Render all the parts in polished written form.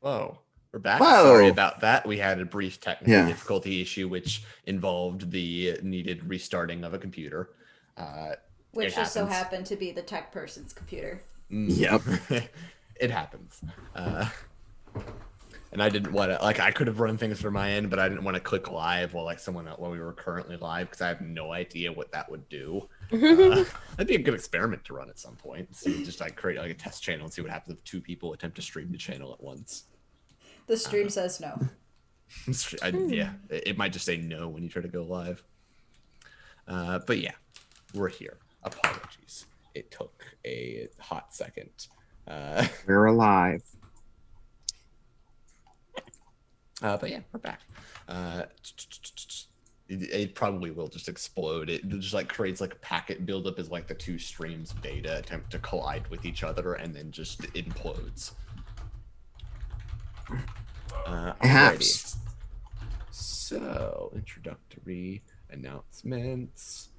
Whoa, we're back. Whoa. Sorry about that. We had a brief technical Yeah. difficulty issue, which involved the needed restarting of a computer. Which It just so happens. happened to be the tech person's computer. Yep. It happens. And I didn't want to, like, I could have run things from my end, but I didn't want to click live while we were currently live because I have no idea what that would do. That'd be a good experiment to run at some point. So just like create like a test channel and see what happens if two people attempt to stream the channel at once. The stream says no. Yeah, it might just say no when you try to go live. But yeah, we're here. Apologies. It took a hot second. We're alive. But yeah, we're back. It probably will just explode. It just like creates like a packet buildup as like the two streams beta attempt to collide with each other and then just implodes. Perhaps. So introductory announcements.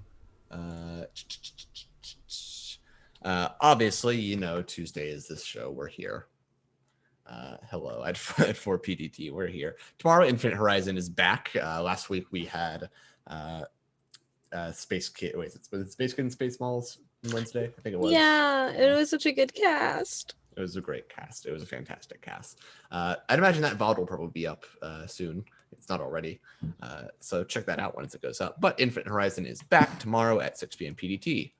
Obviously, you know, Tuesday is this show. We're here. Hello at 4 PDT. We're here tomorrow. Infinite Horizon is back. Last week we had Space Kid. Wait, was it Space Kid and Space Malls Wednesday? I think it was. Yeah, it was such a good cast. It was a great cast. It was a fantastic cast. I'd imagine that VOD will probably be up soon. It's not already. So check that out once it goes up. But Infinite Horizon is back tomorrow at 6 p.m. PDT.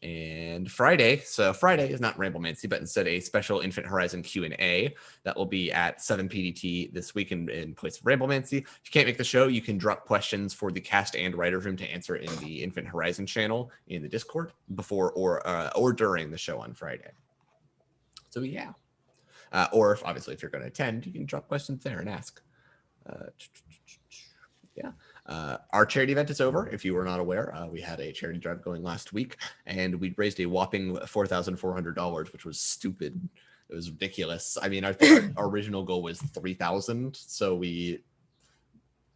And Friday. So Friday is not Ramblemancy, but instead a special Infinite Horizon Q&A that will be at 7 PDT this week in place of Ramblemancy. If you can't make the show, you can drop questions for the cast and writers room to answer in the Infinite Horizon channel in the Discord before or during the show on Friday. So yeah. Or if you're going to attend, you can drop questions there and ask. Yeah. Our charity event is over. If you were not aware, we had a charity drive going last week, and we raised a whopping $4,400, which was stupid. It was ridiculous. I mean, our original goal was $3,000, so we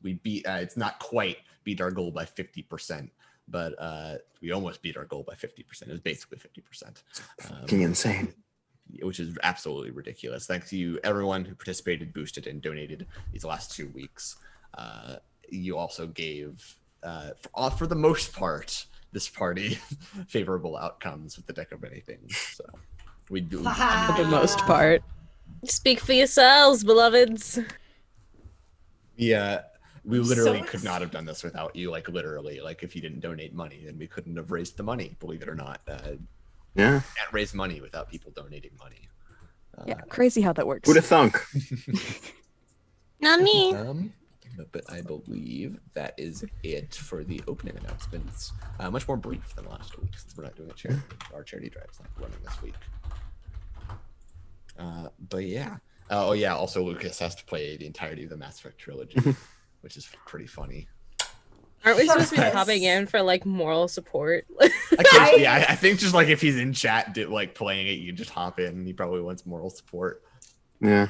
beat. It's not quite beat our goal by 50%, but we almost beat our goal by 50%. It was basically 50%. Fucking insane. Which is absolutely ridiculous. Thanks to you, everyone who participated, boosted, and donated these last 2 weeks. You also gave, for the most part, this party favorable outcomes with the deck of many things. So we do For the most part. Speak for yourselves, beloveds. Yeah, we literally So could not have done this without you. Like literally, like if you didn't donate money, then we couldn't have raised the money. Believe it or not, Yeah. can't raise money without people donating money. Yeah, crazy how that works. Who'd have thunk? Not me. But I believe that is it for the opening announcements. Much more brief than last week since we're not doing a charity. Our charity drive is not running this week. But yeah. Oh yeah. Also, Lucas has to play the entirety of the Mass Effect trilogy, which is pretty funny. Aren't we supposed to be Yes. popping in for like moral support? I think just like if he's in chat, like playing it, you can just hop in. He probably wants moral support. Yeah.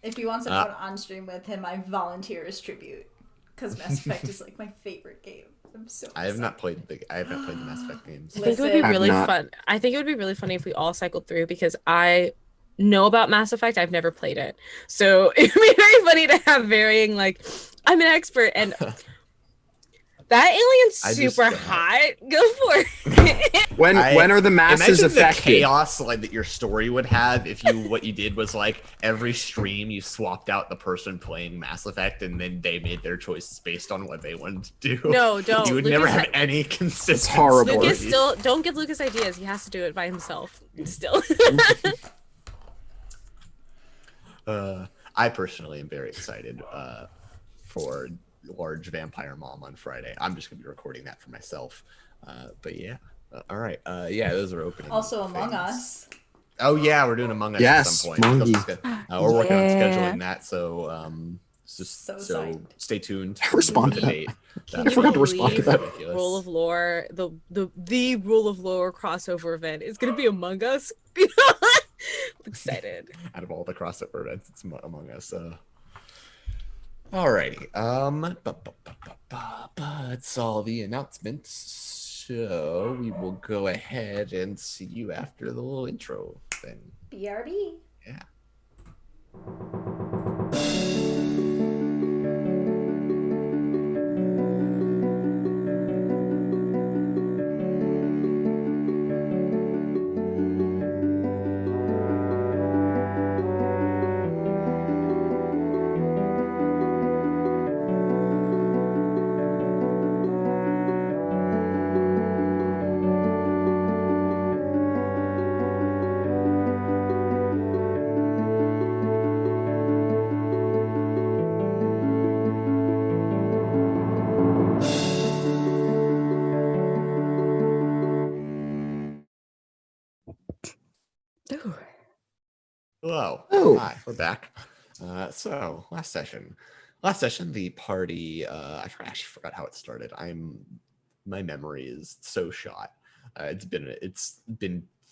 If he wants to go on stream with him, I volunteer as tribute. Because Mass Effect is like my favorite game. I'm so I have not played the Mass Effect games. I think it would be Listen. really I've not. fun. I think it would be really funny if we all cycled through because I know about Mass Effect. I've never played it. So it'd be very funny to have varying, like, I'm an expert and that alien's I just, super hot. Go for it. When are the masses Imagine the affected? chaos like that your story would have if what you did was like every stream you swapped out the person playing Mass Effect and then they made their choices based on what they wanted to do. No, don't. You would Lucas never have any consistency. horrible. Lucas still don't give Lucas ideas. He has to do it by himself. Still. I personally am very excited for Large Vampire Mom on Friday. I'm just gonna be recording that for myself. But yeah. All right. Yeah, those are opening. Also Among things. Us. Oh yeah, we're doing Among Us Yes, at some point. Among We're working on Yeah. scheduling that, so So so psyched. stay tuned. Respond for to the that. date. Can you forgot to respond to believe that. Rule of Lore, the Rule of Lore crossover event is gonna be Among Us. I'm excited. Out of all the crossover events, it's Among Us. Alrighty. That's all the announcements. So we will go ahead and see you after the little intro thing. BRB. Yeah. Hello. Oh. Hi, we're back. So last session, the party. I actually forgot how it started. My memory is so shot. It's been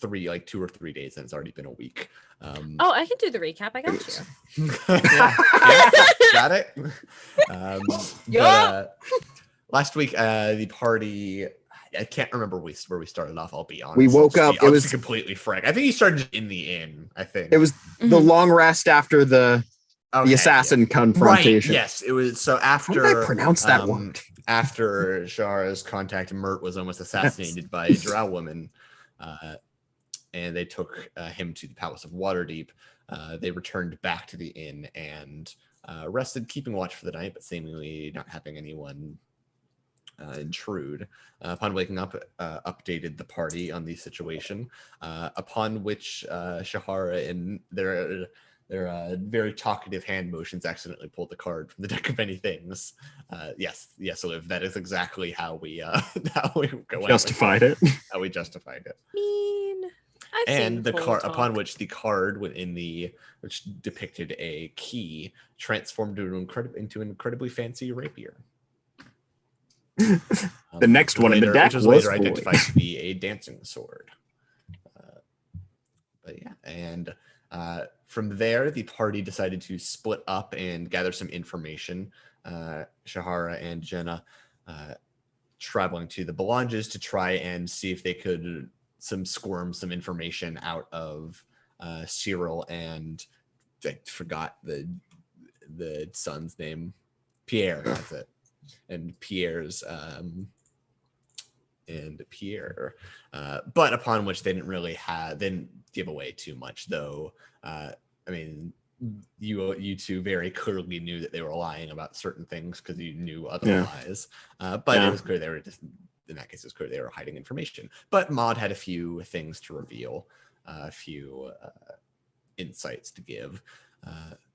2 or 3 days, and it's already been a week. Oh, I can do the recap. I got you. yeah, got it. Yeah. But, last week, the party. I can't remember where we started off. I'll be honest. We woke up. It It was was completely frank. I think you started in the inn. I think it was the long rest after the assassin confrontation. Right. Yes, it was. So How after did I pronounce that word? After Shara's contact, Mert was almost assassinated by a drow woman, and they took him to the Palace of Waterdeep. They returned back to the inn and rested, keeping watch for the night, but seemingly not having anyone intrude. Upon waking up, updated the party on the situation, upon which Shahara, in their very talkative hand motions, accidentally pulled the card from the deck of many things. Yes, Liv, that is exactly how we Justified it. How we justified it. Mean. I've And seen the Cole card talk. upon which the card which depicted a key transformed into an incredibly fancy rapier. The next one in the deck which was was later void. identified to be a dancing sword. But yeah, and from there, the party decided to split up and gather some information. Shahara and Jenna traveling to the Belanges to try and see if they could squirm some information out of Cyril and I forgot the son's name. Pierre, that's it. And Pierre's but upon which they didn't give away too much, though. I mean, you two very clearly knew that they were lying about certain things because you knew other lies. But it was clear they were just, in that case, it was clear they were hiding information. But Maud had a few things to reveal, a few insights to give.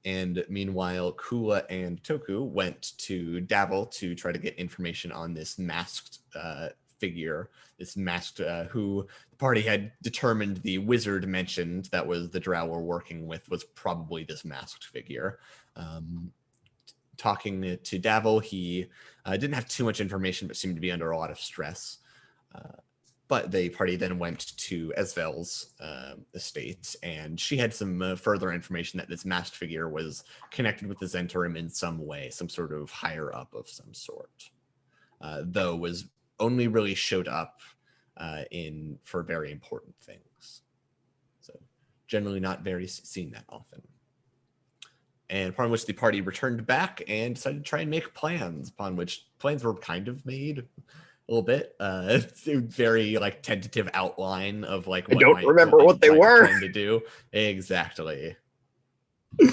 And meanwhile, Kula and Toku went to Davil to try to get information on this masked figure, who the party had determined the wizard mentioned that was the drow we're working with was probably this masked figure. Talking to Davil, he didn't have too much information, but seemed to be under a lot of stress. But the party then went to Esvel's estate, and she had some further information that this masked figure was connected with the Zentarim in some way, some sort of higher up of some sort. Though was only really showed up for very important things. So generally not very seen that often. And upon which the party returned back and decided to try and make plans, upon which plans were kind of made a little bit. Very tentative outline of what I don't remember what they were trying to do. Exactly. We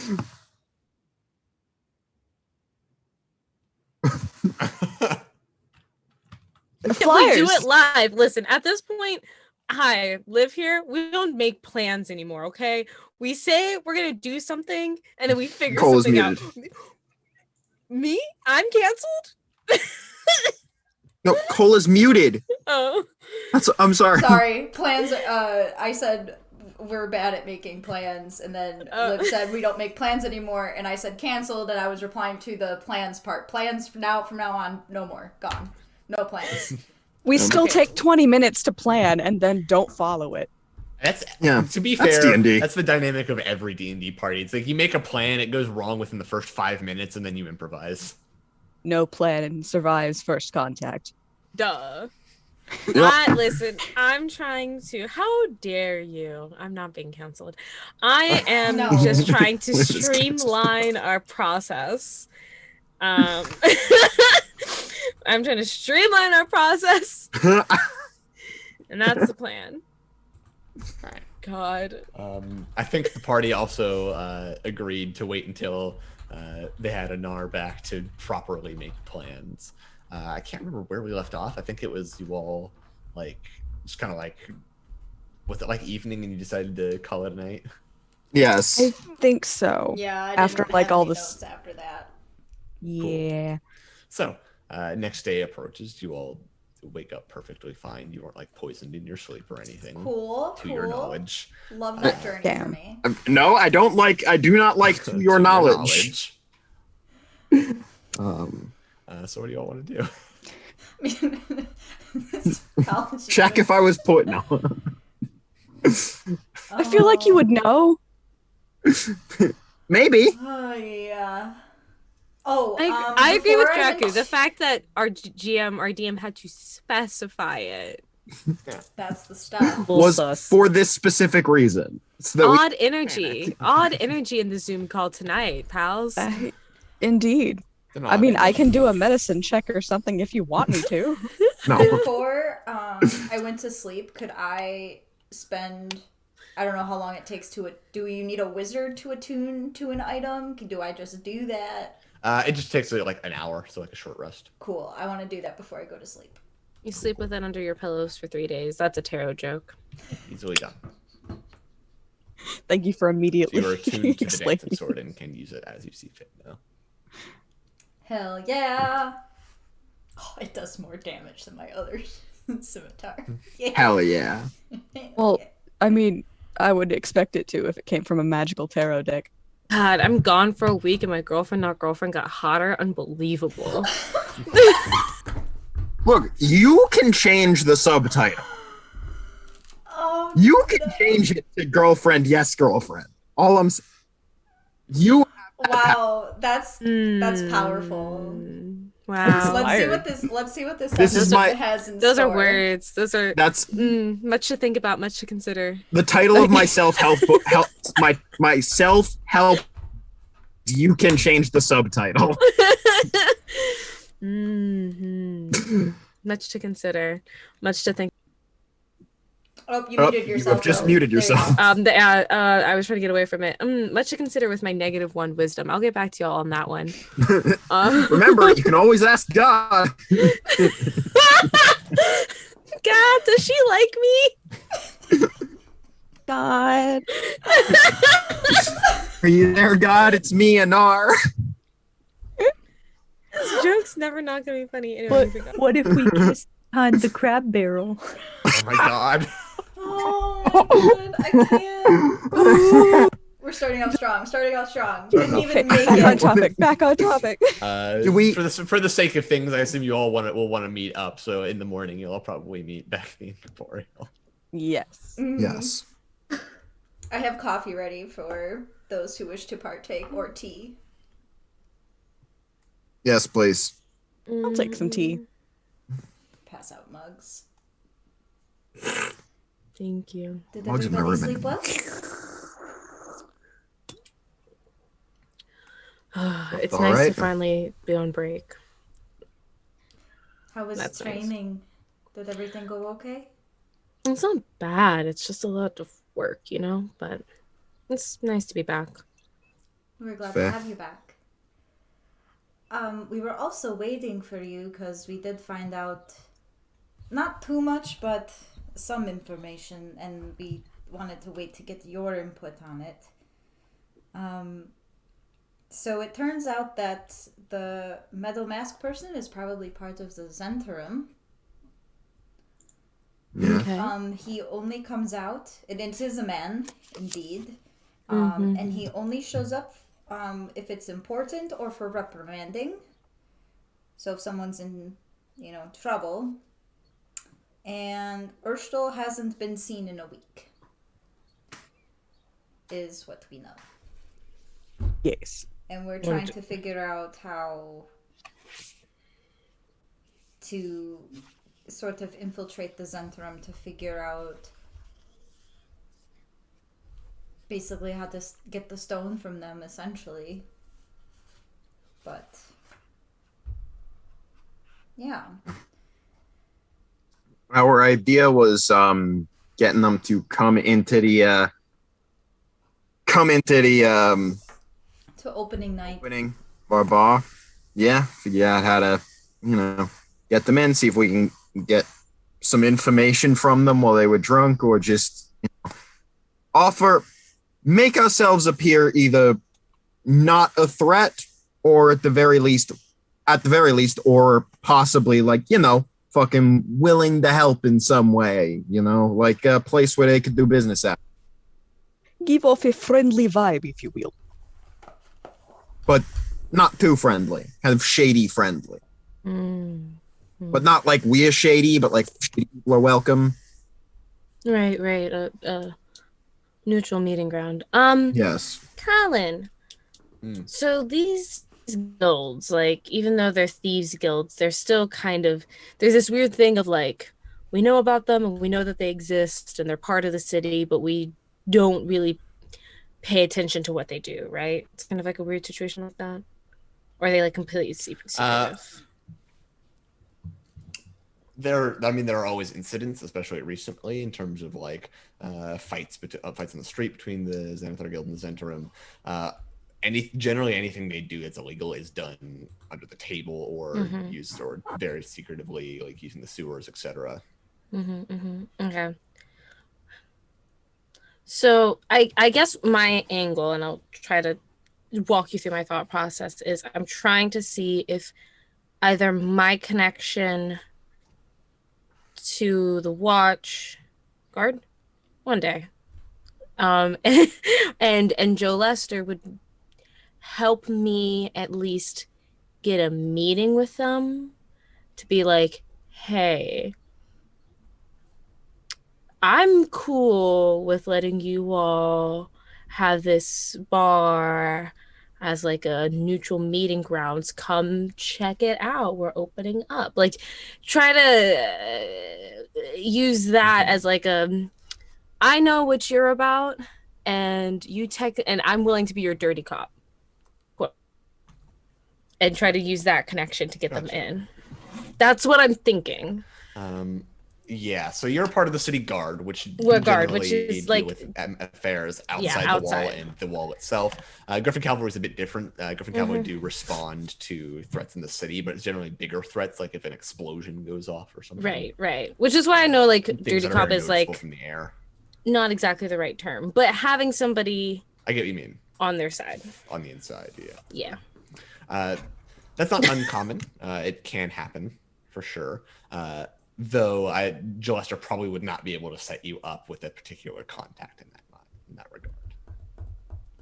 do it live. Listen, at this point, I live here. We don't make plans anymore, okay? We say we're gonna do something, and then we figure something out. Me? I'm canceled? No, Cole is muted. Oh. I'm sorry. Sorry. Plans. I said we're bad at making plans, and then Liv said we don't make plans anymore, and I said canceled, and I was replying to the plans part. Plans from now on, no more. Gone. No plans. We still take 20 minutes to plan and then don't follow it. To be fair, D&D. That's the dynamic of every D&D party. It's like you make a plan, it goes wrong within the first 5 minutes, and then you improvise. No plan survives first contact. Duh. Listen, I'm trying to. How dare you? I'm not being canceled. I am just trying to streamline our process. I'm trying to streamline our process, and that's the plan. All right. God. I think the party also agreed to wait until they had Anar back to properly make plans. I can't remember where we left off. I think it was you all just kind of was it evening and you decided to call it a night? Yes. I think so. Yeah. I after didn't have all any this. notes after that. Yeah. Cool. So next day approaches. You all wake up perfectly fine. You weren't like poisoned in your sleep or anything. Cool. To your knowledge. Love that journey for me. No, I do not like to your knowledge. So what do y'all want to do? Check if I was put. No. I feel like you would know. Maybe. Oh yeah. Oh, I agree with before I Draku. went- The fact that our GM, our DM had to specify it. That's the stuff. Was for this specific reason. So that Odd energy in the Zoom call tonight, pals. Indeed. I mean, I can do a medicine check or something if you want me to. No. Before I went to sleep, could I spend? I don't know how long it takes to. Do you need a wizard to attune to an item? Do I just do that? It just takes like an hour, so like a short rest. Cool. I want to do that before I go to sleep. You sleep with it under your pillows for 3 days. That's a tarot joke. Easily done. Thank you for immediately You are attuned to the explaining. dancing sword and can use it as you see fit now. Hell yeah! Oh, it does more damage than my other scimitar. Yeah. Hell yeah. Well, I mean, I would expect it to if it came from a magical tarot deck. God, I'm gone for a week and my girlfriend got hotter. Unbelievable. Look, you can change the subtitle. Oh, You can change it to girlfriend, yes, girlfriend. All I'm saying. You. wow, that's powerful. Wow. Let's see what this This is my- has in Those are store. words. Those are That's much to think about, much to consider. the title of my self-help book. My self-help. You can change the subtitle. Much to consider, much to think. Oh, you muted yourself. have just though. muted There you yourself. go. I was trying to get away from it. Much to consider with my -1 wisdom. I'll get back to y'all on that one. Remember, you can always ask God. God, does she like me? God. Are you there, God? It's me, Anar. This joke's never not gonna be funny. But Anyway, what if we kissed behind the crab barrel? Oh my god. Oh my god, I can't. We're starting out strong. Didn't even make Back on topic. Do we- for the sake of things, I assume you all will want to meet up. So in the morning, you'll all probably meet back in Corporeal. Yes. Mhm. Yes. I have coffee ready for those who wish to partake, or tea. Yes, please. I'll take some tea. Pass out mugs. Thank you. Did Mugs have everybody never been- sleep well? It's All nice right. to finally be on break. How was That's nice. training? Did everything go okay? It's not bad. It's just a lot of work, you know. But it's nice to be back. We're glad Fair. to have you back. We were also waiting for you because we did find out not too much, but some information, and we wanted to wait to get your input on it. So it turns out that the metal mask person is probably part of the Zentrum. Yeah. Okay. He only comes out, and it is a man, indeed. Mhm. And he only shows up if it's important or for reprimanding. So if someone's in, trouble. And Urstel hasn't been seen in a week. Is what we know. Yes. And we're trying to figure out how to sort of infiltrate the Zentrum to figure out basically how to get the stone from them, essentially. But yeah. Our idea was getting them to come into the To opening night. opening of our bar. Yeah, figure out how to, get them in, see if we can get some information from them while they were drunk, or just make ourselves appear either not a threat, or at the very least, or possibly fucking willing to help in some way, you know, like a place where they could do business at. Give off a friendly vibe, if you will. But not too friendly, kind of shady friendly. But not like we're shady, but like shady people are welcome. Right. Neutral meeting ground. Yes. Colin. So these guilds, like, even though they're thieves guilds, they're still kind of, there's this weird thing of like, we know about them and we know that they exist and they're part of the city, but we don't really pay attention to what they do, right? It's kind of like a weird situation like that. Or are they like completely secretive? There are always incidents, especially recently, in terms of like fights on the street between the Xanathar Guild and the Zentarum. Generally anything they do that's illegal is done under the table or used or very secretively, like using the sewers, etc. Okay. So I guess my angle, and I'll try to walk you through my thought process, is I'm trying to see if either my connection to the watch guard one day and Joe Lester would help me at least get a meeting with them to be like, hey, I'm cool with letting you all have this bar as like a neutral meeting grounds. Come check it out. We're opening up. Like, try to use that as like I know what you're about, and and I'm willing to be your dirty cop. And try to use that connection to get them in. That's what I'm thinking. Yeah, so you're part of the city guard, which is deal like with affairs outside the wall and the wall itself. Griffin Cavalry is a bit different. Griffin Cavalry do respond to threats in the city, but it's generally bigger threats, like if an explosion goes off or something. Right. Which is why I know like dirty cop is like from the air. Not exactly the right term, but having somebody. I get what you mean. On their side. On the inside, yeah. Yeah. That's not uncommon. It can happen for sure. Though Joe Lester probably would not be able to set you up with a particular contact in that regard.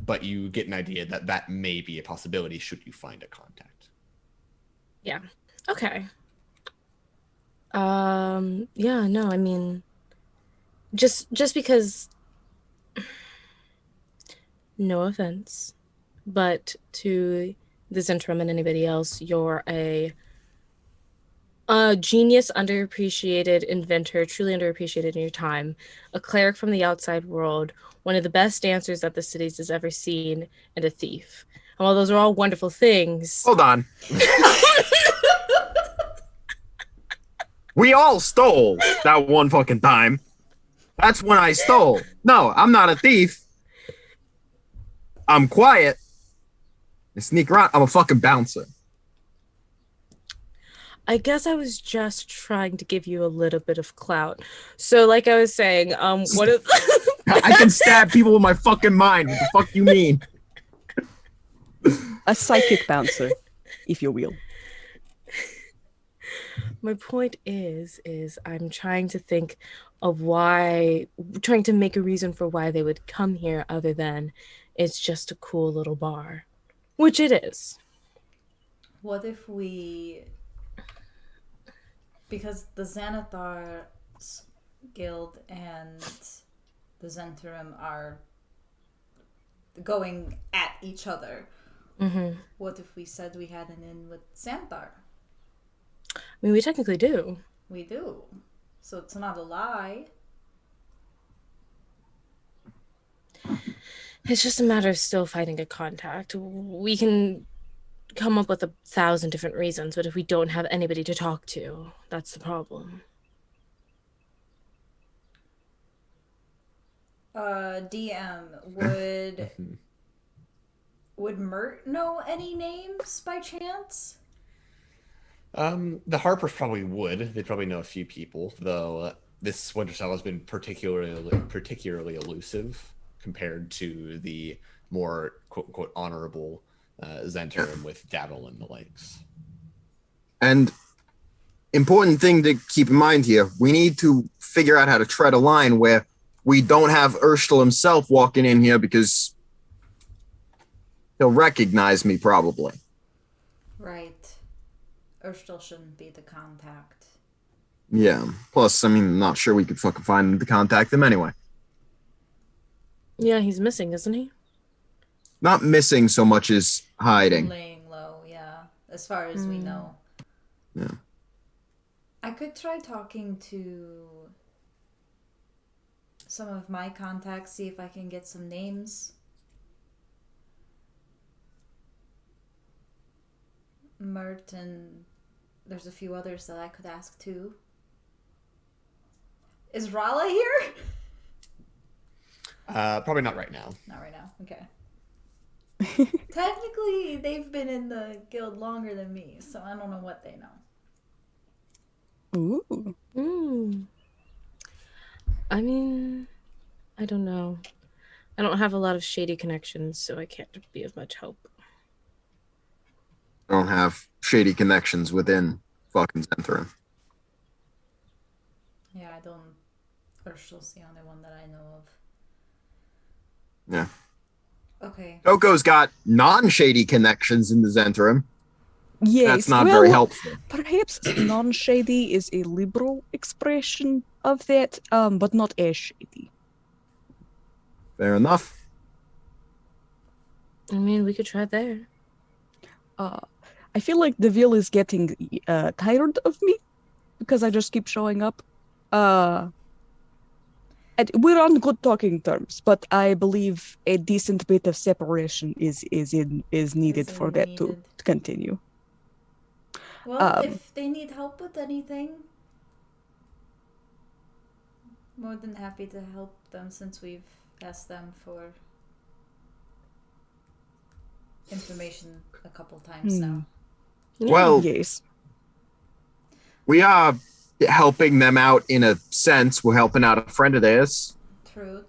But you get an idea that may be a possibility should you find a contact. Yeah. Okay. Yeah, no, I mean, just because, no offense, but to the Zentrum and anybody else, you're a genius, underappreciated inventor, truly underappreciated in your time, a cleric from the outside world, one of the best dancers that the cities has ever seen, and a thief. And while those are all wonderful things... Hold on. We all stole that one fucking time. That's when I stole. No, I'm not a thief. I'm quiet. I sneak around. I'm a fucking bouncer. I guess I was just trying to give you a little bit of clout. So, like I was saying, what if I can stab people with my fucking mind. What the fuck you mean? A psychic bouncer, if you will. My point is I'm trying to think of trying to make a reason for why they would come here other than it's just a cool little bar, which it is. What if because the Xanathar Guild and the Zentrum are going at each other. What if we said we had an in with Xanathar? I mean, we technically do. We do. So it's not a lie. It's just a matter of still finding a contact. We can come up with 1,000 different reasons, but if we don't have anybody to talk to, that's the problem. DM, would Mert know any names by chance? The Harpers probably would. They'd probably know a few people, though this Winter Cell has been particularly elusive compared to the more quote-unquote honorable Zentrum with Davil and the likes. And important thing to keep in mind here, we need to figure out how to tread a line where we don't have Urstel himself walking in here because he'll recognize me probably. Right. Urstel shouldn't be the contact. Yeah. Plus, I mean, I'm not sure we could fucking find him to contact him anyway. Yeah, he's missing, isn't he? Not missing so much as hiding. Laying low, yeah. As far as we know. Yeah. I could try talking to some of my contacts, see if I can get some names. Mert, and there's a few others that I could ask too. Is Rala here? Probably not right now. Not right now. Okay. Technically, they've been in the guild longer than me, so I don't know what they know. Ooh. I mean, I don't know. I don't have a lot of shady connections, so I can't be of much help. I don't have shady connections within fucking Zentrum. Yeah, I don't. Urstel's the only one that I know of. Yeah. Okay. Coco's got non-shady connections in the Zentrum. Yes. That's not well, very helpful. Perhaps non-shady is a liberal expression of that, but not as shady. Fair enough. I mean, we could try there. I feel like Deville is getting tired of me because I just keep showing up. And we're on good talking terms, but I believe a decent bit of separation is needed for that to continue. Well, if they need help with anything, more than happy to help them since we've asked them for information a couple times now. Well, yes. We are helping them out in a sense. We're helping out a friend of theirs. True.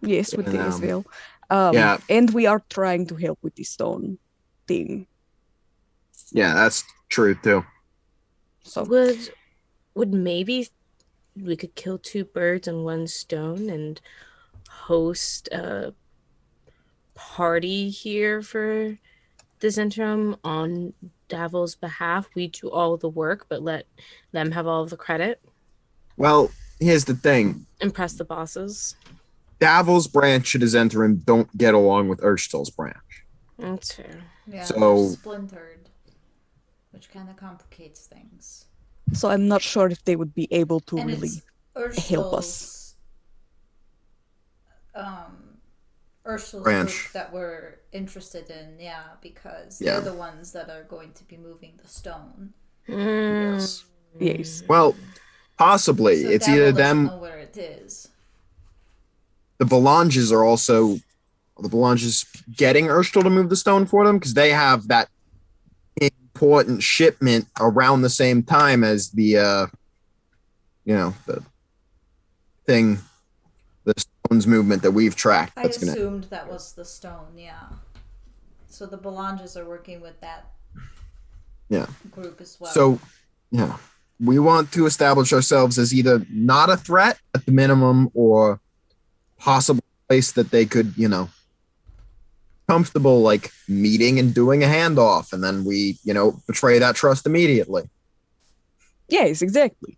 Yes, with the as well. Yeah. And we are trying to help with the stone thing. Yeah, that's true too. So would maybe we could kill two birds and one stone and host a party here for this interim on Davil's behalf. We do all the work, but let them have all of the credit. Well, here's the thing. Impress the bosses. Davil's branch of the Zentrum don't get along with Urstel's branch. That's fair. Yeah, So- they're splintered, which kind of complicates things. So I'm not sure if they would be able to And really it's help us. Ursula's Branch. group that we're interested in, because Yeah. they're the ones that are going to be moving the stone. Yes. Yes. Well, possibly. So It's Davil either doesn't them. know where it is. The Belanges are also the Belanges getting Urstel to move the stone for them because they have that important shipment around the same time as the the thing, the stones movement that we've tracked. I assumed that was the stone, So the Belanges are working with that group as well. So, we want to establish ourselves as either not a threat at the minimum or possible place that they could, comfortable like meeting and doing a handoff, and then we, betray that trust immediately. Yes, exactly.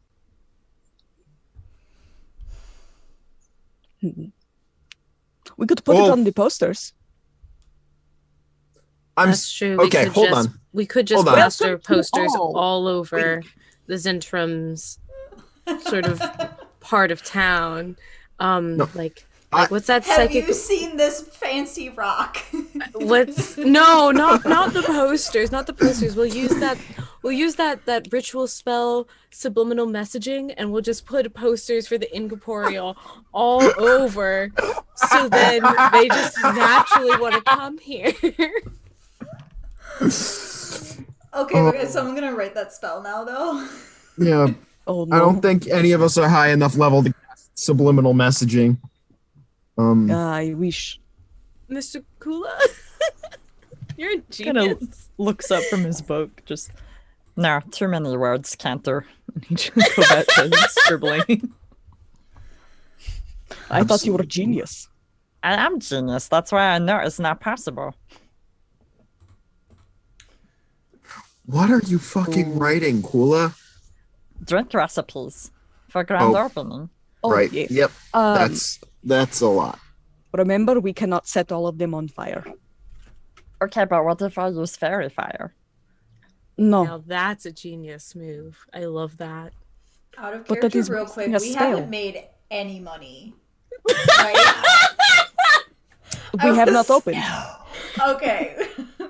We could put it on the posters. That's true. Okay, hold on. We could just Hold on. plaster Welcome to posters all. all over the Zentrum's sort of part of town. Like what's that Have psychic? you seen this fancy rock? What's no, not the posters, not the posters. We'll use that ritual spell subliminal messaging, and we'll just put posters for the Inn Corporeal all over, so then they just naturally want to come here. Okay, so I'm gonna write that spell now, though. Yeah. Oh no. I don't think any of us are high enough level to cast subliminal messaging. I wish. Mr. Kula, you're a Kind of genius. looks up from his book, just No, too many words, Cantor. And he just go back to scribbling. I thought you were a genius. I am genius. That's why I know it's not possible. What are you fucking writing, Kula? Drink recipes for grand Oh. opening. Oh, right. yes. Yep. Um, That's a lot. Remember, we cannot set all of them on fire. Okay, but what if I use fairy fire? No. Now that's a genius move. I love that. Out of But that character, is real wasting quick, a we spell. haven't made any money. Right? We have not opened. Okay.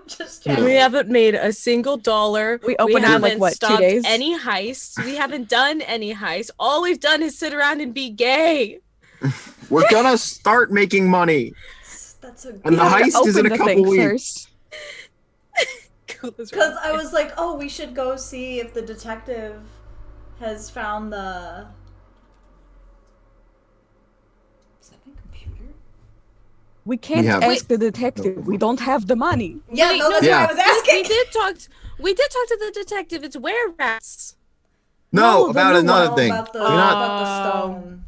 Just We checking. haven't made a single $1. We opened it in, like, haven't what, 2 stopped days? any heists. We haven't done any heists. All we've done is sit around and be gay. We're gonna start making money, That's a and the have to heist is in a open the couple thing weeks. Because I was like, oh, we should go see if the detective has found the. Is that my computer? We can't have- ask the detective. We don't have the money. Yeah, Wait, no, that's Yeah. what I was asking. We did talk to the detective. It's were rats. No, No, the about new another No, thing. About the, We're not- about the stone.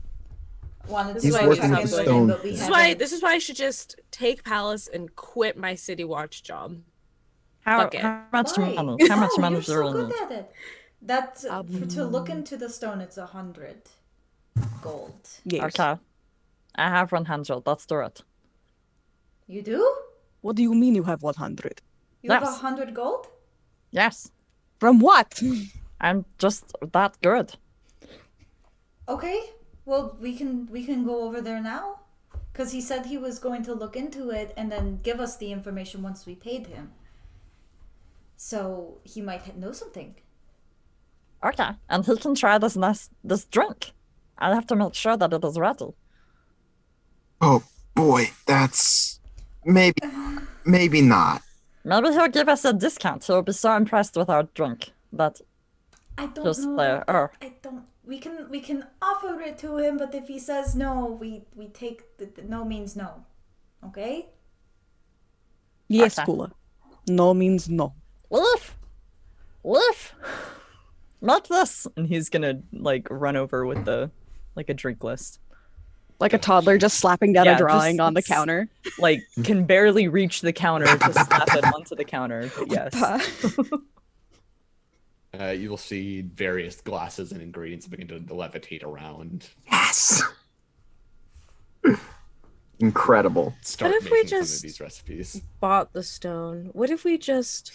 Wanted to He's like working check with in the with stone. him, but we This is haven't. why. This is why I should just take Palace and quit my City Watch job. How Fuck it. much Why? money? How much No, money you're do so we good need? at it. That's to look into the stone. It's 100 gold. Yes. Okay. I have 100. Let's do it. You do? What do you mean you have 100? You have Yes. 100 gold? Yes. From what? I'm just that good. Okay. Well, we can go over there now, because he said he was going to look into it and then give us the information once we paid him. So he might know something. Okay. And he can try this drink. I have to make sure that it is ready. Oh boy, that's maybe not. Maybe he'll give us a discount. He'll be so impressed with our drink that I don't Just know. there. That, I don't. We can offer it to him, but if he says no, we take the no means no. Okay. Yes, Okay. Kula. No means no. Leaf! Make this! And he's gonna like run over with a drink list. Like a toddler just slapping down Yeah, a drawing just on the s- counter. Like can barely reach the counter to slap it onto the counter. But yes. You will see various glasses and ingredients begin to levitate around. Yes. Incredible. Start What if we making some of just- these recipes. Bought the stone. What if we just?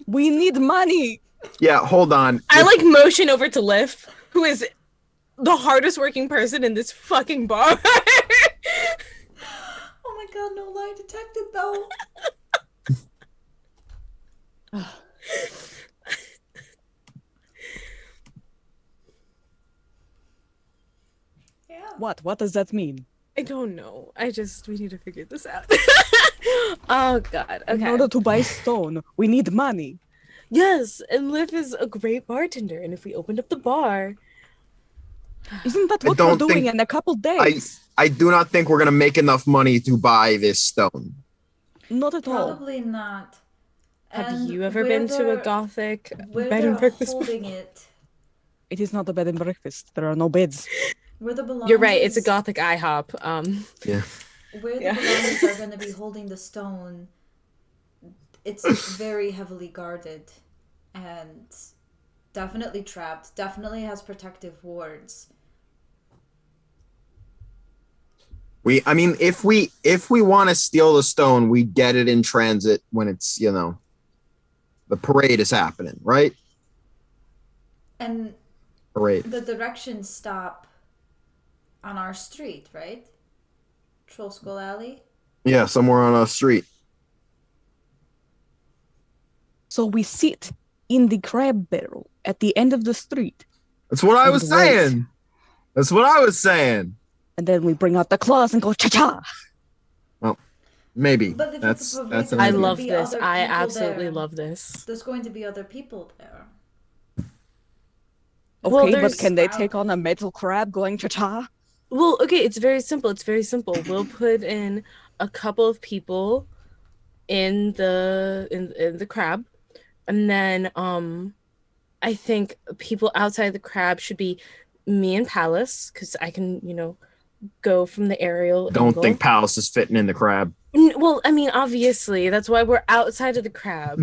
We need money. Yeah, hold on. I like motion over to Liv, who is the hardest working person in this fucking bar. Oh my god, no lie detected though. Yeah. What? What does that mean? I don't know. We need to figure this out. Oh god. In Okay. order to buy stone, we need money. Yes, and Liv is a great bartender, and if we opened up the bar, Isn't that I what we're don't doing think- in a couple days? I do not think we're gonna make enough money to buy this stone. Not at all. Probably not. have And you ever where been to a they're- gothic where bed and they're breakfast? holding it, It is not a bed and breakfast. There are no beds. where the belongings. You're right. It's a gothic IHOP. Yeah. Where the Yeah. belongings are going to be holding the stone. It's very heavily guarded, and definitely trapped. Definitely has protective wards. I mean, if we want to steal the stone, we get it in transit when it's, the parade is happening, right? And Parade. the directions stop on our street, right? Troll Skull Alley. Yeah, somewhere on a street. So we sit in the crab barrel at the end of the street, That's what I And was wait. saying. That's what I was saying. and then we bring out the claws and go cha-cha. Maybe. But if That's it's a parade, that's there's I gonna love be this. other I people absolutely there. love this. There's going to be other people there. Okay, Well, but there's- can they take on a metal crab going cha-cha? Well, okay, it's very simple. It's very simple. We'll put in a couple of people in the crab, and then I think people outside the crab should be me and Palace, because I can, go from the aerial Don't angle. think Palace is fitting in the crab. Well, I mean, obviously, that's why we're outside of the crab.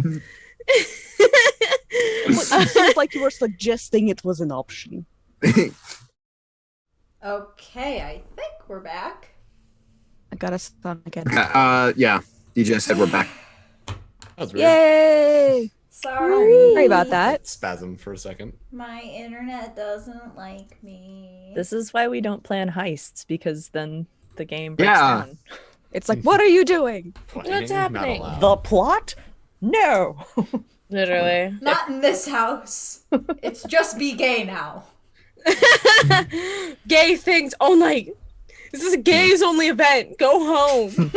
It seems like you were suggesting it was an option. Okay, I think we're back. I got a stun again. Yeah. DJ said we're back. That was weird. Yay! Sorry. Sorry about that. Spasm for a second. My internet doesn't like me. This is why we don't plan heists, because then the game breaks Yeah. down. It's like, what are you doing? Playing, What's not happening? allowed. The plot? No. Literally. Not in this house. It's just be gay now. Gay things all night. This is a gays only event. Go home.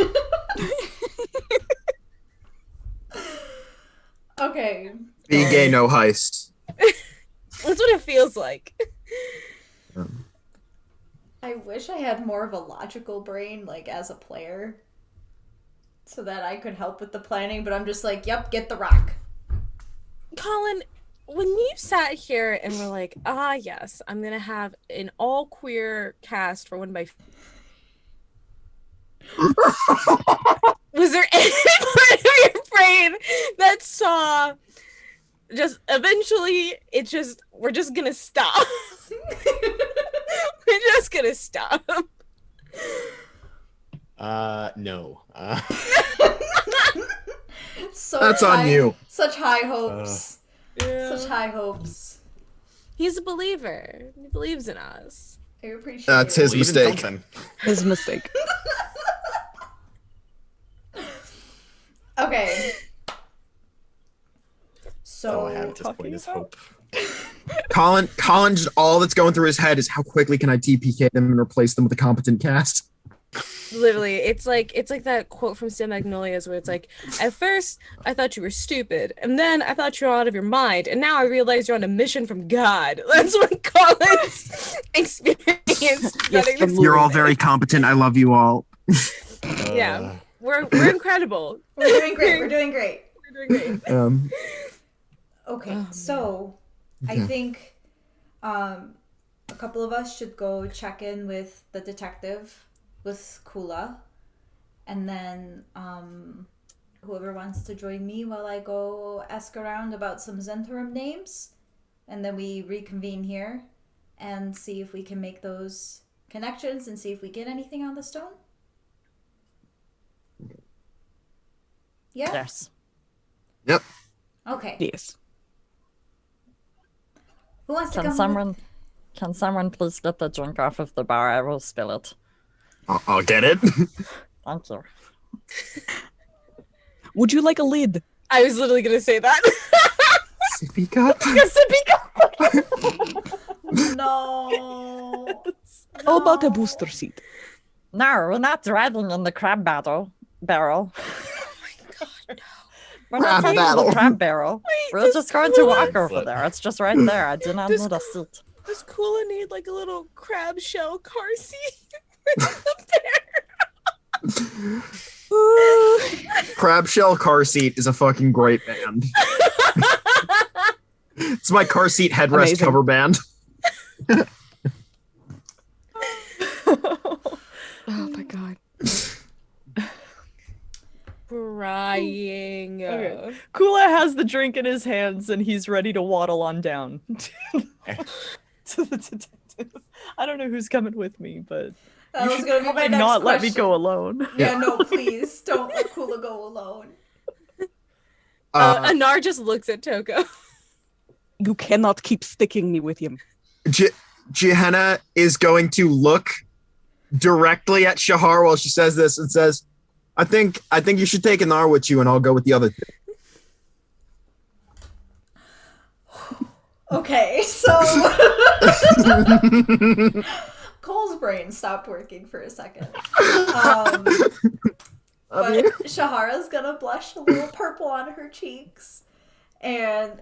Okay. Be gay, no heist. That's what it feels like. I wish I had more of a logical brain, like, as a player. So that I could help with the planning, but I'm just like, yep, get the rock. Colin, when you sat here and were like, yes, I'm going to have an all queer cast for one of my. Was there any part of your brain that saw just eventually we're just going to stop? We're just going to stop. No. So That's on you. Such high hopes. Yeah. Such high hopes. He's a believer. He believes in us. I appreciate That's it. his Believe in mistake. something. His mistake. Okay. So All I have at this point is hope. Colin, just all that's going through his head is how quickly can I TPK them and replace them with a competent cast? Literally, it's like that quote from Sim Magnolias where it's like, at first I thought you were stupid, and then I thought you were out of your mind, and now I realize you're on a mission from God. That's what Colin's experience. Getting this You're all movie. very competent. I love you all. Yeah, we're incredible. we're doing great. We're doing great. We're doing great. Okay, Oh, so I Yeah. think a couple of us should go check in with the detective, with Kula, and then whoever wants to join me while I go ask around about some Zentrum names, and then we reconvene here and see if we can make those connections and see if we get anything on the stone. Yeah? Yes. Yep. Okay. Yes. Who wants to Can come someone please get the drink off of the bar? I will spill it. I'll get it. Thank you. Would you like a lid? I was literally gonna say that. Sippy cup. No. How about a booster seat? No, we're not driving in the crab barrel. Oh We're not Crab taking battle. the crab barrel. We're does just going to walk Kula- over there. It's just right there. I do not Does need a seat. Does Kula need like a little crab shell car seat? Crab Shell Car Seat is a fucking great band. It's my car seat headrest Amazing. cover band. Oh my god. Crying. Okay. Kula has the drink in his hands and he's ready to waddle on down to the detective. I don't know who's coming with me, but That you was should gonna be my probably next not let me question. go alone. Yeah, no, please don't let Kula go alone. Anar just looks at Toko. You cannot keep sticking me with him. Gehenna is going to look directly at Shahar while she says this and says, I think you should take Anar with you and I'll go with the other two. Okay, so Cole's brain stopped working for a second. But Shahara's gonna blush a little purple on her cheeks. And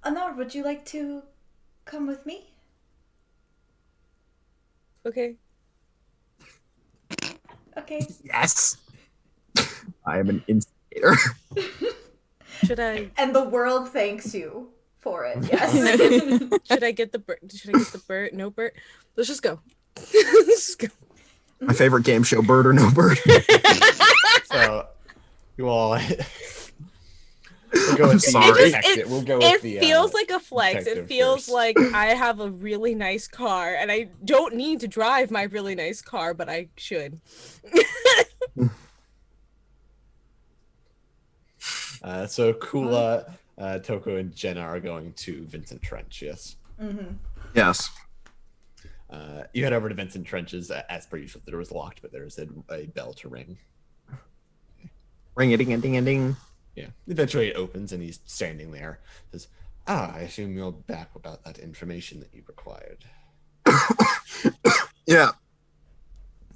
Anar, would you like to come with me? Okay. Okay. Yes. I am an instigator. Should I? And the world thanks you for it. Yes. Should I get the bird? Should I get the bird? No bird. Let's just go. Let's just go. My favorite game show, Bird or No Bird. So you all. We'll go with I'm sorry. We'll go with It feels like a flex. It detective feels first. like I have a really nice car, and I don't need to drive my really nice car, but I should. So Kula, Toko, and Jenna are going to Vincent Trench. Yes. Mm-hmm. Yes. You head over to Vincent Trench's as per usual. The door was locked, but there is a bell to ring. Ring a ding a ding a ding. Yeah. Eventually it opens and he's standing there. Says, I assume you're back about that information that you required. Yeah.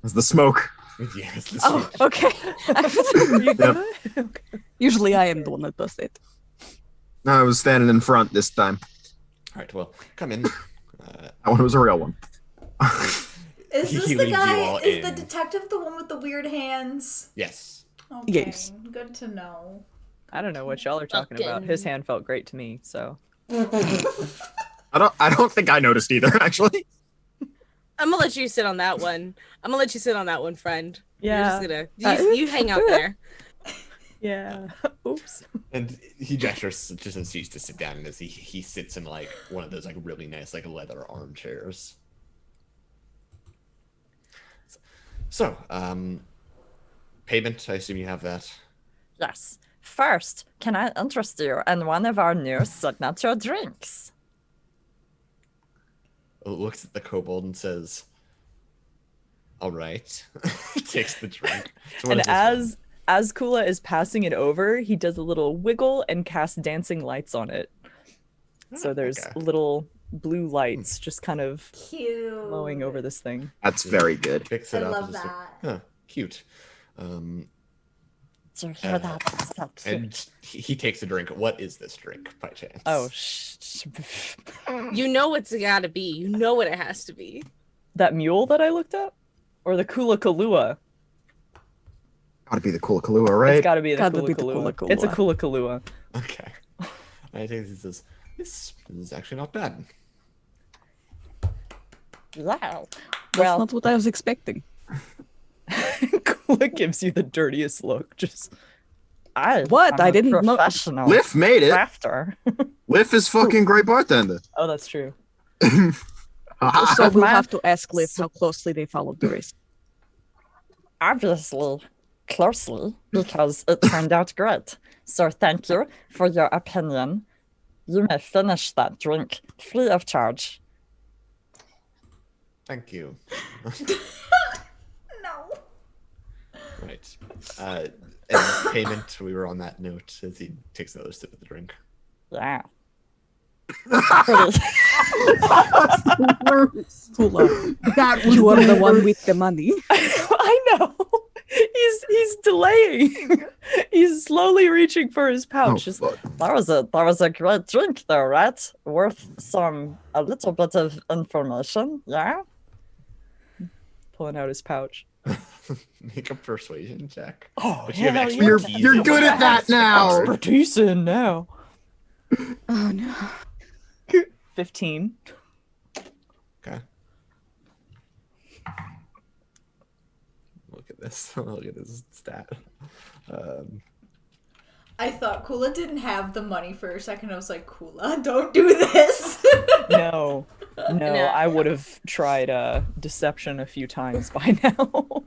It's the smoke. Yes. The Oh, switch. okay. You good? Okay. Usually I am the one that does it. No, I was standing in front this time. All right. Well, come in. That one was a real one. Is this He the leads you guy? all Is the in. detective the one with the weird hands? Yes. Okay, Yes. good to know. I don't know what y'all are talking about. His hand felt great to me, so. I don't think I noticed either, actually. I'm gonna let you sit on that one. I'm gonna let you sit on that one, friend. Yeah. You're just gonna you hang out there. Yeah. Oops. And he gestures just as he's to sit down, and as he sits in like one of those like really nice like leather armchairs. So, payment. I assume you have that. Yes. First, can I interest you in one of our new signature drinks? Looks at the kobold and says, "All right." Takes the drink. So what And is this one? as Kula is passing it over, he does a little wiggle and casts dancing lights on it. So there's Okay. little blue lights just kind of Cute. glowing over this thing. That's very good. Picks I it up. love and just like, that. huh, cute. Do you hear that? It's so cute. And he takes a drink. What is this drink, by chance? Oh, You know what's gotta be. You know what it has to be. that mule that I looked up? Or the Kula Kalua? Gotta be the Kula Kalua, right? It's gotta be the Gotta Kula be the Kalua. Kula It's a Kalua. Kula Kalua. Okay. I think this is actually not bad. Wow. That's Well, not what I was expecting. Kula gives you the dirtiest look. Just What? I'm I a didn't know- professional Liff made it. crafter. Liff is fucking great bartender. oh, that's true. So we'll Man. have to ask Liv how closely they followed the race. Obviously, closely, because it turned out great. So thank you for your opinion. You may finish that drink free of charge. Thank you. No. Right. And payment. We were on that note as he takes another sip of the drink. Yeah. Pretty. Kula, That you are the one with the money. I know. He's delaying. He's slowly reaching for his pouch. Just- fuck. That was a great drink though, right? Worth a little bit of information, yeah? pulling out his pouch. Make a persuasion check. Oh, But you have hell expertise yeah. You're in good at that the now. card. Expertise in now. Oh no. 15. Okay. Look at this. Look at this stat. I thought Kula didn't have the money for a second. I was like, Kula, don't do this. No. No, No. I would have tried deception a few times by now.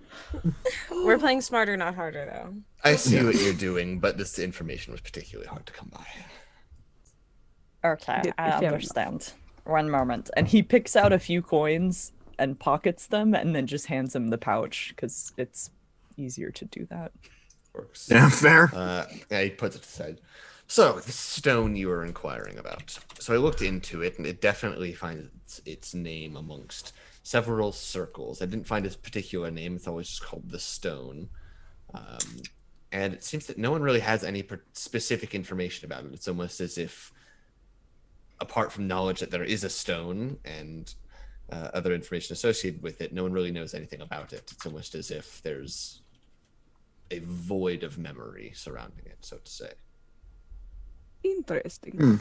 We're playing smarter, not harder, though. I see what you're doing, but this information was particularly hard to come by. Okay, I Fair enough. understand. One moment. And he picks out a few coins and pockets them and then just hands him the pouch because it's easier to do that. Works. Yeah, fair. Yeah, he puts it aside. So, the stone you were inquiring about. So I looked into it, and it definitely finds its name amongst several circles. I didn't find its particular name. It's always just called the stone. And it seems that no one really has any specific information about it. It's almost as if, apart from knowledge that there is a stone and other information associated with it, no one really knows anything about it. It's almost as if there's a void of memory surrounding it, so to say. Interesting. Hmm.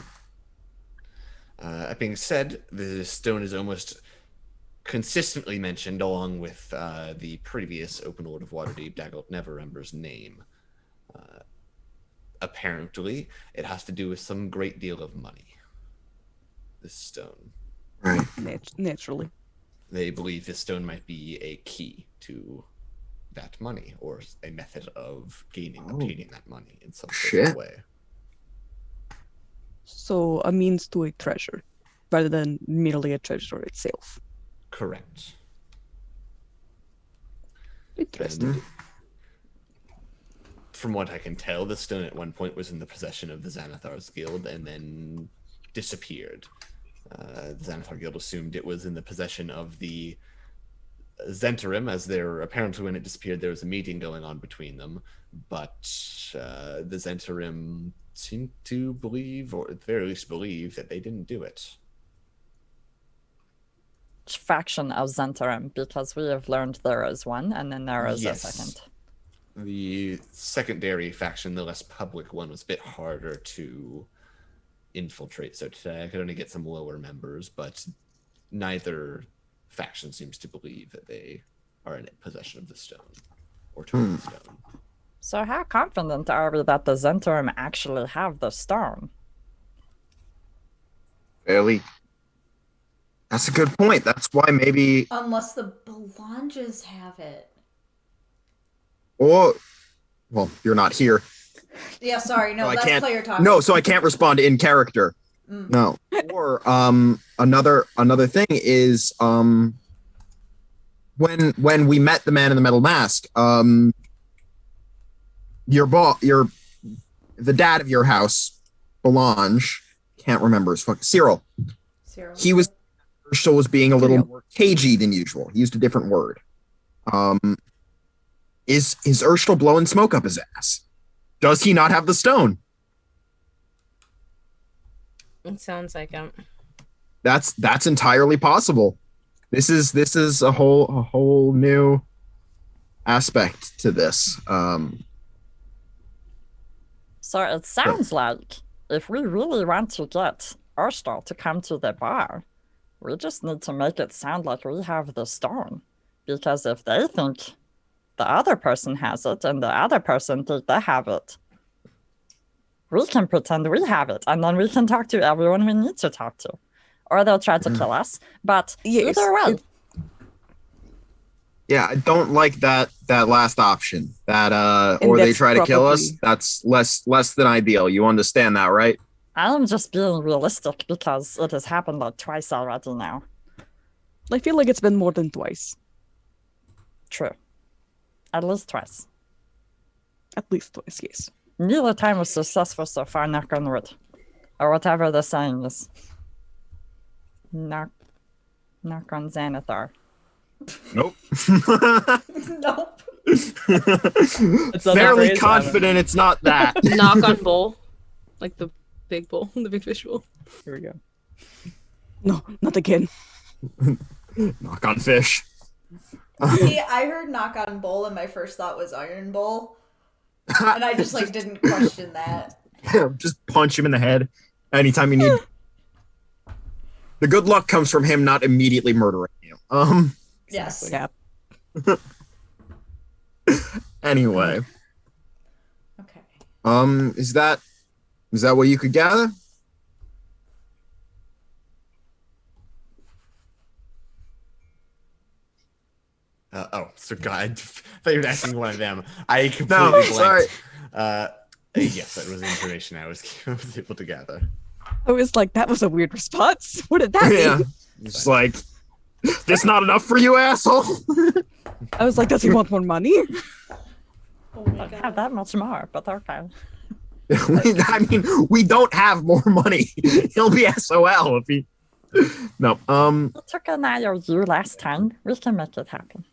That being said, the stone is almost consistently mentioned along with the previous Open Lord of Waterdeep, Daggelt Neverember's name. Apparently, it has to do with some great deal of money. This stone. Right. Naturally. They believe this stone might be a key to that money, or a method of obtaining that money in some sort of way. So a means to a treasure, rather than merely a treasure itself. Correct. Interesting. And from what I can tell, the stone at one point was in the possession of the Xanathar's Guild and then disappeared. The Xanathar Guild assumed it was in the possession of the Zentarim, as apparently when it disappeared there was a meeting going on between them, but the Zentarim seemed to believe, or at the very least believe, that they didn't do it. Which faction of Zentarim? Because we have learned there is one, and then there is a second. The secondary faction, the less public one, was a bit harder to infiltrate, so to say. I could only get some lower members, but neither faction seems to believe that they are in possession of the stone or took the stone. So how confident are we that the Zentarim actually have the stone? Fairly. That's a good point. That's why maybe. Unless the Belanges have it. Or, well, you're not here. Yeah, sorry. No, I that's can't. player talk. No, so I can't respond in character. No. Or another thing is when we met the man in the metal mask, the dad of your house, Belange, can't remember his Cyril. He was being a little more cagey than usual. He used a different word. Is Urstel blowing smoke up his ass? Does he not have the stone? It sounds like him. That's entirely possible. This is a whole new aspect to this. So it sounds like if we really want to get Urstel to come to the bar, we just need to make it sound like we have the stone. Because if they think the other person has it and the other person think they have it, we can pretend we have it, and then we can talk to everyone we need to talk to. Or they'll try to kill us, but either way. Yeah, I don't like that last option. Or they try to kill us. That's less than ideal. You understand that, right? I'm just being realistic because it has happened like twice already now. I feel like it's been more than twice. True. At least twice. At least twice, yes. Neither time was successful so far, knock on wood. Or whatever the saying is. Knock on Xanathar. Nope. Nope. Fairly confident it's not that. Knock on bowl. Like the big bowl, the big fish bowl. Here we go. No, not again. Knock on fish. See, I heard knock on bowl and my first thought was iron bowl. And I just didn't question that. Just punch him in the head anytime you need. The good luck comes from him not immediately murdering you. Yes. Yeah. Anyway. Okay. Is that what you could gather? So God, I thought you were asking one of them. I completely blanked. Sorry. Yes, that was the information I was able to gather. I was like, that was a weird response. What did that mean? It's like, this not enough for you, asshole? I was like, does he want more money? Oh my I god. have that much more, but okay. We don't have more money. He'll be SOL if he. No. It took an IOU last time. We can make it happen.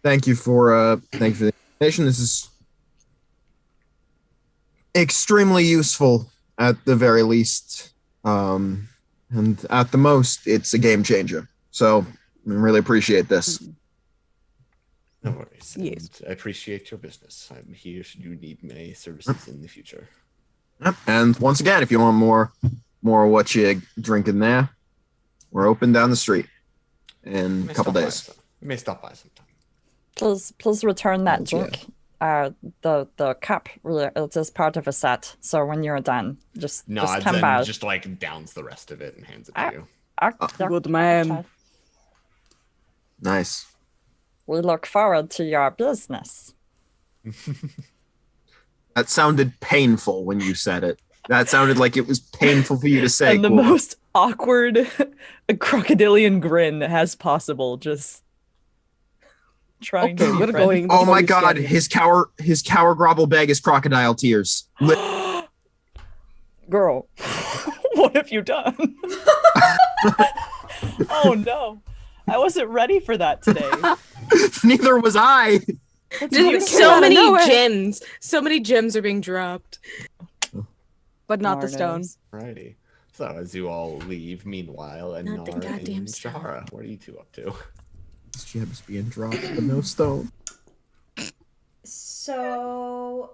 Thank you for the information. This is extremely useful at the very least. And at the most, it's a game changer. So I really appreciate this. No worries. Yes. And I appreciate your business. I'm here should you need my services in the future. Yep. And once again, if you want more more of what you drinking there. We're open down the street in May a couple stop by days. some- We may stop by sometime. Please return that Yeah. drink. The cup, it is part of a set. So when you're done, just Nods come and by. just like downs the rest of it and hands it to Ah. you. Yeah, Good man. okay. Nice. We look forward to your business. That sounded painful when you said it. That sounded like it was painful for you to say. And the Cora. most awkward crocodilian grin as possible. Just trying Okay, to be we're friendly. going. Oh before my you god, scare me. his cower grovel bag is crocodile tears. Girl, what have you done? Oh no. I wasn't ready for that today. Neither was I. Just came so out of many nowhere. gems. So many gems are being dropped. But not the stone. Marnez. Alrighty. So as you all leave, meanwhile, and Not the Nar goddamn and stone. Shahara, what are you two up to? Gems being dropped, but no stone. So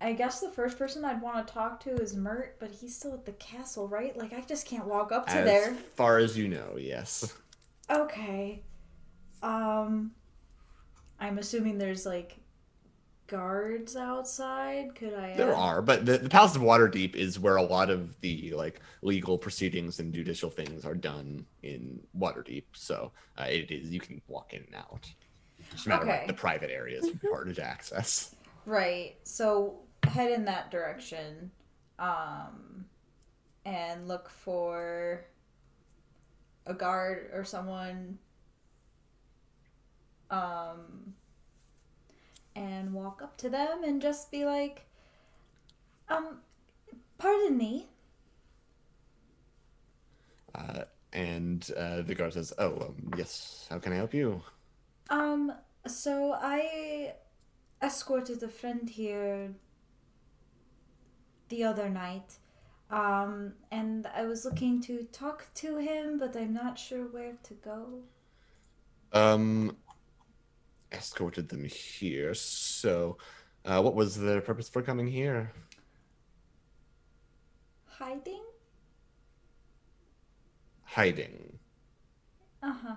I guess the first person I'd want to talk to is Mert, but he's still at the castle, right? Like I just can't walk up to As there. far as you know, yes. Okay. I'm assuming there's like guards outside. Could I? There are, but the Palace of Waterdeep is where a lot of the like legal proceedings and judicial things are done in Waterdeep. So it is you can walk in and out. Just a matter of Okay. like, the private areas are harder to access. Right. So head in that direction, and look for a guard or someone, and walk up to them and just be like, pardon me. And the guard says, "Oh, yes. How can I help you?" So I escorted a friend here the other night, and I was looking to talk to him, but I'm not sure where to go. Escorted them here. So, what was the purpose for coming here? Hiding? Hiding. Uh-huh.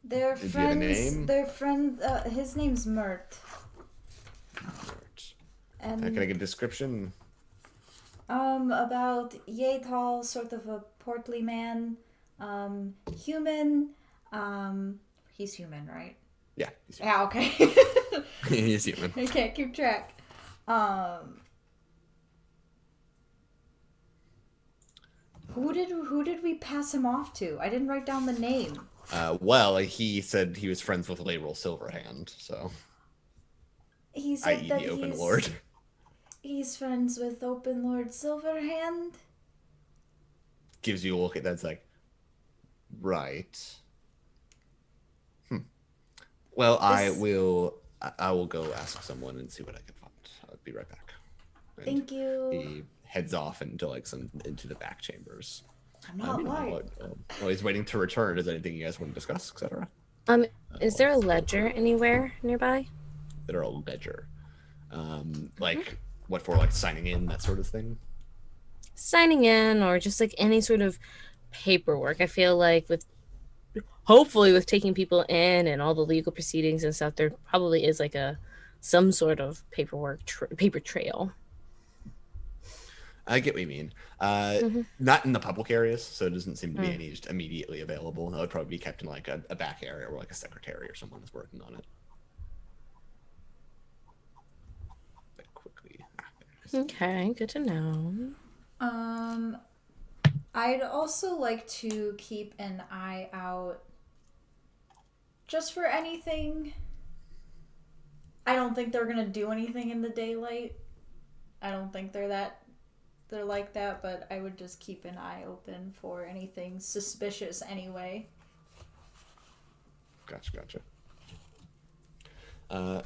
Their Did you have a friends, name? their friend, his name's Mert. Right. And, Can I get a description? about yay tall, sort of a portly man, human, he's human, right? Yeah, he's human. Yeah, okay. He's human. I can't keep track. Who did we pass him off to? I didn't write down the name. Well, he said he was friends with Layrel Silverhand, so He said i.e. that the Open he's, Lord. he's friends with Open Lord Silverhand. Gives you a look at that's like, right. Well, I This- will go ask someone and see what I can find. I'll be right back. And Thank you. He heads off into into the back chambers. I'm not lying. While he's waiting to return, is there anything you guys want to discuss, etc.? Is there a ledger anywhere nearby? That are a ledger, like what for, like signing in, that sort of thing. Signing in or just like any sort of paperwork. I feel like hopefully with taking people in and all the legal proceedings and stuff, there probably is like some sort of paperwork paper trail. I get what you mean. Not in the public areas, so it doesn't seem to be any just immediately available. That would probably be kept in like a back area or like a secretary or someone that's working on it. But quickly. Okay, good to know. I'd also like to keep an eye out just for anything. I don't think they're gonna do anything in the daylight. I don't think they're like that, but I would just keep an eye open for anything suspicious anyway. Gotcha.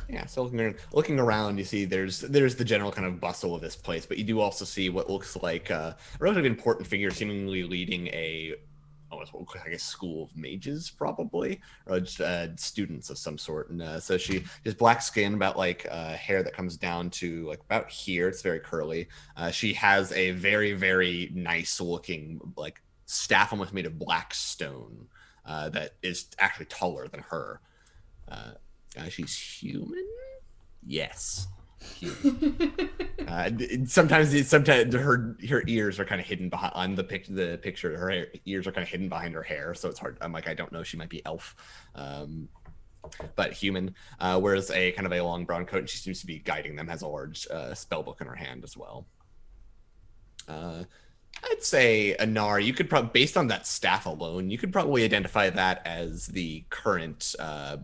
Yeah, so looking around, you see there's the general kind of bustle of this place, but you do also see what looks like a relatively important figure seemingly leading a almost what would look like a school of mages, probably, or just, students of some sort. And so she has black skin, about like hair that comes down to like about here. It's very curly. She has a very, very nice looking like staff, almost made of black stone, that is actually taller than her. She's human. Yes. Sometimes her ears are kind of hidden behind the picture. Her ears are kind of hidden behind her hair, so it's hard. I'm like, I don't know. She might be elf, but human. Wears a kind of a long brown coat, and she seems to be guiding them. Has a large spell book in her hand as well. I'd say Anar, you could probably, based on that staff alone, you could probably identify that as the current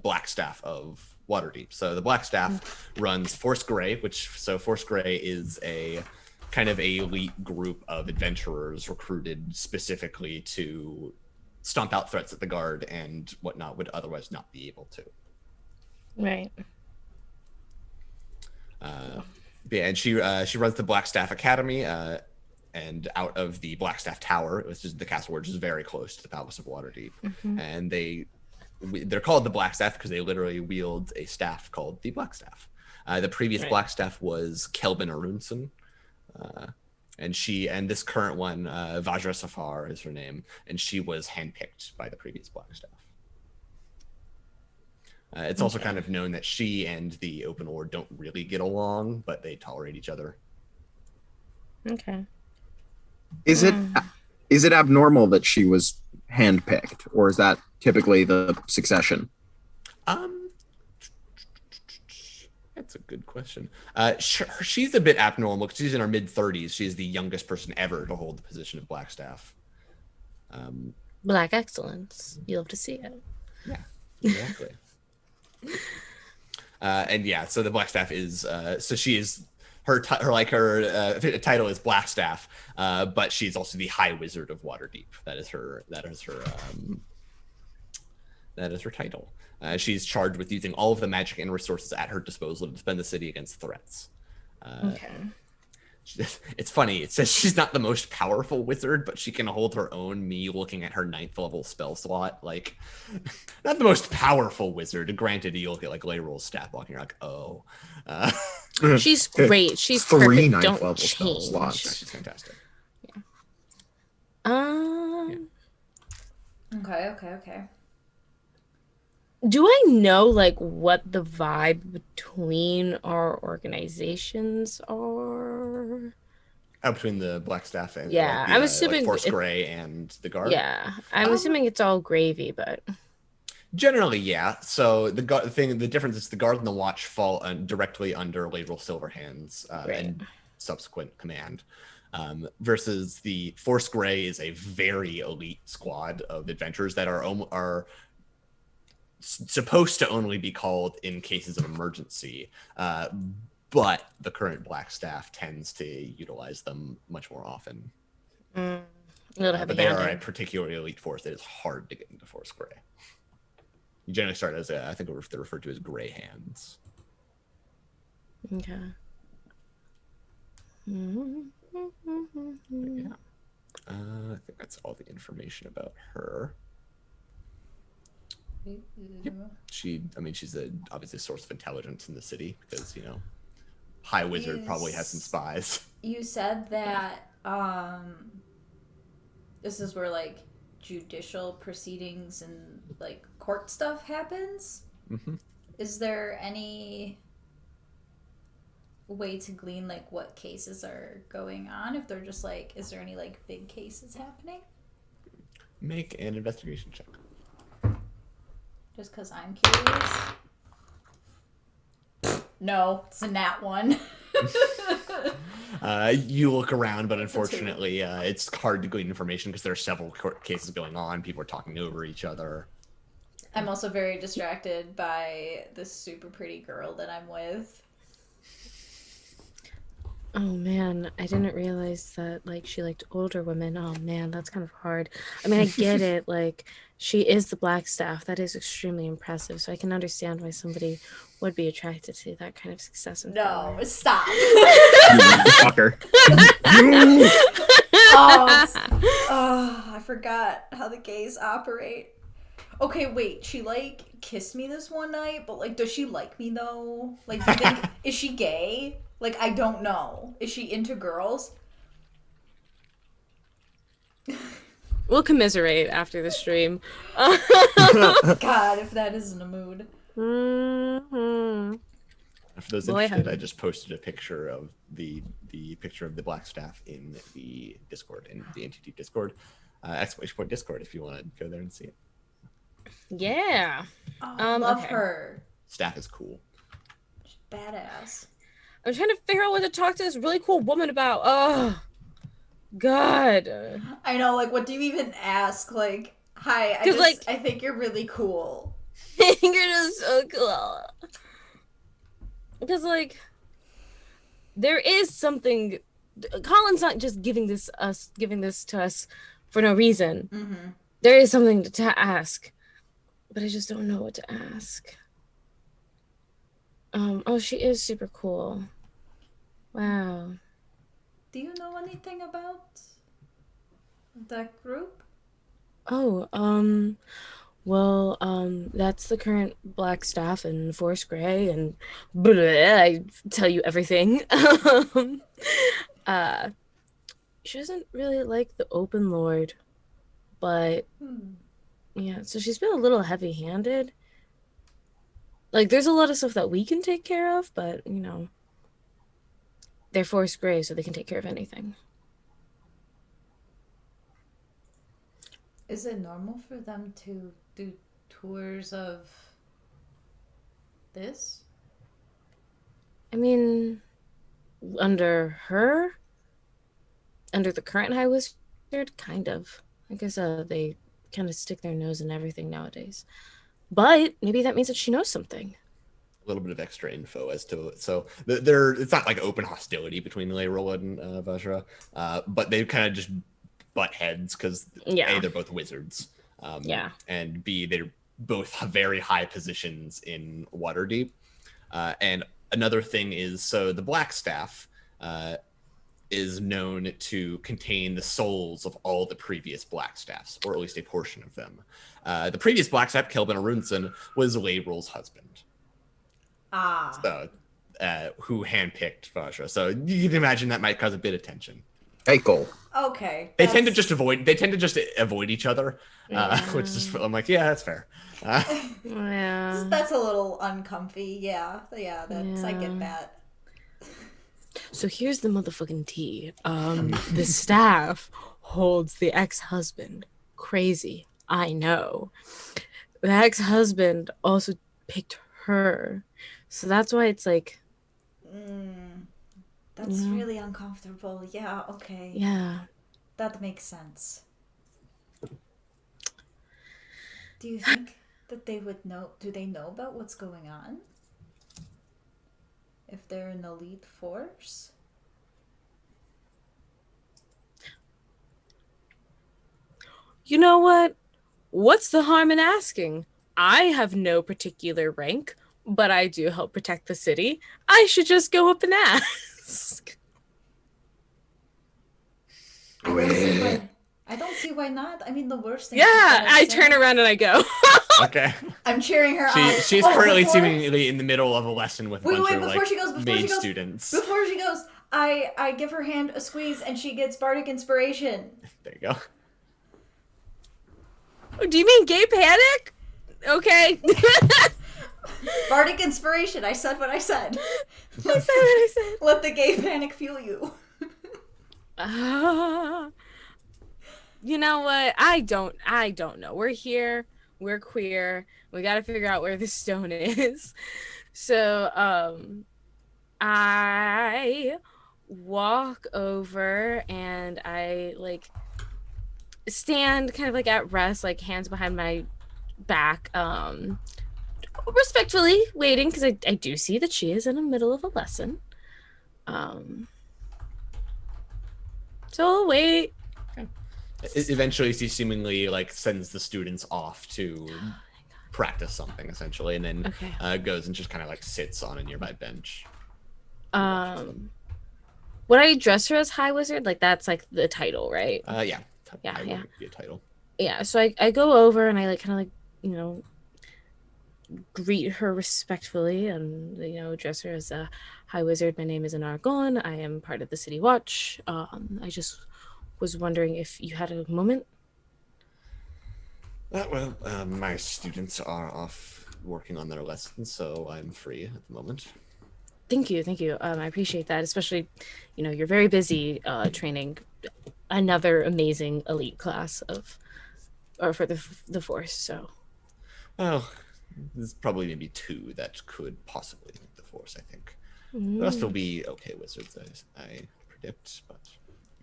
black staff of Waterdeep. So the black staff runs Force Grey, Force Grey is a kind of a elite group of adventurers recruited specifically to stomp out threats that the guard and whatnot would otherwise not be able to. Right. Yeah, and she runs the Blackstaff Academy, and out of the Blackstaff Tower, which is the castle, which is very close to the Palace of Waterdeep, and they're called the Blackstaff because they literally wield a staff called the Blackstaff. The previous Blackstaff was Kelvin Arunson, and this current one, Vajra Safar is her name, and she was handpicked by the previous Blackstaff. It's also kind of known that she and the Open Lord don't really get along, but they tolerate each other. Okay. Is it abnormal that she was handpicked, or is that typically the succession? That's a good question. She's a bit abnormal because she's in her mid-30s. She's the youngest person ever to hold the position of Blackstaff. Black excellence. You love to see it. Yeah, exactly. And yeah, so the Blackstaff is so she is her title is Blackstaff, but she's also the High Wizard of Waterdeep. That is her title. She's charged with using all of the magic and resources at her disposal to defend the city against threats. Okay. It's funny. It says she's not the most powerful wizard, but she can hold her own. Me looking at her 9th level spell slot, like, not the most powerful wizard. Granted, you look at like Layrol's stat block, and you're like, oh. She's great. She's 3 perfect. 9th Don't level spell change. slots. She's fantastic. Okay. Do I know like what the vibe between our organizations are? Between the Blackstaff and I'm assuming Force Grey and the Guard. Yeah, I'm assuming it's all gravy, but generally, yeah. So the difference is the Guard and the Watch fall directly under Layrol Silverhand's and subsequent command. Versus the Force Grey is a very elite squad of adventurers that are supposed to only be called in cases of emergency, but the current Blackstaff tends to utilize them much more often. But they are a particularly elite force that is hard to get into Force Grey. You generally start as I think they're referred to as Grey Hands. Okay. Yeah. I think that's all the information about her. Yep. She's obviously a source of intelligence in the city because, High Wizard probably has some spies. You said that this is where like judicial proceedings and like court stuff happens. Mm-hmm. Is there any way to glean like what cases are going on? If they're just like, is there any like big cases happening? Make an investigation check. Just because I'm curious. No, it's a nat 1. You look around, but unfortunately, it's hard to glean information because there are several court cases going on. People are talking over each other. I'm also very distracted by this super pretty girl that I'm with. Oh man, I didn't realize that like she liked older women. Oh man, that's kind of hard. I mean, I get it. Like She is the black staff. That is extremely impressive. So I can understand why somebody would be attracted to that kind of success and No, power. stop. Fucker. I forgot how the gays operate. Okay, wait, she like kissed me this one night, but like, does she like me though? Like, do you think, is she gay? Like, I don't know. Is she into girls? We'll commiserate after the stream. God, if that isn't a mood. Mm-hmm. For those Boy, interested, howdy. I just posted a picture of the picture of the black staff in the Discord, in the NTT Discord, ! Discord, if you want to go there and see it. Yeah. Oh, I love okay. her. Staff is cool. She's badass. I'm trying to figure out what to talk to this really cool woman about. Oh, God. I know, like, what do you even ask? Like, hi, I think you're really cool. You're just so cool. Because, like, there is something. Colin's not just giving this to us for no reason. Mm-hmm. There is something to ask, but I just don't know what to ask. Oh, she is super cool. Wow. Do you know anything about that group? Oh, well, that's the current black staff in Force Grey, and I tell you everything. She doesn't really like the Open Lord, but yeah, so she's been a little heavy-handed. Like, there's a lot of stuff that we can take care of, but, you know, they're Force Grey, so they can take care of anything. Is it normal for them to do tours of this? I mean, under the current High Wizard, kind of. I guess they kind of stick their nose in everything nowadays. But maybe that means that she knows something. A little bit of extra info as to so it's not like open hostility between Layrola and Vajra, but they kind of just butt heads because A, they're both wizards, and B, they're both very high positions in Waterdeep. And another thing is, so the Black Staff is known to contain the souls of all the previous Black Staffs, or at least a portion of them. The previous Black Staff, Kelvin Arunson, was Layrol's husband. So, who handpicked Vajra. So you can imagine that might cause a bit of tension. Eichel. Okay. They tend to just avoid each other, which is, I'm like, yeah, that's fair. Yeah. That's a little uncomfy. Yeah, I get that. So here's the motherfucking tea. The staff holds the ex-husband. Crazy, I know. The ex-husband also picked her. So that's why it's like... That's really uncomfortable. Yeah, okay. Yeah. That makes sense. Do you think that they would know... Do they know about what's going on? If they're an elite force? You know what? What's the harm in asking? I have no particular rank, but I do help protect the city. I should just go up and ask. I don't see why not. I mean, the worst thing. Yeah, I turn around and I go. Okay. I'm cheering her on. She's currently seemingly in the middle of a lesson with a bunch of before she goes, students. Before she goes, I give her hand a squeeze and she gets bardic inspiration. There you go. Oh, do you mean gay panic? Okay. Bardic inspiration. I said what I said. I said what I said. Let the gay panic fuel you. You know what? I don't know. We're here. We're queer. We got to figure out where the stone is. So, I walk over and I like stand kind of like at rest, like hands behind my back, respectfully waiting because I do see that she is in the middle of a lesson. So I'll wait. Eventually, she seemingly like sends the students off to practice something, essentially, and then goes and just kind of like sits on a nearby bench. Would I address her as High Wizard? Like that's like the title, right? Yeah. Yeah, I yeah. would be a title. Yeah, so I go over and I like kind of like, you know, greet her respectfully and, you know, address her as a High Wizard. My name is Anargon. I am part of the City Watch. I just was wondering if you had a moment. My students are off working on their lessons, so I'm free at the moment. Thank you. I appreciate that, especially, you know, you're very busy training another amazing elite class for the Force. So, Well, there's probably maybe 2 that could possibly make the Force. I think the rest will be okay wizards, I predict. But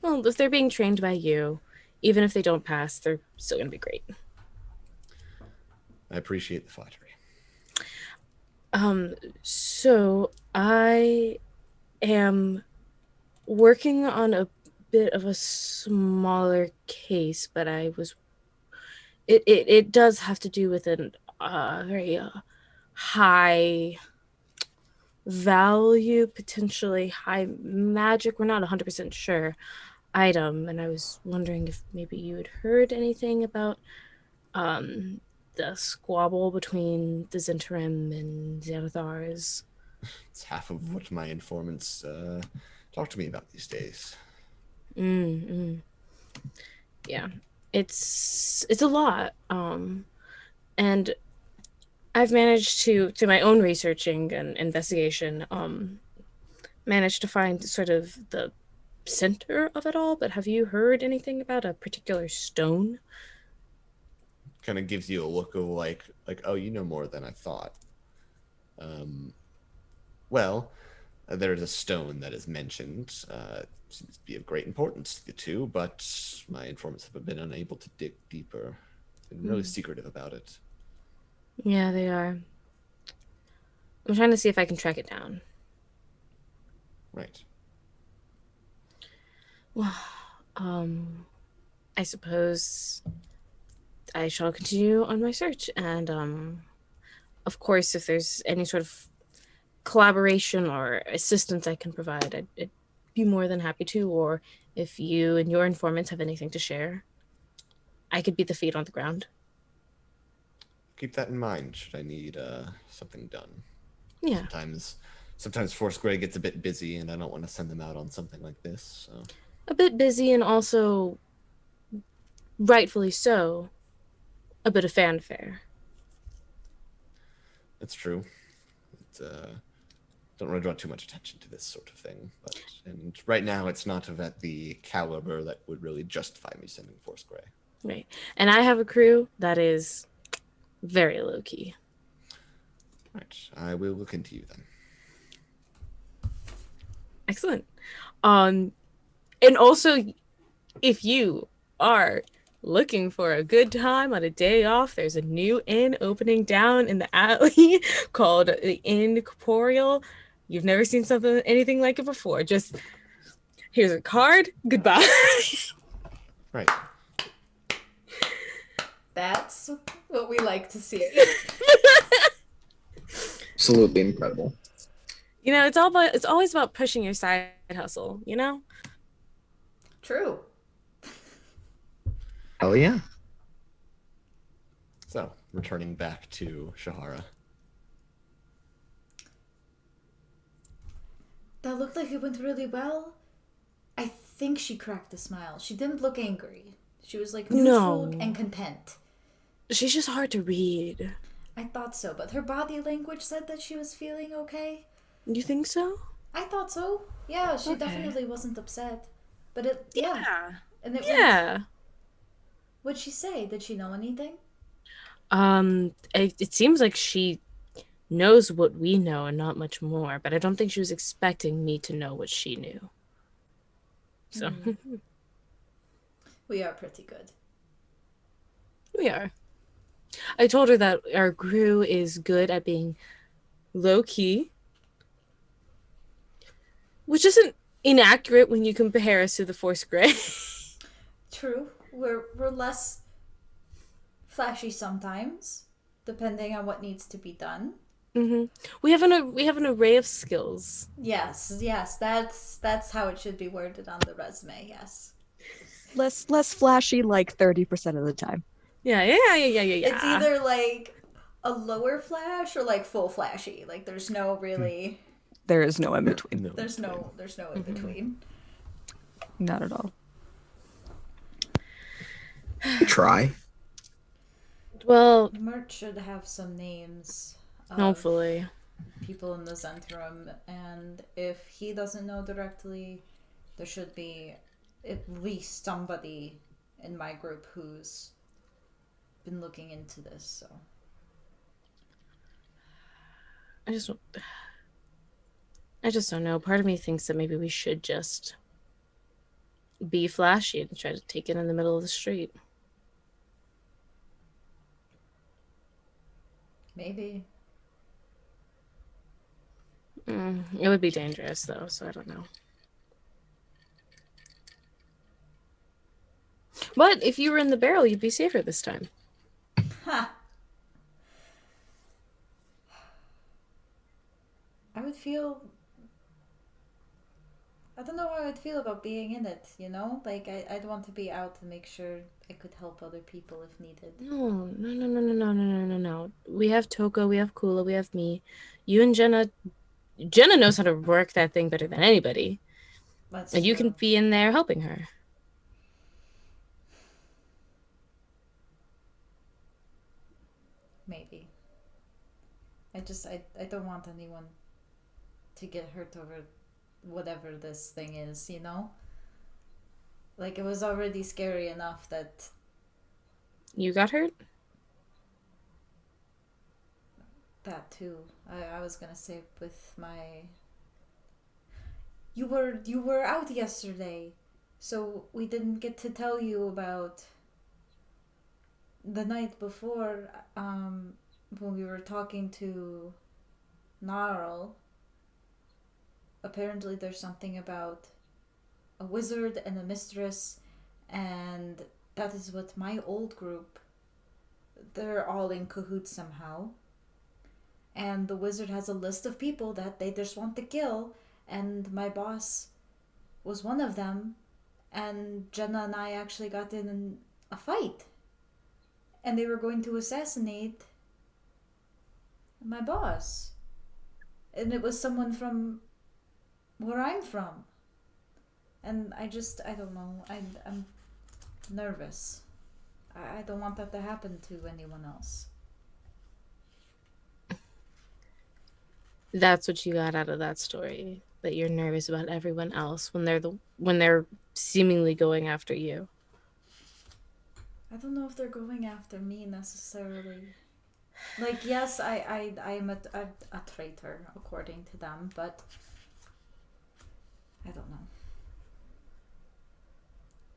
well, if they're being trained by you, even if they don't pass, they're still gonna be great. I appreciate the flattery. So I am working on a bit of a smaller case, but it does have to do with a very high value, potentially high magic, we're not 100% sure, item, and I was wondering if maybe you had heard anything about the squabble between the Zentarim and Xanathars. It's half of what my informants talk to me about these days. Yeah, it's a lot, and I've managed to, through my own researching and investigation, managed to find sort of the center of it all. But have you heard anything about a particular stone? Kind of gives you a look of like, oh, you know more than I thought. Well, there's a stone that is mentioned. Seems to be of great importance to the 2, but my informants have been unable to dig deeper. Been really secretive about it. Yeah, they are. I'm trying to see if I can track it down. Right. Well, I suppose I shall continue on my search, and of course, if there's any sort of collaboration or assistance I can provide, I'd be more than happy to. Or if you and your informants have anything to share, I could be the feet on the ground. Keep that in mind should I need something done. Yeah. Sometimes Force Grey gets a bit busy, and I don't want to send them out on something like this. So. A bit busy, and also, rightfully so, a bit of fanfare. That's true. Don't want to draw too much attention to this sort of thing, and right now it's not of at the caliber that would really justify me sending Force Grey. Right, and I have a crew that is very low key. Right, I will look into you then. Excellent. And also, if you are looking for a good time on a day off, there's a new inn opening down in the alley called the Inn Corporeal. You've never seen anything like it before. Just here's a card. Goodbye. Right. That's what we like to see. Absolutely incredible. You know, it's always about pushing your side hustle, you know? True. Hell yeah. So, returning back to Shahara. That looked like it went really well. I think she cracked a smile. She didn't look angry. She was like neutral and content. She's just hard to read. I thought so, but her body language said that she was feeling okay. You think so? I thought so. Yeah, she definitely wasn't upset. But yeah. And it yeah. What'd she say? Did she know anything? It seems like she knows what we know and not much more, but I don't think she was expecting me to know what she knew. So we are pretty good. We are. I told her that our crew is good at being low-key, which isn't inaccurate when you compare us to the Force Grey. True. we're less flashy sometimes, depending on what needs to be done. We have an array of skills. Yes, that's how it should be worded on the resume. Yes. Less flashy like 30% of the time. Yeah. It's either like a lower flash or like full flashy. Like there's no really. There is no in between. No. There's no in between. Not at all. Try. Well, Mert should have some names. Of hopefully. people in the Zentrum, and if he doesn't know directly, there should be at least somebody in my group who's been looking into this. So I just don't know. Part of me thinks that maybe we should just be flashy and try to take it in the middle of the street. maybe. It would be dangerous though, so I don't know. But if you were in the barrel, you'd be safer this time. Ha! I would feel. I don't know how I would feel about being in it, you know? Like, I'd want to be out to make sure I could help other people if needed. No. We have Toko, we have Kula, we have me. You and Jenna. Jenna knows how to work that thing better than anybody. That's And you true. can be in there helping her. Maybe. I don't want anyone to get hurt over whatever this thing is, you know? Like, it was already scary enough that You got hurt? that too. I was gonna say with my. You were out yesterday, so we didn't get to tell you about the night before. When we were talking to Gnarl. Apparently, there's something about a wizard and a mistress, and that is what my old group. They're all in cahoots somehow. And the wizard has a list of people that they just want to kill, and my boss was one of them, and Jenna and I actually got in a fight. And they were going to assassinate my boss. And it was someone from where I'm from. And I don't know, I'm nervous. I don't want that to happen to anyone else. That's what you got out of that story. That you're nervous about everyone else when they're seemingly going after you. I don't know if they're going after me necessarily. Like, yes, I'm a traitor according to them, but I don't know.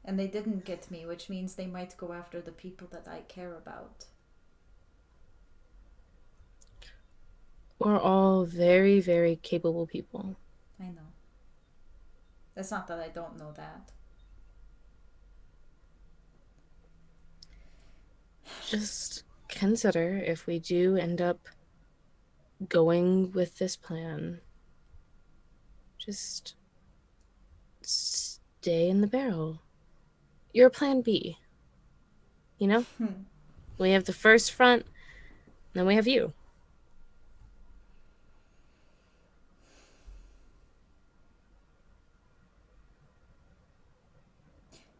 And they didn't get me, which means they might go after the people that I care about. We're all very, very capable people. I know. It's not that I don't know that. Just consider if we do end up going with this plan, just stay in the barrel. You're a plan B. You know? We have the first front, then we have you.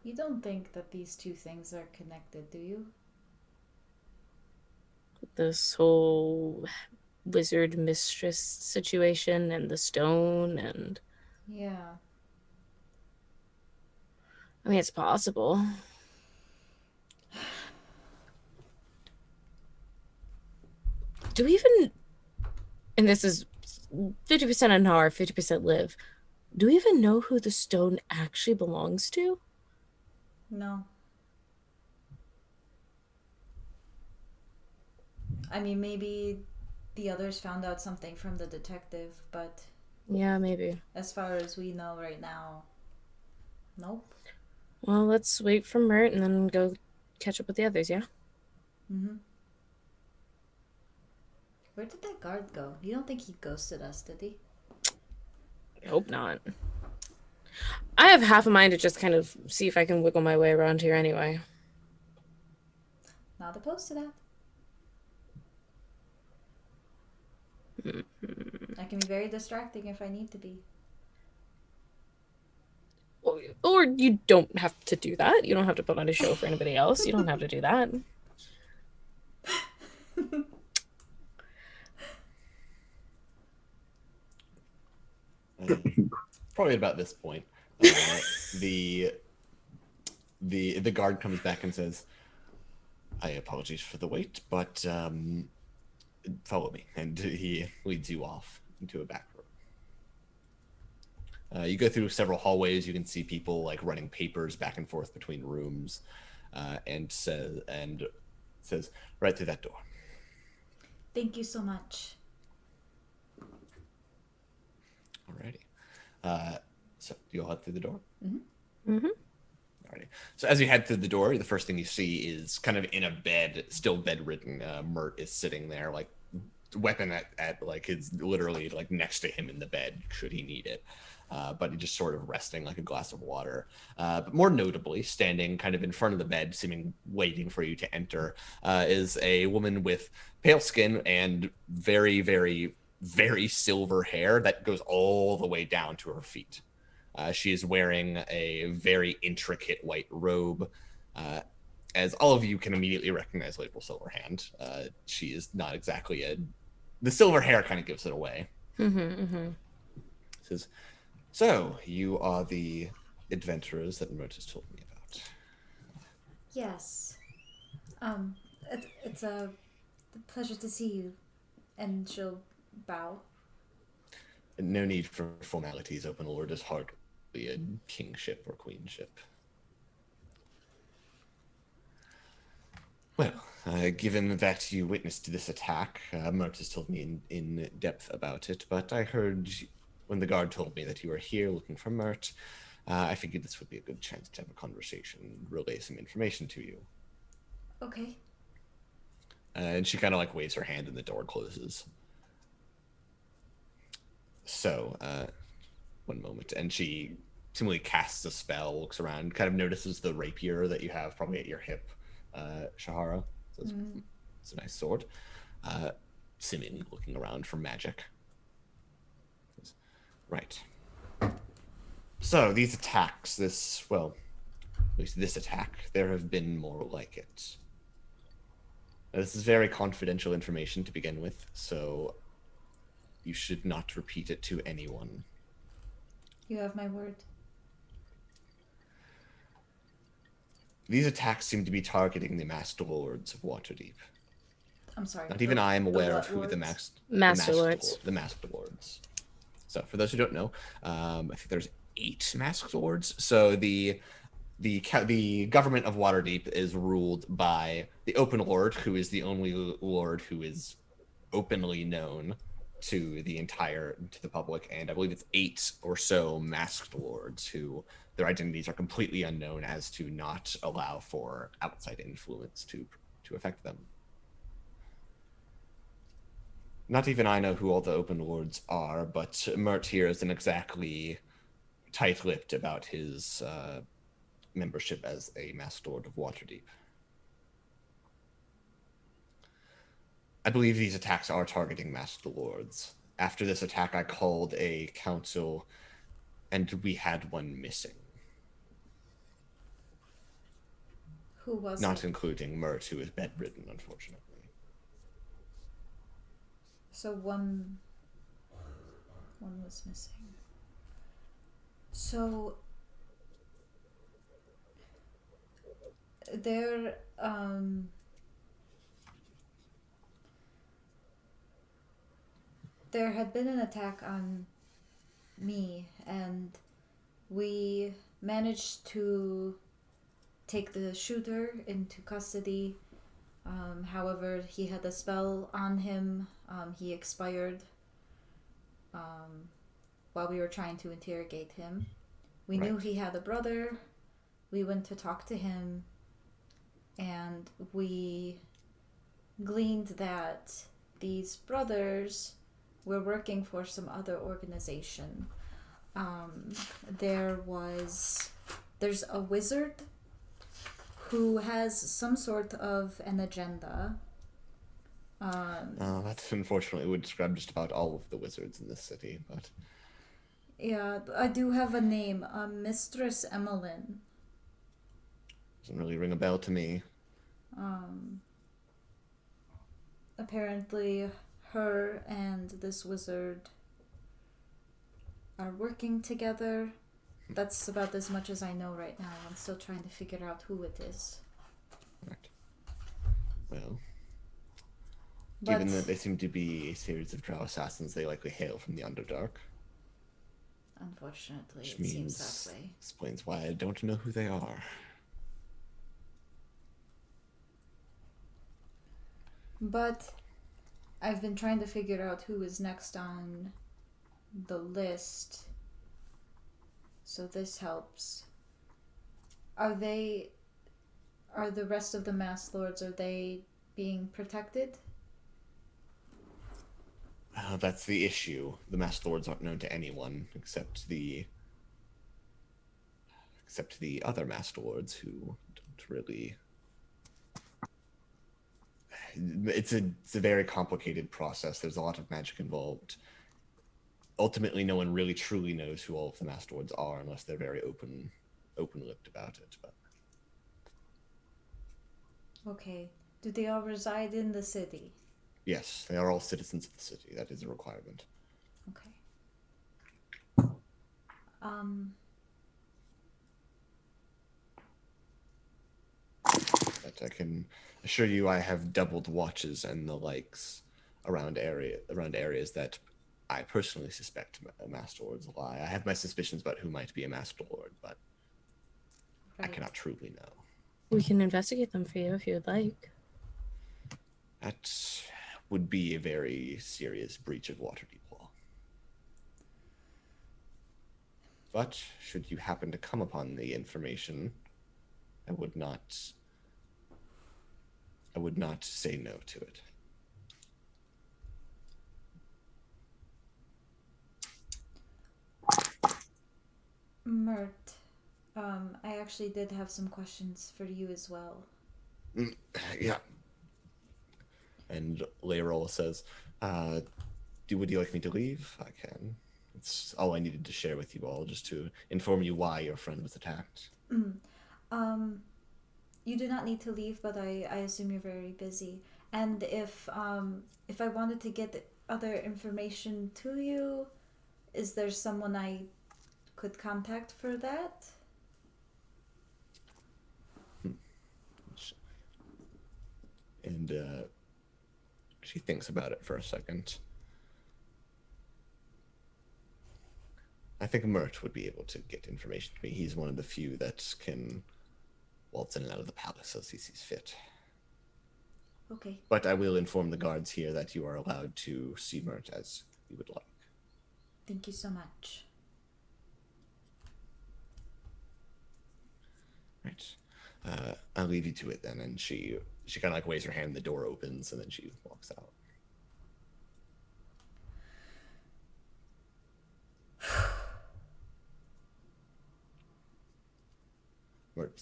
You don't think that these two things are connected, do you? This whole wizard mistress situation and the stone and... Yeah. I mean, it's possible. Do we even... And this is 50% Anar, 50% Liv. Do we even know who the stone actually belongs to? No. I mean, maybe the others found out something from the detective, but Yeah, maybe. as far as we know right now, nope. Well, let's wait for Mert and then go catch up with the others, yeah? Mm-hmm. Where did that guard go? You don't think he ghosted us, did he? Hope not. I have half a mind to just kind of see if I can wiggle my way around here anyway. Not opposed to that. I can be very distracting if I need to be. Or you don't have to do that. You don't have to put on a show for anybody else. You don't have to do that. Probably about this point, the guard comes back and says, "I apologize for the wait, but follow me," and he leads you off into a back room. You go through several hallways. You can see people like running papers back and forth between rooms, and says, "Right through that door." Thank you so much. Alrighty. So you'll head through the door. Mm-hmm. Mm-hmm. Alrighty. So as you head through the door, the first thing you see is kind of in a bed, still bedridden. Mert is sitting there, like weapon at like it's literally like next to him in the bed, should he need it. But just sort of resting like a glass of water. But more notably, standing kind of in front of the bed, seeming waiting for you to enter, is a woman with pale skin and very, very, very silver hair that goes all the way down to her feet. She is wearing a very intricate white robe. As all of you can immediately recognize Label Silverhand, she is not exactly the silver hair kind of gives it away. Mm-hmm, mm-hmm. Says, "So, you are the adventurers that Motus told me about." Yes. It's a pleasure to see you. And she'll bow. No need for formalities. Open Lord is hardly a kingship or queenship. Well, given that you witnessed this attack, Motus told me in depth about it, but I heard when the guard told me that you were here looking for Mert, I figured this would be a good chance to have a conversation and relay some information to you. Okay. And she kind of like waves her hand and the door closes. So, one moment. And she seemingly casts a spell, looks around, kind of notices the rapier that you have probably at your hip, Shahara. So it's a nice sword. Seemingly looking around for magic. Right. So, these attacks, at least this attack, there have been more like it. Now, this is very confidential information to begin with, so you should not repeat it to anyone. You have my word. These attacks seem to be targeting the Master Lords of Waterdeep. I'm sorry. Not even I am aware of who Lords? Master Lords. The Master Lords. So, for those who don't know, I think there's 8 Master Lords. So the government of Waterdeep is ruled by the Open Lord, who is the only lord who is openly known to the public, and I believe it's 8 or so masked lords who their identities are completely unknown, as to not allow for outside influence to affect them. Not even I know who all the Open Lords are, but Mert here isn't exactly tight-lipped about his membership as a Master Lord of Waterdeep. I believe these attacks are targeting Master Lords. After this attack, I called a council, and we had one missing. Who was Not it? including Mert, who is bedridden, unfortunately. So one was missing. So there had been an attack on me, and we managed to take the shooter into custody. However, he had a spell on him. He expired while we were trying to interrogate him. We knew Right. he had a brother, we went to talk to him, and we gleaned that these brothers were working for some other organization. There's a wizard who has some sort of an agenda. That unfortunately would describe just about all of the wizards in this city, but Yeah, I do have a name, Mistress Emmeline. doesn't really ring a bell to me. Apparently, her and this wizard are working together. That's about as much as I know right now. I'm still trying to figure out who it is. Right. Well, But given that they seem to be a series of drow assassins, they likely hail from the Underdark. unfortunately, Which it seems means that way. explains why I don't know who they are. But I've been trying to figure out who is next on the list. So this helps. Are the rest of the Mass Lords, are they being protected? That's the issue. The Master Lords aren't known to anyone except the other Master Lords who don't really. It's a very complicated process. There's a lot of magic involved. Ultimately, no one really truly knows who all of the Master Lords are unless they're very open-lipped about it. But Okay. Do they all reside in the city? yes, they are all citizens of the city. That is a requirement. Okay. But I can assure you, I have doubled watches and the likes around areas that I personally suspect Master Lords lie. I have my suspicions about who might be a Master Lord, but I Right. cannot truly know. We can investigate them for you if you would like. That would be a very serious breach of Waterdeep law. But should you happen to come upon the information, I would not say no to it. Mert, I actually did have some questions for you as well. Yeah. And Layroll says, would you like me to leave? I can. It's all I needed to share with you all, just to inform you why your friend was attacked. You do not need to leave, but I assume you're very busy. And if I wanted to get other information to you, is there someone I could contact for that? And she thinks about it for a second. I think Mert would be able to get information to me. He's one of the few that can waltz in and out of the palace as he sees fit. Okay. But I will inform the guards here that you are allowed to see Mert as you would like. Thank you so much. Right. I'll leave you to it then. And she kind of like waves her hand, the door opens, and then she walks out.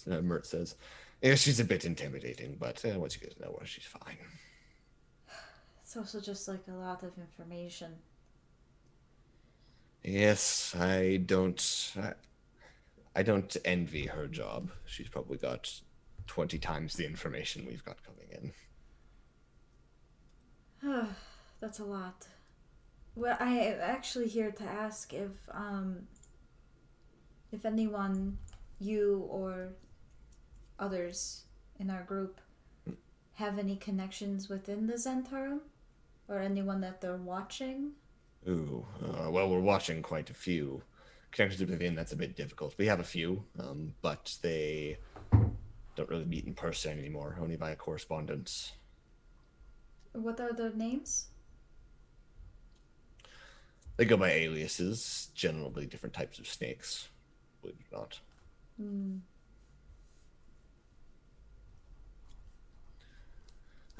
Mert says, yeah, she's a bit intimidating, but once you get to know her, she's fine. It's also just like a lot of information. Yes, I don't envy her job. She's probably got 20 times the information we've got coming in. That's a lot. Well, I am actually here to ask if anyone, you or others in our group, have any connections within the Zentarum, or anyone that they're watching. Ooh, well, we're watching quite a few. Connections within, that's a bit difficult. We have a few, but they don't really meet in person anymore, only via correspondence. What are their names? They go by aliases, generally different types of snakes, believe it or not.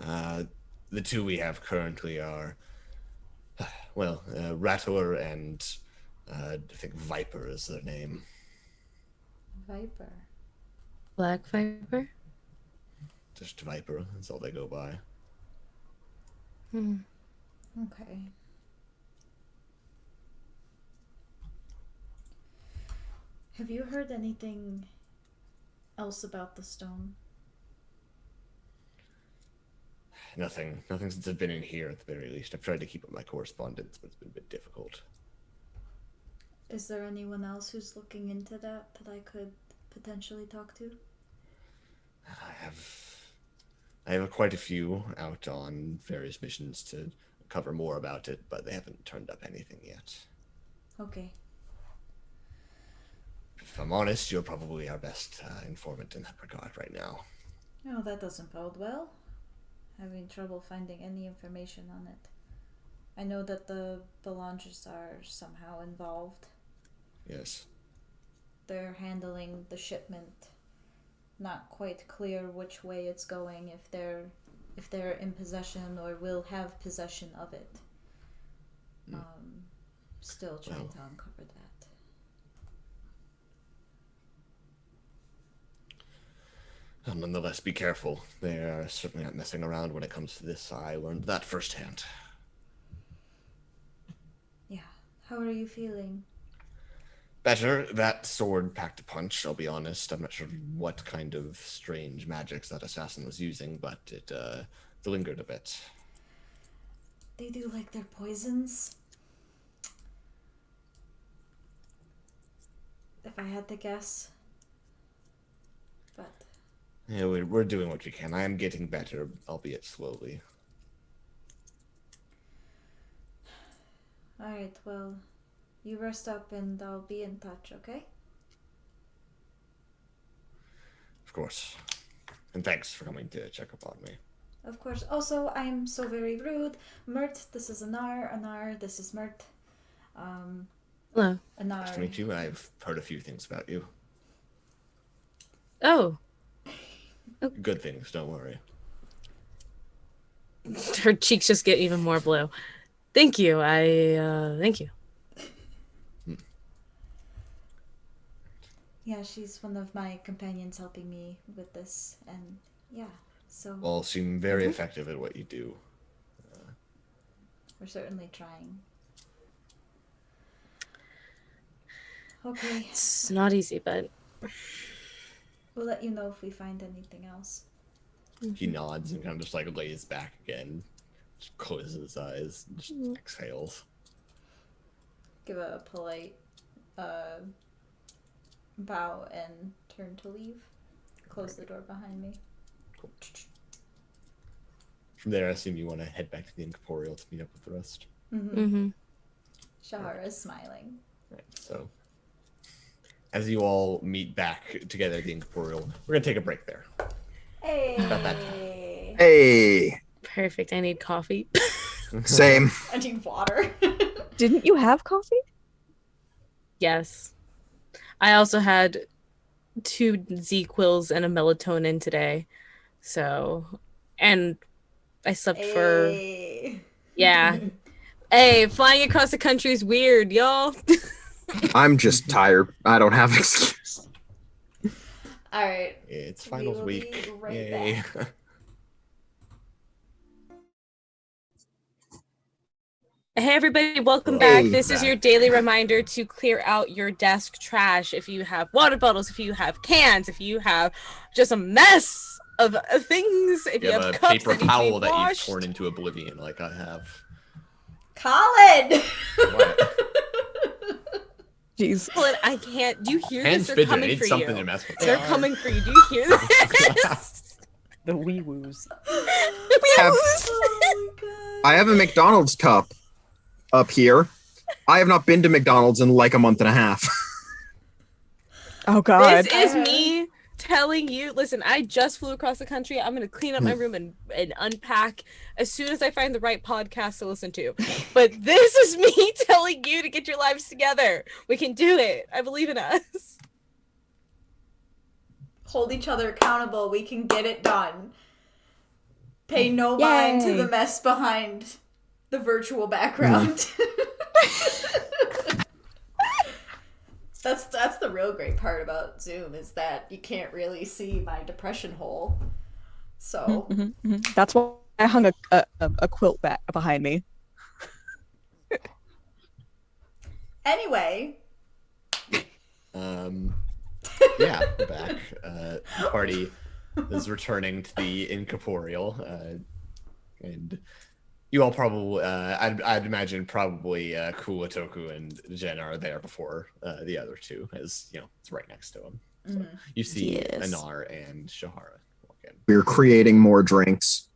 The two we have currently are, well, Rattler and I think Viper is their name. Viper. Black Viper? Just Viper, that's all they go by. Okay. Have you heard anything else about the stone? Nothing since I've been in here at the very least. I've tried to keep up my correspondence, but it's been a bit difficult. Is there anyone else who's looking into that I could potentially talk to? I have quite a few out on various missions to cover more about it, but they haven't turned up anything yet. Okay. If I'm honest, you're probably our best informant in that regard right now. Oh, that doesn't bode well. Having trouble finding any information on it. I know that the Belanges are somehow involved. Yes. They're handling the shipment. Not quite clear which way it's going, if they're in possession or will have possession of it. Still trying to uncover that. Nonetheless, be careful. They are certainly not messing around when it comes to this. I learned that firsthand. Yeah. How are you feeling? Better. That sword packed a punch, I'll be honest. I'm not sure what kind of strange magics that assassin was using, but it lingered a bit. They do like their poisons? If I had to guess. But... Yeah, we're doing what we can. I am getting better, albeit slowly. Alright, well, you rest up and I'll be in touch, okay? Of course. And thanks for coming to check up on me. Of course. Also, I'm so very rude. Mert, this is Anar. Anar, this is Mert. Hello. Anar. Nice to meet you. I've heard a few things about you. Oh. Good things, don't worry. Her cheeks just get even more blue. Thank you. Thank you. Yeah, she's one of my companions helping me with this, and yeah, so All seem very effective at what you do. we're certainly trying. Okay, It's not easy, but we'll let you know if we find anything else. He nods and kind of just like lays back again, just closes his eyes, and just exhales. Give a polite bow and turn to leave. Close the door behind me. Cool. From there, I assume you want to head back to the Inn Corporeal to meet up with the rest. Shahara is smiling. Right, so as you all meet back together at the Inn Corporeal, we're going to take a break there. Hey! About that time. Hey, perfect. I need coffee. same. I need water. Didn't you have coffee? Yes. I also had 2 Z-Quills and a melatonin today. So, and I slept for, Hey. yeah. Hey, flying across the country is weird, y'all. I'm just tired. I don't have an excuse. Alright. It's We finals will week. be right Yay. Hey everybody, welcome Hey. back. This is your daily reminder to clear out your desk trash. If you have water bottles, if you have cans, if you have just a mess of things, if You have a cups paper that need to be towel that you've washed. torn into oblivion like I have. Colin! Jeez. Colin, I can't. Do you hear Hands this? They're fidget. coming It's for something you. to mess with. They're coming for you. Do you hear this? The wee woos. Have- Oh my god. I have a McDonald's cup up here. I have not been to McDonald's in like a month and a half. Oh God. This is me telling you, listen, I just flew across the country. I'm going to clean up my room and unpack as soon as I find the right podcast to listen to. But this is me telling you to get your lives together. We can do it. I believe in us. Hold each other accountable. We can get it done. Pay no mind to Yay. the mess behind the virtual background. That's the real great part about Zoom is that you can't really see my depression hole. So That's why I hung a quilt back behind me. anyway, Yeah, we're back. The party is returning to the Inn Corporeal, and you all probably, I'd imagine probably Kuwatoku and Jen are there before the other two, as you know, it's right next to them. So you see Yes. Anar and Shahara walk in. We're creating more drinks.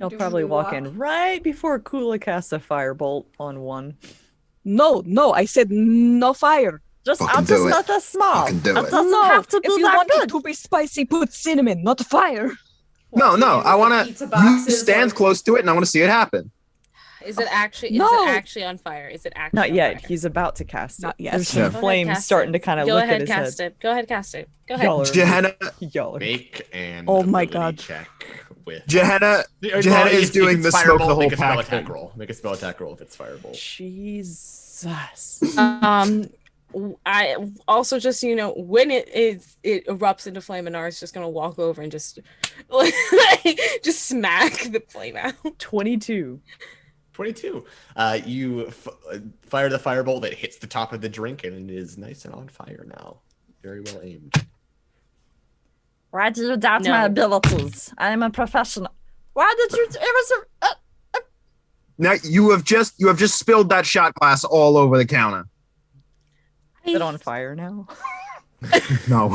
I'll Do probably we walk walk? in right before Kula casts a firebolt on one. No, I said no fire. Just Fucking I'll do just it. make it small. Fucking do It it. doesn't No, have to if be you that want big. it to be spicy, put cinnamon, not fire. No, Walking in I with want the to. pizza You boxes, stand like- close to it, and I want to see it happen. Is it actually? No. Is it actually on fire? Is it actually? Not on yet. Fire? He's about to cast it. Not yet. There's Yeah. some Go ahead, flames cast starting it. to kind of Go lick ahead, at his cast head. it. Go ahead, cast it. Go ahead. Y'all are, Johanna, y'all are. Make an Oh my ability God. check with Johanna Well, Johanna if is doing it's the smoke fireball, the whole make a spell pack attack thing. roll. Make a spell attack roll if it's fireball. Jesus. I also just when it erupts into flame, and is just gonna walk over and just just smack the flame out. 22. 22. You fire the firebolt that hits the top of the drink, and it is nice and on fire now. Very well aimed. Why do you doubt No. my abilities? I am a professional. Why did you? It was a. Now you have just spilled that shot glass all over the counter. Is it on fire now? No.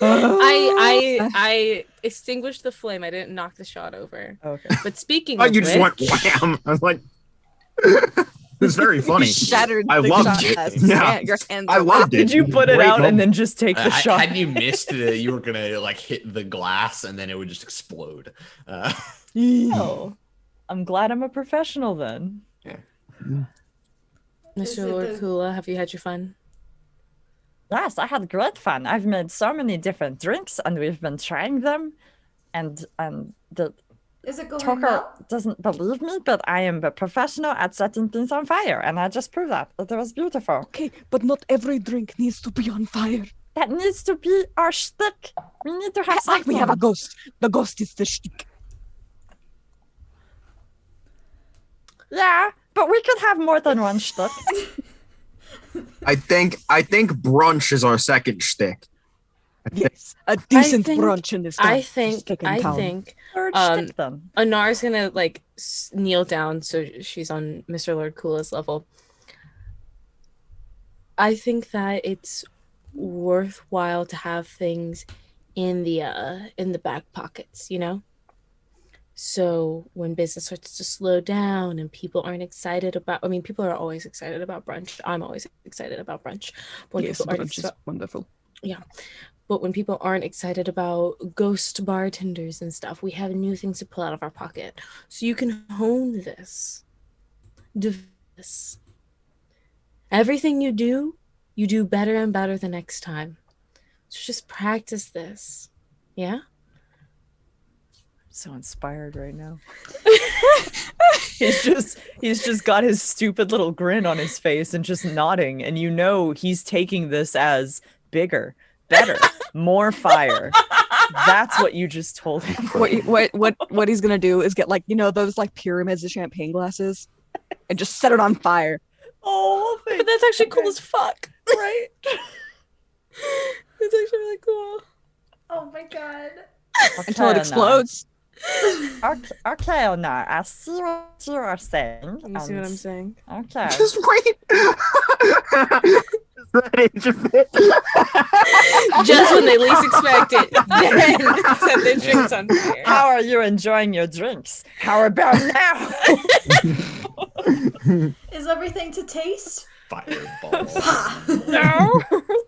I extinguished the flame. I didn't knock the shot over. Okay. But speaking Oh, of you just went which, wham. I was like, it's very funny. You shattered I the loved shot it. glass. Yeah. Your hands I are loved it. Did you put it Great out and moment. then just take the shot? Had you missed, you were gonna like hit the glass, and then it would just explode. Oh, I'm glad I'm a professional then. Is Mr. it Lord the- Kula, have you had your fun? Yes, I had great fun. I've made so many different drinks, and we've been trying them. And the Is it going talker well? doesn't believe me, but I am a professional at setting things on fire, and I just proved that. It was beautiful. Okay, but not every drink needs to be on fire. That needs to be our shtick. We need to have something. We have a ghost. The ghost is the shtick. Yeah, but we could have more than one shtick. I think brunch is our second shtick. Yes, a decent think- brunch in this town. I think Third Um, shtick then. Anar's gonna like kneel down so she's on Mr. Lord Kula's level. I think that it's worthwhile to have things in the back pockets, So when business starts to slow down and people aren't excited about, people are always excited about brunch. I'm always excited about brunch. When Yes, people aren't brunch is wonderful. But when people aren't excited about ghost bartenders and stuff, we have new things to pull out of our pocket. So you can hone this. Everything you do better and better the next time. So just practice this. Yeah? So inspired right now. He's just got his stupid little grin on his face and just nodding, and he's taking this as bigger, better, more fire. That's what you just told him. What he's gonna do is get those pyramids of champagne glasses, and just set it on fire. Oh, But that's actually cool as fuck, right? It's actually really cool. Oh my god. Until it explodes. Okay, Onar, I see what you are saying. Let me see what I'm saying. Okay. Just wait. Just when they least expect it, then set their drinks on fire. How are you enjoying your drinks? How about now? Is everything to taste? Fireball. No.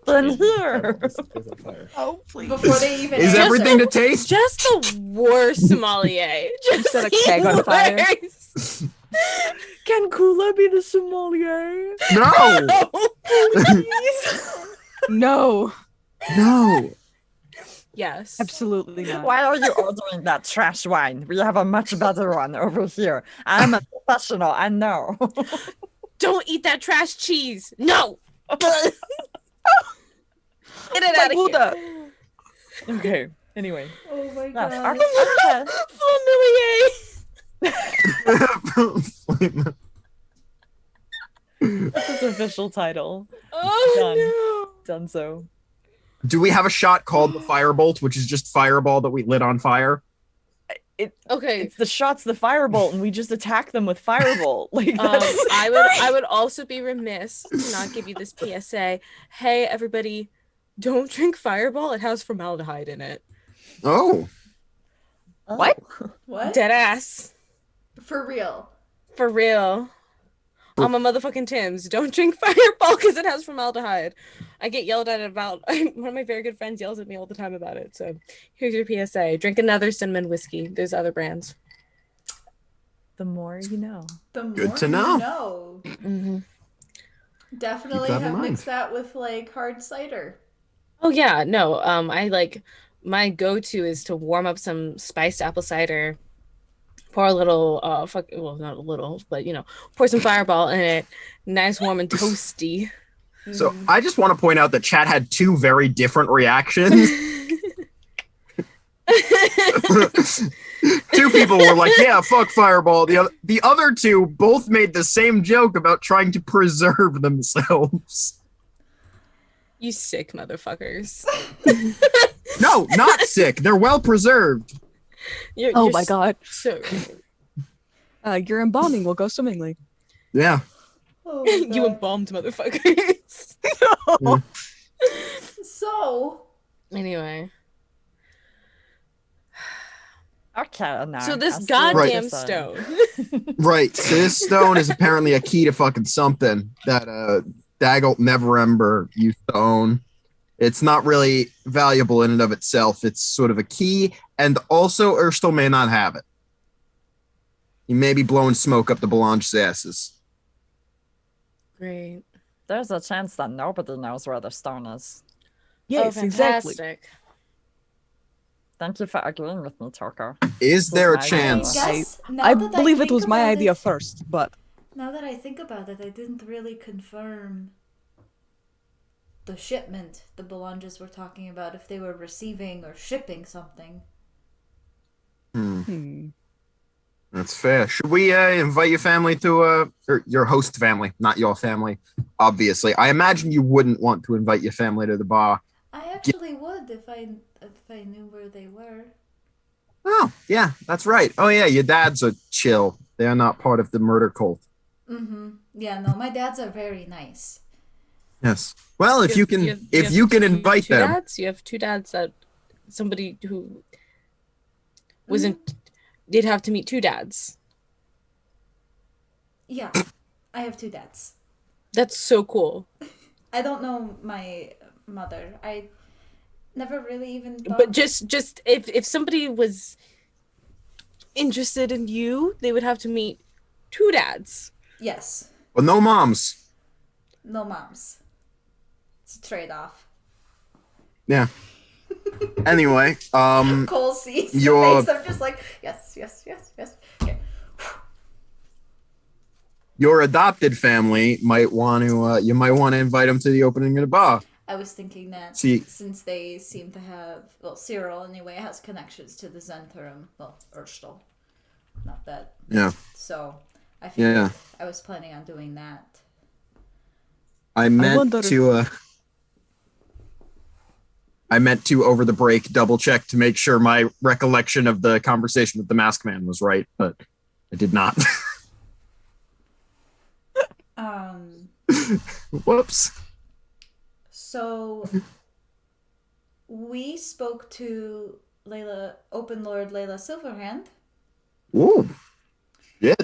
Then here. Goes on fire. Oh please! Before they even Is answer. everything to taste? Just the worst sommelier. Just Set a the keg on fire. worst. Can Kula be the sommelier? No. No. No. Yes. Absolutely not. Why are you ordering that trash wine? We have a much better one over here. I'm a professional, I know. Don't eat that trash cheese. No. Get it My out of Buddha. here. Okay. Anyway, Oh my Yes, god. Familier. that's his official title. Oh Done so. Do we have a shot called the Firebolt, which is just fireball that we lit on fire? It no. Okay. It's the shots, the firebolt, and we just attack them with firebolt. Like that's I would also be remiss to not give you this PSA. Hey everybody, don't drink Fireball. It has formaldehyde in it. Oh, What? What? Dead ass. For real. For real. I'm a motherfucking Tim's. Don't drink Fireball because it has formaldehyde. I get yelled at about. One of my very good friends yells at me all the time about it. So here's your PSA: drink another cinnamon whiskey. There's other brands. the more you know. The more Good to you know. know. Mm-hmm. Definitely Keep that in have mind. mixed that with like hard cider. Oh yeah, no. I like my go-to is to warm up some spiced apple cider. Pour a little, well, not a little, but pour some Fireball in it. Nice, warm, and toasty. so I just want to point out that Chad had two very different reactions. Two people were like, "Yeah, fuck Fireball." The other two both made the same joke about trying to preserve themselves. You sick motherfuckers. No, not sick. They're well preserved. Oh my god. So Your embalming will go swimmingly. Yeah. Oh my you God. embalmed motherfuckers. So Anyway, Okay, now. so this I see what goddamn you're saying. stone. Right. So this stone is apparently a key to fucking something that Daggelt Neverember used to own. It's not really valuable in and of itself. It's sort of a key, and also Urstel may not have it. He may be blowing smoke up the Belange's asses. Great. There's a chance that nobody knows where the stone is. Yes, oh, exactly. fantastic. Thank you for agreeing with me, Toko. Is there a I chance? guess now I that believe it think was my about idea it- first, but Now that I think about it, I didn't really confirm the shipment the Belanges were talking about, if they were receiving or shipping something. That's fair. Should we invite your family to or your host family, not your family, obviously. I imagine you wouldn't want to invite your family to the bar. I actually would if I knew where they were. Oh, yeah, that's right. Oh, yeah, your dads are chill. They are not part of the murder cult. Mm-hmm. Yeah, no, my dads are very nice. Yes. Well, if you can have can invite two them. dads? You have two dads that somebody who wasn't did have to meet two dads. Yeah, I have two dads. That's so cool. I don't know my mother. I never really even thought. But just if somebody was interested in you, they would have to meet two dads. Yes, But no moms. no moms. It's a trade-off. Yeah. Anyway, Cole sees the your- face. I'm just like, yes. Okay. your adopted family might want to you might want to invite them to the opening of the bar. I was thinking that See- since they seem to have, well, Cyril anyway has connections to the Zentrum, well, Urstel, not that. Yeah. So I figured Yeah. I was planning on doing that. I meant wonder- to over the break double check to make sure my recollection of the conversation with the masked man was right, but I did not. Whoops. So we spoke to Open Lord Layla Silverhand. Ooh. Yeah.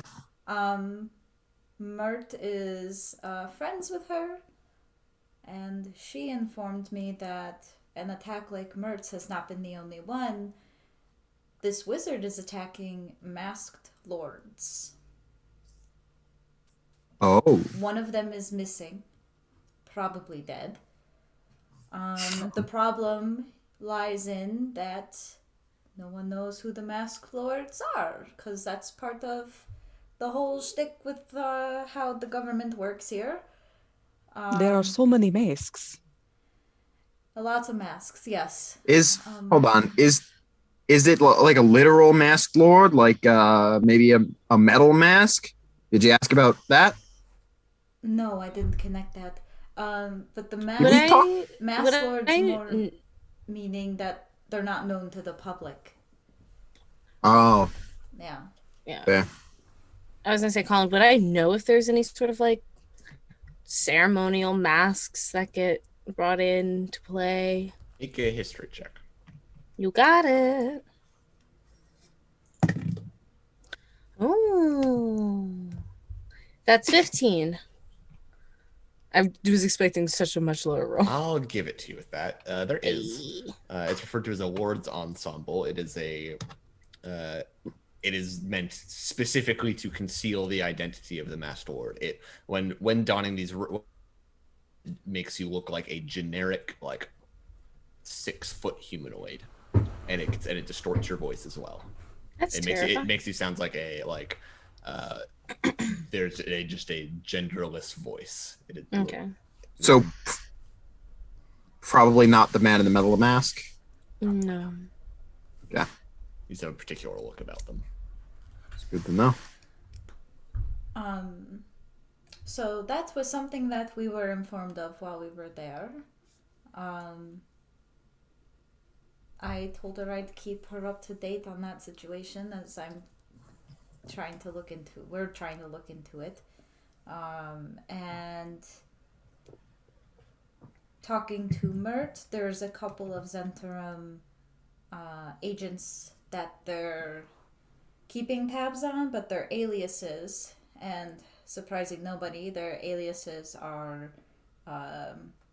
Mert is friends with her, and she informed me that an attack like Mert's has not been the only one. This wizard is attacking masked lords. Oh. One of them is missing, probably dead. The problem lies in that no one knows who the Masked Lords are, because that's part of the whole shtick with how the government works here. There are so many masks. Lots of masks, yes. Hold on. Is it like a literal masked lord, like maybe a metal mask? Did you ask about that? No, I didn't connect that. But the Did we talk? Masked Lords more meaning that they're not known to the public. Oh, Yeah. yeah. I was gonna say, Colin, would I know if there's any sort of like ceremonial masks that get brought in to play? Make a history check. You got it. Oh, that's 15. I was expecting such a much lower roll. I'll give it to you with that. There is. It's referred to as a Ward's Ensemble. It is it is meant specifically to conceal the identity of the Masked Lord. It when donning these makes you look like a generic 6-foot humanoid, and it distorts your voice as well. That's It makes you sound like there's just a genderless voice. Okay. So probably not the man in the metal mask. No. Yeah, These have a particular look about them. it's good to know. So that was something that we were informed of while we were there. I told her I'd keep her up to date on that situation, as we're trying to look into it. And talking to Mert, there's a couple of Zentarum agents that they're keeping tabs on, but they're aliases, and surprising nobody, their aliases are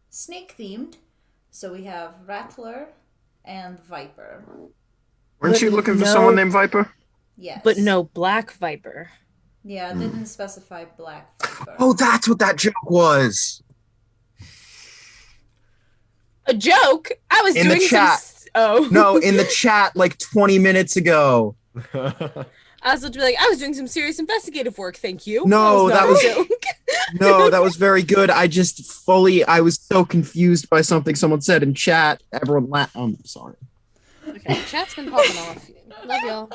snake themed. So we have Rattler and Viper. Weren't you looking for someone named Viper? Yes. But no Black Viper. Yeah, it didn't specify Black Viper. Oh, that's what that joke was. A joke? I was In the doing chat. Oh. No, in the chat like 20 minutes ago. I was doing some serious investigative work, thank you. No, that was not a joke. No, that was very good. I was so confused by something someone said in chat. Everyone laughed. I'm sorry. Okay, chat's been popping off. Love y'all.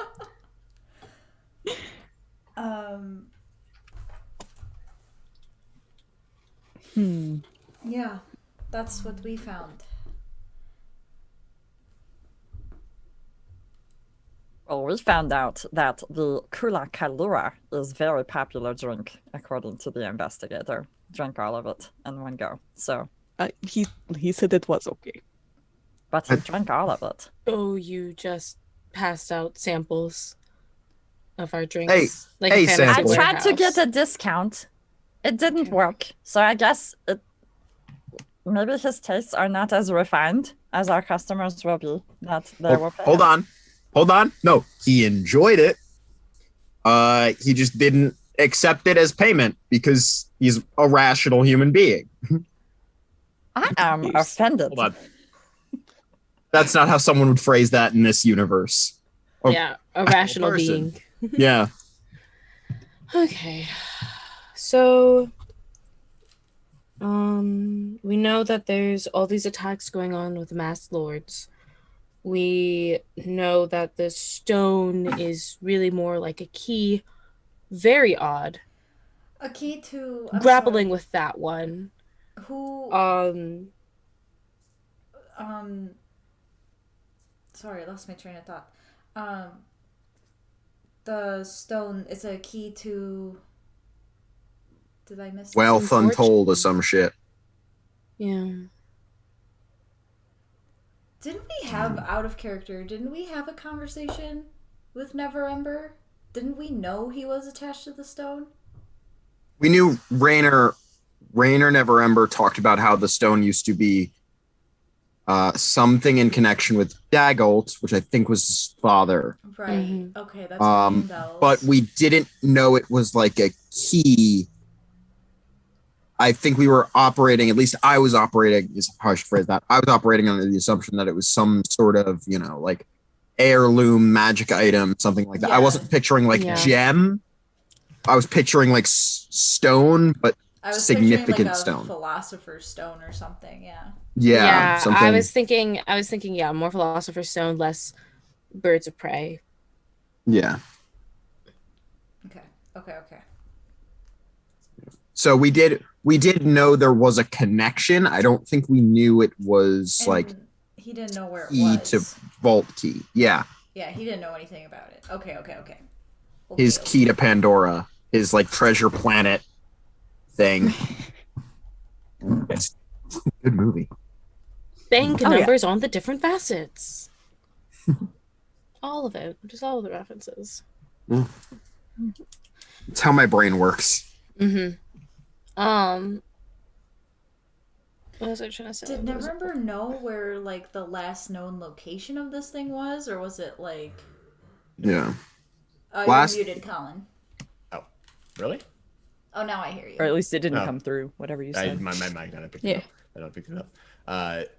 Yeah, that's what we found. Well, we found out that the Kula Kalura is very popular drink, according to the investigator. Drank all of it in one go. So, He said it was okay. but he drank all of it. Oh, you just passed out samples of our drinks. Hey, a fantasy sample. I tried to warehouse. get a discount. It didn't work. So I guess maybe his tastes are not as refined as our customers will be. That they will pay Hold us. on. No, he enjoyed it. He just didn't accept it as payment because he's a rational human being. I am offended. Hold on. That's not how someone would phrase that in this universe. Yeah, a rational person. being. Yeah. Okay. So we know that there's all these attacks going on with the Masked Lords. We know that the stone is really more like a key. Very odd. A key to Grappling with that one. who sorry, I lost my train of thought. The stone is a key to. Did I miss? Wealth untold or some shit. Yeah. Didn't we have out of character? Didn't we have a conversation with Neverember? Didn't we know he was attached to the stone? We knew Rainer Neverember talked about how the stone used to be something in connection with Dagolt, which I think was his father. Right. Mhm. Okay, that's ringing bells. But we didn't know it was like a key I think we were operating, at least I was operating, is how I should phrase that. I was operating under the assumption that it was some sort of, like heirloom magic item, something like that. I Yeah. wasn't picturing like Yeah. gem. I was picturing like stone, but I was significant picturing like a stone. philosopher's stone or something. Yeah. Yeah, something. I was thinking, yeah, more philosopher's stone, less birds of prey. Yeah. Okay. So we did know there was a connection. I don't think we knew it was And like he didn't know where it key was. to vault key. Yeah. Yeah, he didn't know anything about it. Okay. His key to Pandora, his like treasure planet thing. It's a good movie. Bank Oh, yeah. numbers on the different facets. All of it, just all of the references. It's how my brain works. Mm-hmm. What was I trying to say? Did Neverember know where like the last known location of this thing was, or was it like? Yeah. Oh, Last- you're muted, Colin. Oh, really? Oh, now I hear you. Or at least it didn't Oh. come through. Whatever you I, said. my mic not picked it Yeah. up. I don't pick it up.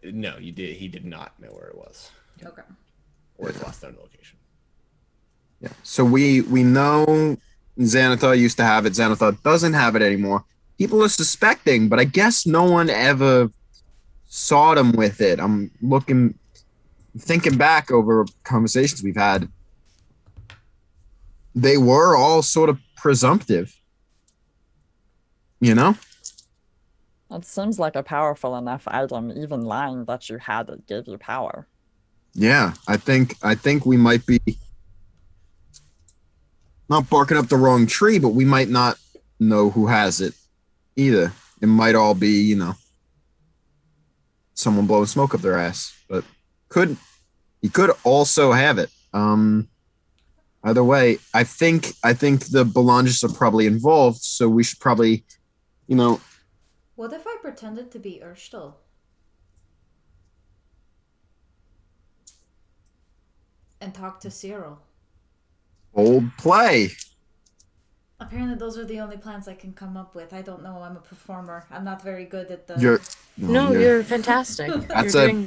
No, you did. He did not know where it was Okay. or its last known location. Yeah. So we know Xanathar used to have it. Xanathar doesn't have it anymore. People are suspecting, but I guess no one ever saw them with it. I'm thinking back over conversations we've had. They were all sort of presumptive. You know? It seems like a powerful enough item. Even lying that you had it gave you power. Yeah, I think we might be not barking up the wrong tree, but we might not know who has it either. It might all be, someone blowing smoke up their ass. But he could also have it. Either way, I think the Belanges are probably involved, so we should probably, What if I pretended to be Urstel? And talk to Cyril? bold play. Apparently, those are the only plans I can come up with. I don't know. I'm a performer. I'm not very good at the. You're fantastic. That's You're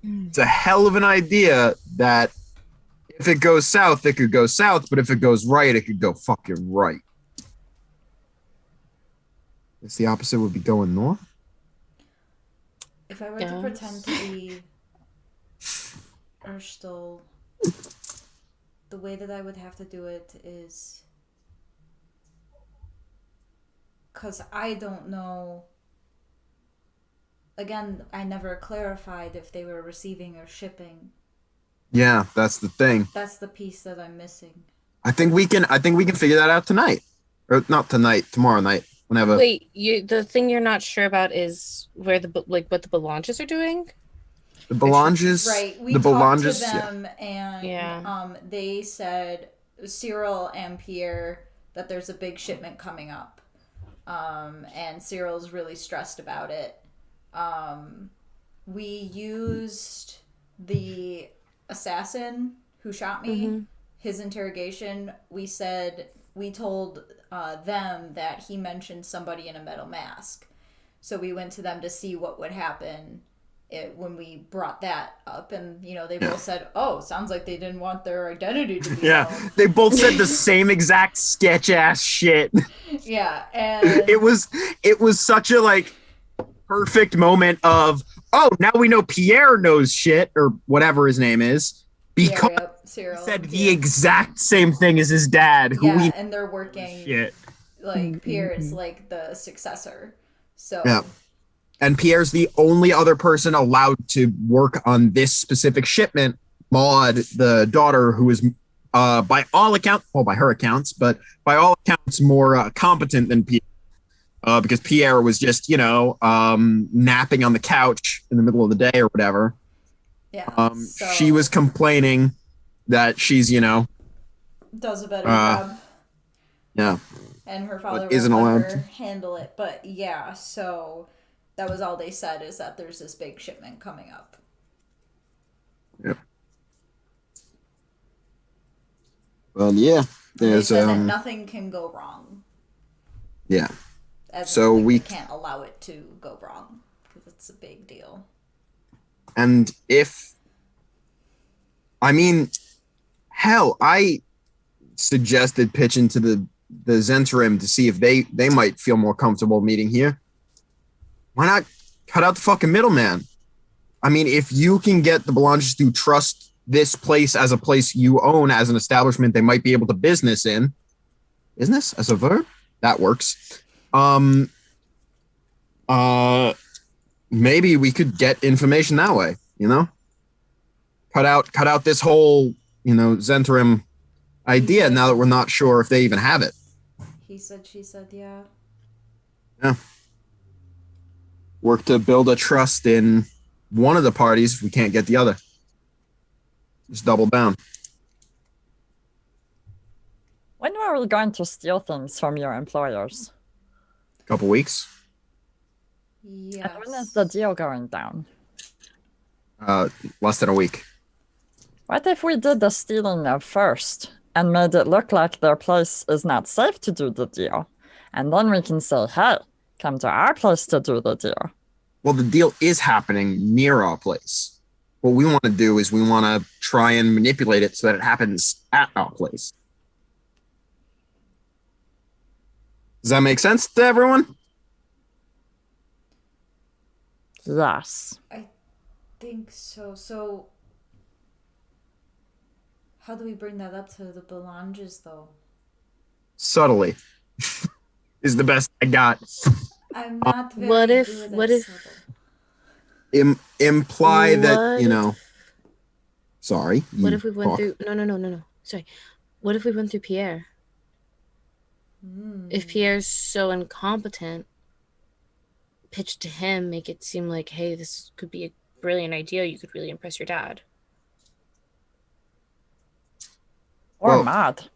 it's a hell of an idea that if it goes south, it could go south, but if it goes right, it could go fucking right. It's the opposite would be going north. If I were to pretend to be Urstel, the way that I would have to do it is because I don't know. Again, I never clarified if they were receiving or shipping. Yeah, that's the thing. That's the piece that I'm missing. I think we can figure that out tonight. Or not tonight, tomorrow night, whenever. Wait, the thing you're not sure about is where what the Belanges are doing? The Belanges, Right. We the talked to Belanges, them and Yeah. they said, Cyril and Pierre, that there's a big shipment coming up. And Cyril's really stressed about it. We used the assassin who shot me, his interrogation. We told them that he mentioned somebody in a metal mask. So we went to them to see what would happen when we brought that up. And, they both said, oh, sounds like they didn't want their identity to be known. They both said the same exact sketch ass shit. Yeah, and It was such a perfect moment of, oh, now we know Pierre knows shit or whatever his name is because Cyril he said the exact same thing as his dad, who we and they're working shit. Pierre is the successor. So Yeah. And Pierre's the only other person allowed to work on this specific shipment. Maud, the daughter, who is by all accounts, well, by her accounts, but by all accounts more competent than Pierre. Because Pierre was just, napping on the couch in the middle of the day or whatever. Yeah. She was complaining that she's, does a better job. Yeah. And her father isn't won't allowed let her to. handle it. But yeah, so that was all they said, is that there's this big shipment coming up. Yep. Well, yeah. They There's said that nothing can go wrong. Yeah. As So in, like, we- they can't allow it to go wrong because it's a big deal. And if, I mean, hell, I suggested pitching to the Zentrim to see if they might feel more comfortable meeting here. Why not cut out the fucking middleman? I mean, if you can get the Belanges to trust this place as a place you own, as an establishment they might be able to business in. Business as a verb? That works. Maybe we could get information that way, you know? Cut out this whole, Zentrim idea now that we're not sure if they even have it. He said, she said, yeah. Yeah. Work to build a trust in one of the parties if we can't get the other. Just double down. When are we going to steal things from your employers? Couple weeks. Yes. And when is the deal going down? Less than a week. What if we did the stealing of first and made it look like their place is not safe to do the deal? And then we can say, hey, come to our place to do the deal. Well, the deal is happening near our place. What we want to do is we want to try and manipulate it so that it happens at our place. Does that make sense to everyone? Yes. I think so. So, how do we bring that up to the Belanges, though? Subtly is the best I got. I'm not very What if- good what at if- subtle. Imply that, What sorry. What you if we went talk. through? No. Sorry. What if we went through Pierre? If Pierre's so incompetent, pitch to him, make it seem like, hey, this could be a brilliant idea. You could really impress your dad. Or Well- Maud.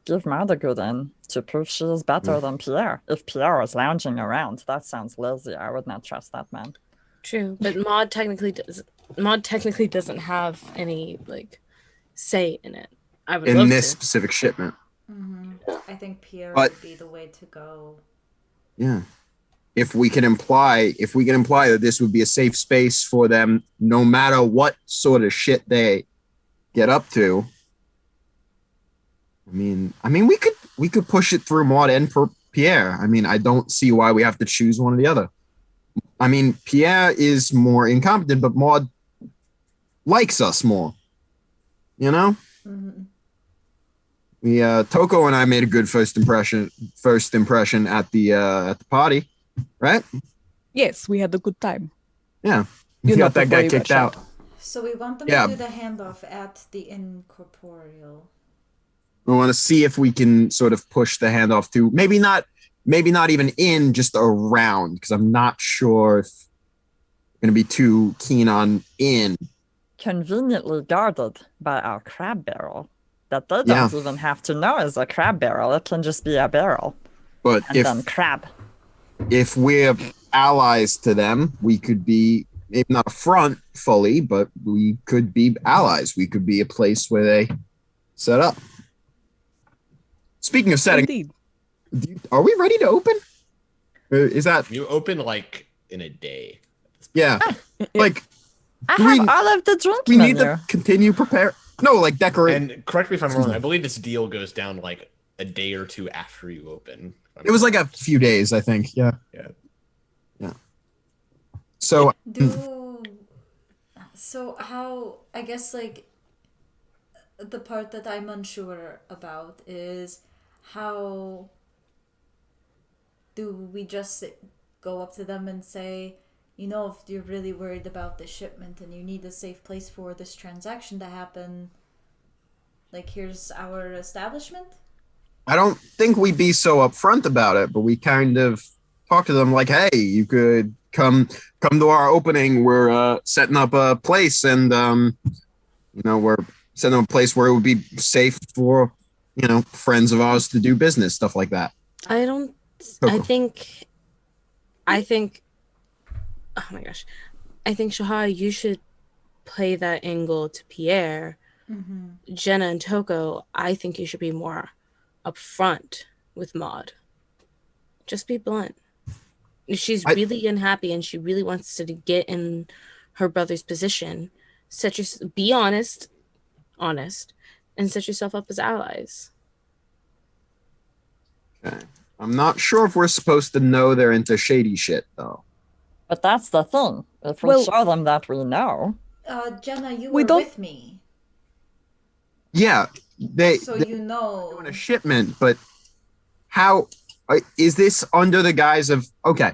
Give Maud a good in to prove she is better than Pierre. If Pierre is lounging around, that sounds lazy. I would not trust that man. True, but Maud technically doesn't have any say in it. I would In love this to. specific shipment. I think Pierre But- would be the way to go. Yeah. If we can imply that this would be a safe space for them, no matter what sort of shit they get up to. I mean, we could push it through Maud and Pierre. I mean, I don't see why we have to choose one or the other. I mean, Pierre is more incompetent, but Maud likes us more. You know? Toko and I made a good first impression at the party, right? Yes, we had a good time. Yeah. You We got not that guy worry kicked about out. So we want them Yeah. to do the handoff at the Inn Corporeal. We want to see if we can sort of push the handoff to maybe not even in, just around, because I'm not sure if I'm going to be too keen on in. Conveniently guarded by our crab barrel. That they don't even have to know is a crab barrel. It can just be a barrel. But And then crab. if we're allies to them, we could be maybe not a front fully, but we could be allies. We could be a place where they set up. Speaking of setting, Indeed. are we ready to open? Is that You open in a day. yeah? Like I Do have we- all of the drink we menu. need to continue prepare. No, like decorate. And correct me if I'm wrong. I believe this deal goes down a day or two after you open. It was a few days, I think. Yeah. Yeah. So So how, I guess, the part that I'm unsure about is how do we just go up to them and say, if you're really worried about the shipment and you need a safe place for this transaction to happen, here's our establishment? I don't think we'd be so upfront about it, but we kind of talk to them like, hey, you could come to our opening. We're setting up a place, and we're setting up a place where it would be safe for friends of ours to do business, stuff like that. I don't. Coco. I think. Oh my gosh, I think Shahar, you should play that angle to Pierre. Jenna and Toko, I think you should be more upfront with Maud. Just be blunt. If she's I- really unhappy and she really wants to get in her brother's position, be honest, and set yourself up as allies. Okay. I'm not sure if we're supposed to know they're into shady shit, though. But that's the thing. If we Well- show them that we know, Jenna, you We were don't- with me, Yeah, they're so you know. doing a shipment, but how is this under the guise of okay?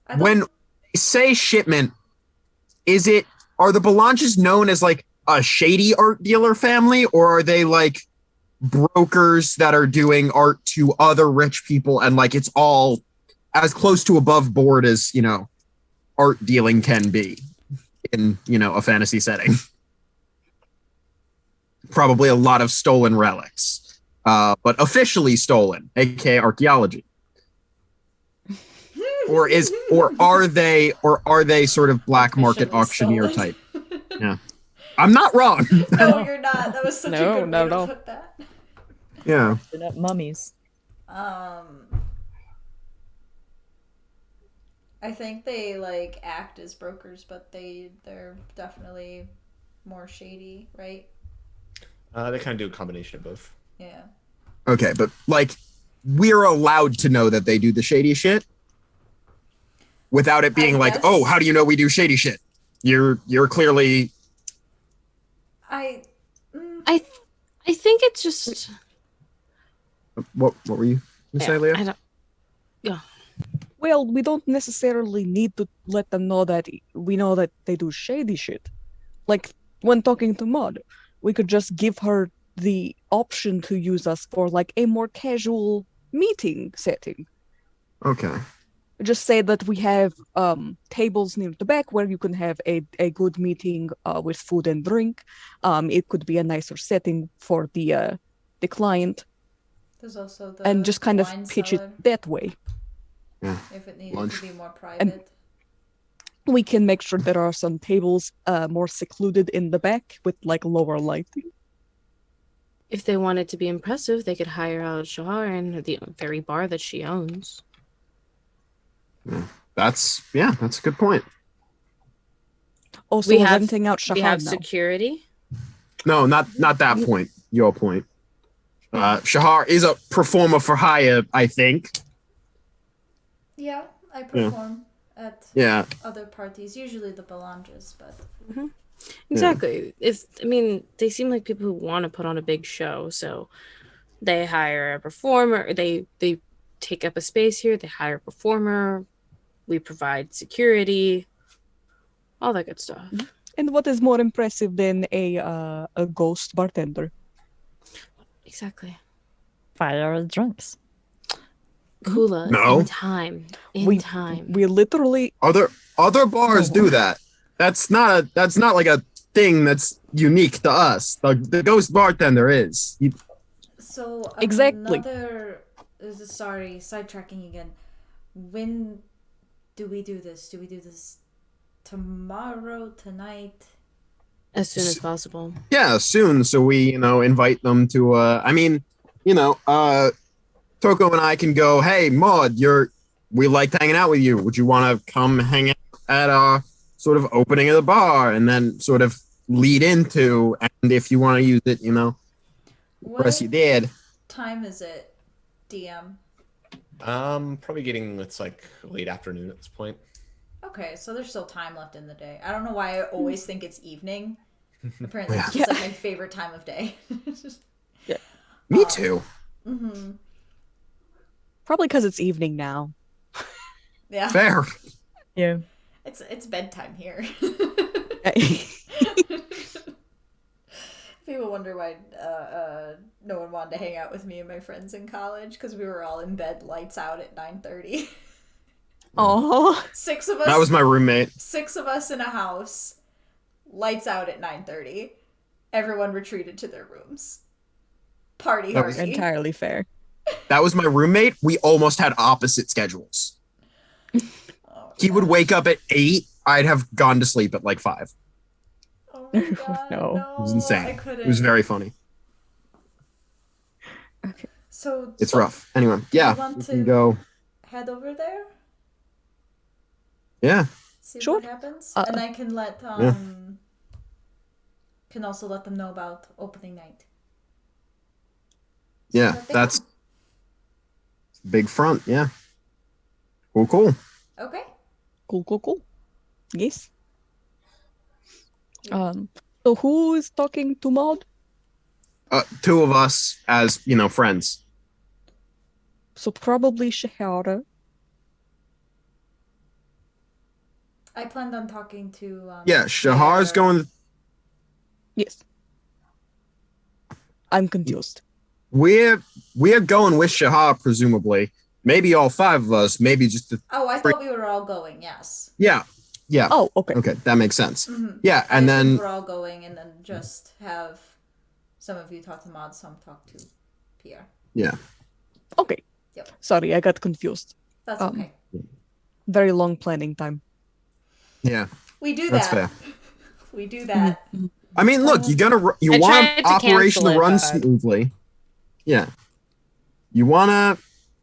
I don't- When they say shipment, are the Belanges known as like a shady art dealer family, or are they like brokers that are doing art to other rich people and like it's all as close to above board as art dealing can be in a fantasy setting? Probably a lot of stolen relics, but officially stolen, aka archaeology. Or are they sort of black market Officially auctioneer stolen. type? Yeah, I'm not wrong. No, you're not. That was such No, a good not way at to all. put that. Yeah. They're not mummies. I think they like act as brokers, but they're definitely more shady, right? They kind of do a combination of both. Yeah. Okay, but like we're allowed to know that they do the shady shit without it being like, guess. oh, how do you know we do shady shit? You're clearly I think it's just what were you gonna say, Leah? I don't. Well, we don't necessarily need to let them know that we know that they do shady shit. Like, when talking to Maud, we could just give her the option to use us for, like, a more casual meeting setting. Okay. Just say that we have tables near the back where you can have a good meeting with food and drink. It could be a nicer setting for the client, there's also the and just kind of wine pitch cellar, it that way. Yeah. if it needed Lunch. to be more private. We can make sure there are some tables more secluded in the back with like lower lighting. If they wanted to be impressive, they could hire out Shahar and the very bar that she owns. That's a good point. Also, We we're have- renting out We Shahar have now. security. No, not that point. Your point. Shahar is a performer for hire, I think. Yeah, I perform at Yeah. other parties, usually the Belanges, but Exactly. They seem like people who want to put on a big show, so they hire a performer. They take up a space here. They hire a performer. We provide security, all that good stuff. And what is more impressive than a ghost bartender? Exactly. fire drinks. Kula. No. In time. We literally Other bars do that. That's not like a thing that's unique to us. The ghost bartender is. so Exactly. sorry, sidetracking again. When do we do this? Do we do this tomorrow, tonight? as soon as possible. Yeah, soon. So we, invite them to Toko and I can go, hey Maud, we liked hanging out with you. Would you want to come hang out at our sort of opening of the bar and then sort of lead into, and if you want to use it, What press you did. time is it, DM? Probably it's like late afternoon at this point. Okay, so there's still time left in the day. I don't know why I always think it's evening. Apparently, it's Yeah. just like my favorite time of day. Me too. Mm-hmm. probably because it's evening now. Yeah, Fair. Yeah. it's bedtime here. Yeah. People wonder why no one wanted to hang out with me and my friends in college because we were all in bed, lights out at 9:30. Oh, Six of us. That was my roommate. 6 of us in a house, lights out at 9:30. Everyone retreated to their rooms. Party That was hardy. entirely fair. That was my roommate. We almost had opposite schedules. Oh, He would gosh. wake up at 8. I'd have gone to sleep at like 5. Oh my god, No. no. It was insane. I couldn't. It was very funny. So It's rough. Anyway, yeah, want we to- can go. head over there, Yeah, see Sure. what happens, and I can let Yeah. can also let them know about opening night. yeah, that they that's big front. Yeah, cool. Okay. Cool. Yes. So who is talking to Maud? Two of us as friends. So probably Shahara. I planned on talking to. Yeah, Shahar's Pierre. going. Yes. I'm confused. We're going with Shahar, presumably. Maybe all five of us. Maybe just the. Oh, I thought we were all going. Yes. Yeah. Oh, okay. Okay, that makes sense. Mm-hmm. Yeah, and then we're all going, and then just have some of you talk to Maud, some talk to Pierre. yeah, Okay. Yep. Sorry, I got confused. That's Um, okay. Very long planning time. yeah, We do that's that. fair. We do that. I mean, look, you I want tried to operation cancel to it, run but- smoothly. Yeah, you want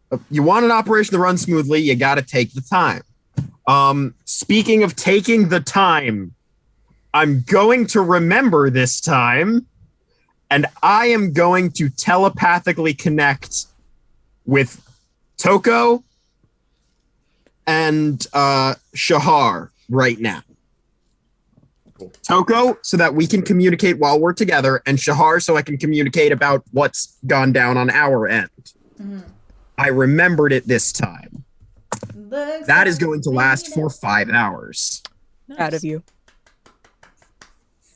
an operation to run smoothly. You got to take the time. Speaking of taking the time, I'm going to remember this time, and I am going to telepathically connect with Toko and Shahar right now. Cool. Toko, so that we can communicate while we're together, and Shahar, so I can communicate about what's gone down on our end. Mm-hmm. I remembered it this time. Looks That is like going to we last made for it. 5 hours. Out of you.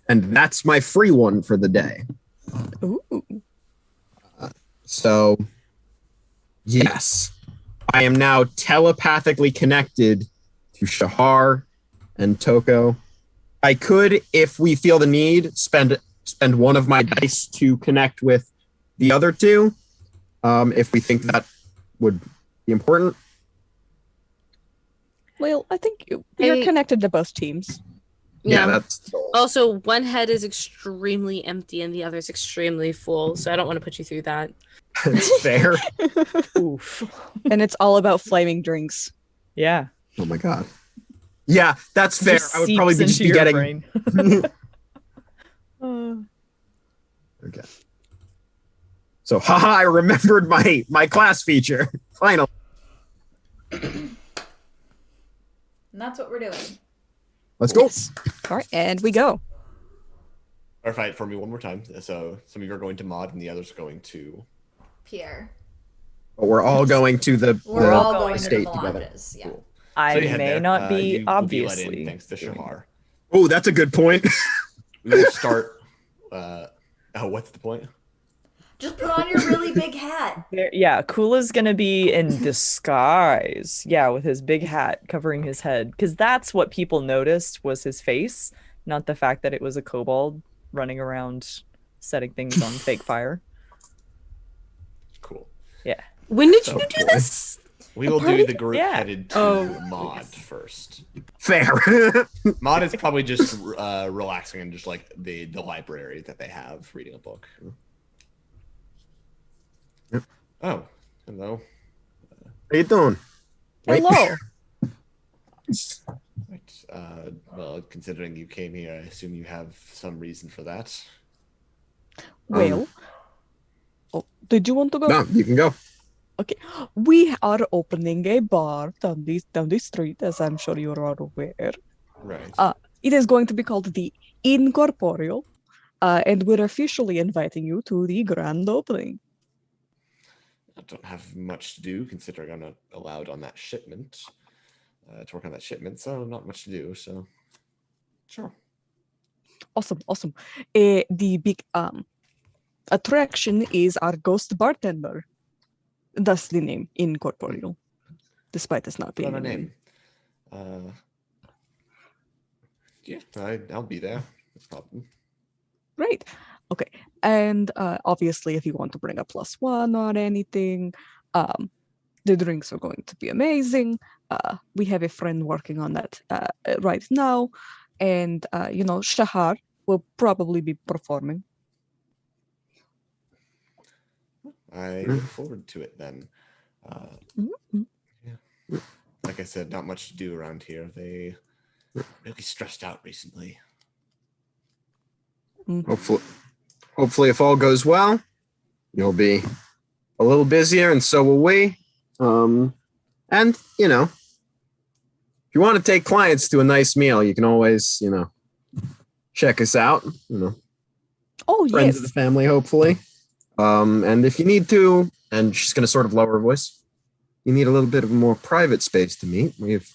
And that's my free one for the day. Ooh. So, yes, I am now telepathically connected to Shahar and Toko. I could, if we feel the need, spend one of my dice to connect with the other two, if we think that would be important. Well, I think you're Maybe- connected to both teams. Yeah, that's Also, one head is extremely empty and the other is extremely full, so I don't want to put you through that. that's fair. Oof. And it's all about flaming drinks. Yeah. Oh my god. Yeah, that's fair. Just I would probably seeps just be into your getting. brain. Uh, Okay. So, haha! I remembered my class feature. Finally. And that's what we're doing. Let's go. Yes. All right, and we go. Clarify it for me one more time. So some of you are going to Mod and the others are going to. Pierre. But we're all going to the We're all going going to the state together. melanges. Yeah. Cool. I So you head may there. not be You will be let in obviously. thanks to Shahar. Oh, that's a good point. We will start. What's the point? Just put on your really big hat. Yeah, Kula's gonna be in disguise. Yeah, with his big hat covering his head. Because that's what people noticed was his face, not the fact that it was a kobold running around setting things on fake fire. Cool. When did So you do cool. this? We will do the group Yeah. headed to Oh. Mod first. Fair. Mod is probably just relaxing in just like the library that they have, reading a book. Yep. Oh, hello. How you doing? Wait. Hello. Right. Well, considering you came here, I assume you have some reason for that. Well, did you want to go? No, you can go. Okay, we are opening a bar down the street, as I'm sure you are aware. Right. It is going to be called the Inn Corporeal, and we're officially inviting you to the grand opening. I don't have much to do considering I'm not allowed on that shipment to work on that shipment, so not much to do. So, sure. Awesome. The big attraction is our ghost bartender. That's the name, Inn Corporeal, despite us not being What a a name. name. Yeah, I'll be there. No problem. Right. Okay. And obviously, if you want to bring a +1 or anything, the drinks are going to be amazing. We have a friend working on that right now. And, Shahar will probably be performing. I look forward to it then. Mhm. Yeah. Like I said, not much to do around here. They really stressed out recently. Hopefully, if all goes well, you'll be a little busier, and so will we. And if you want to take clients to a nice meal, you can always, check us out. Oh, Friends of the yes. family, hopefully. And if you need to, and she's going to sort of lower her voice, you need a little bit of a more private space to meet. We've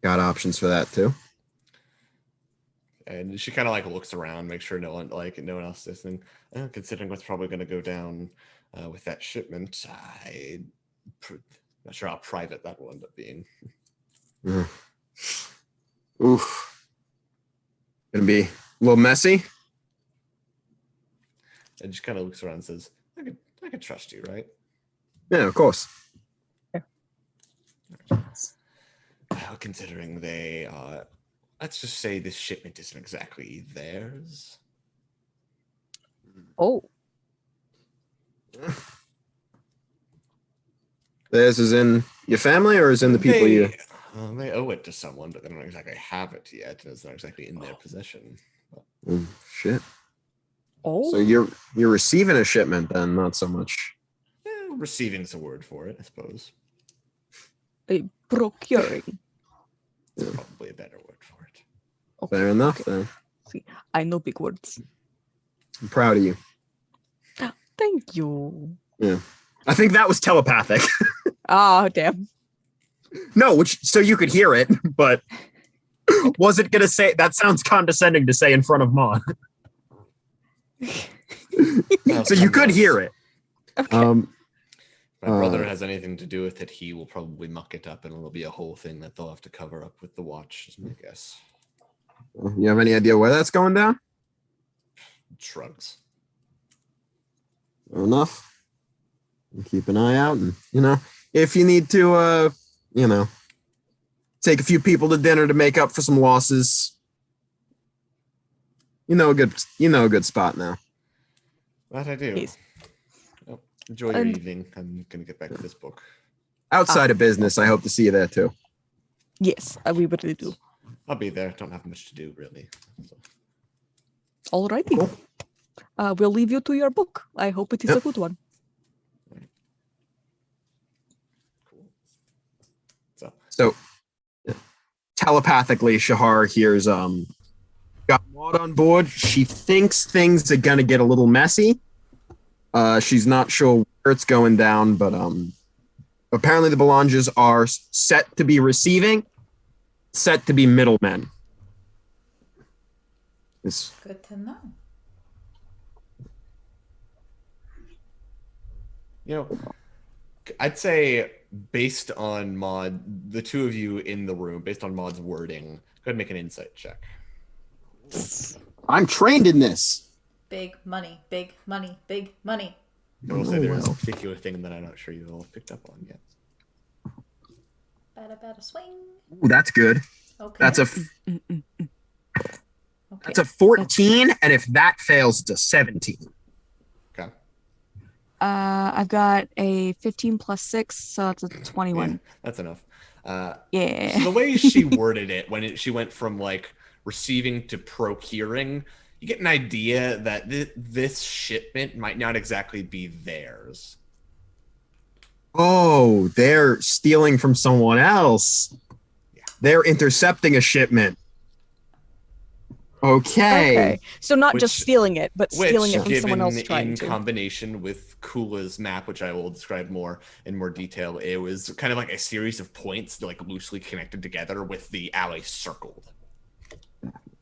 got options for that too. And she kind of like looks around, make sure no one else is listening. Considering what's probably going to go down with that shipment, not sure how private that will end up being. Oof. Gonna be a little messy. And she kind of looks around and says, I could trust you, right? Yeah, of course. Well, considering they let's just say this shipment isn't exactly theirs. Oh, Theirs is in your family or is in the people you... They owe it to someone, but they don't exactly have it yet, and it's not exactly in their possession. Shit. oh. So you're receiving a shipment then, not so much. Receiving's a word for it, I suppose. Procuring. It's probably a better word for it. Okay. Fair enough then. See, I know big words. I'm proud of you. Thank you. Yeah. I think that was telepathic. Ah, damn. No, so you could hear it, but was it gonna say that sounds condescending to say in front of Maud? So you could hear it. Okay. My brother has anything to do with it, he will probably muck it up and it'll be a whole thing that they'll have to cover up with the watch, is my guess. You have any idea where that's going down? Shrugs. Fair enough. Keep an eye out, and if you need to take a few people to dinner to make up for some losses, a good spot now. That I do. Yes. Well, enjoy your evening. I'm gonna get back to this book. Outside of business, I hope to see you there too. Yes, we really do. I'll be there. Don't have much to do really. So. Alrighty. Cool. We'll leave you to your book. I hope it is a good one. Cool. So telepathically, Shahar hears got Maud on board. She thinks things are gonna get a little messy. She's not sure where it's going down, but apparently the Belanges are set to be receiving, set to be middlemen. It's Good to know. I'd say based on Maud, the two of you in the room, based on Maud's wording, go ahead and make an insight check. I'm trained in this. Big money, big money, big money. I will say there is a particular thing that I'm not sure you all have picked up on yet. Bada swing. Ooh, that's good. Okay. That's a 14, and if that fails, it's a 17. Okay. I've got a 15 plus 6, so it's a 21. Yeah, that's enough. Yeah. So the way she worded it, when she went from like receiving to procuring, you get an idea that this shipment might not exactly be theirs. Oh, they're stealing from someone else. Yeah. They're intercepting a shipment. Okay. So not just stealing it, but stealing it from given someone else trying in to. combination with Kula's map, which I will describe in more detail, it was kind of like a series of points like loosely connected together with the alley circled.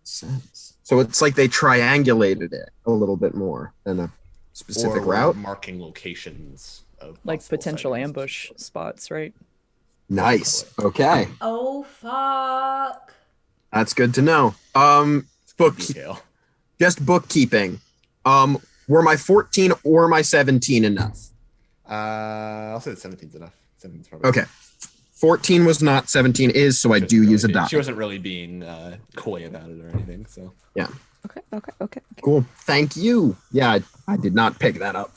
Sense. So it's like they triangulated it a little bit more than a specific Or route. marking locations of Like possible potential sightings. ambush spots, right? Nice. Okay. Oh fuck. That's good to know. Detail. Just bookkeeping. Were my 14 or my 17 enough? I'll say that 17's enough. 17's probably Okay. 14 was not, 17 is, so I do use a die. She wasn't really being coy about it or anything, so. Yeah. Okay. Cool. Thank you. Yeah, I did not pick that up.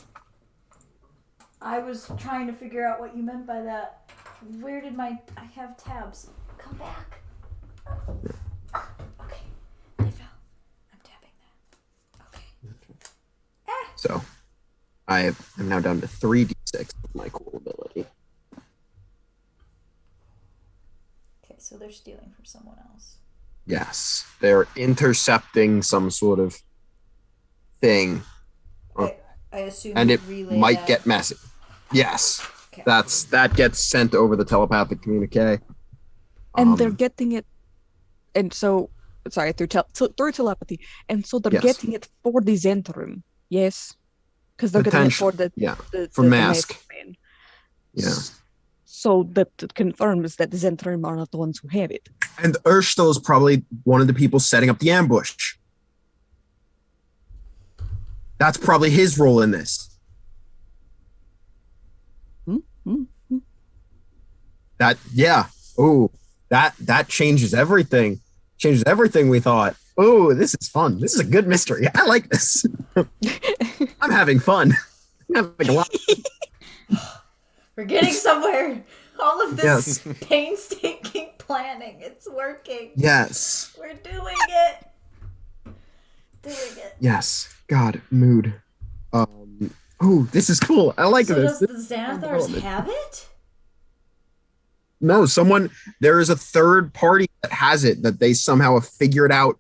I was trying to figure out what you meant by that. Where did I have tabs. Come back. Okay. They fell. I'm tapping that. Okay. So I am now down to 3d6 with my cool ability. Okay, so they're stealing from someone else. Yes, they're intercepting some sort of thing, I assume and you it relay might that. get messy. Yes, Okay. that gets sent over the telepathic communique. And they're getting it, and so sorry through telepathy, and so they're Yes. getting it for the Zentrum. Yes, because they're getting it for the for mask. man. Yeah. So that confirms that the Zentrum are not the ones who have it. And Urstel is probably one of the people setting up the ambush. That's probably his role in this. That changes everything. Changes everything we thought. Oh, this is fun. This is a good mystery. I like this. I'm having fun. I'm having a lot. We're getting somewhere. All of this Yes. painstaking planning. It's working. Yes. We're doing it. Yes. God, mood. Oh, this is cool. I like So this. does the Xanathars have it? No, there is a third party that has it, that they somehow have figured out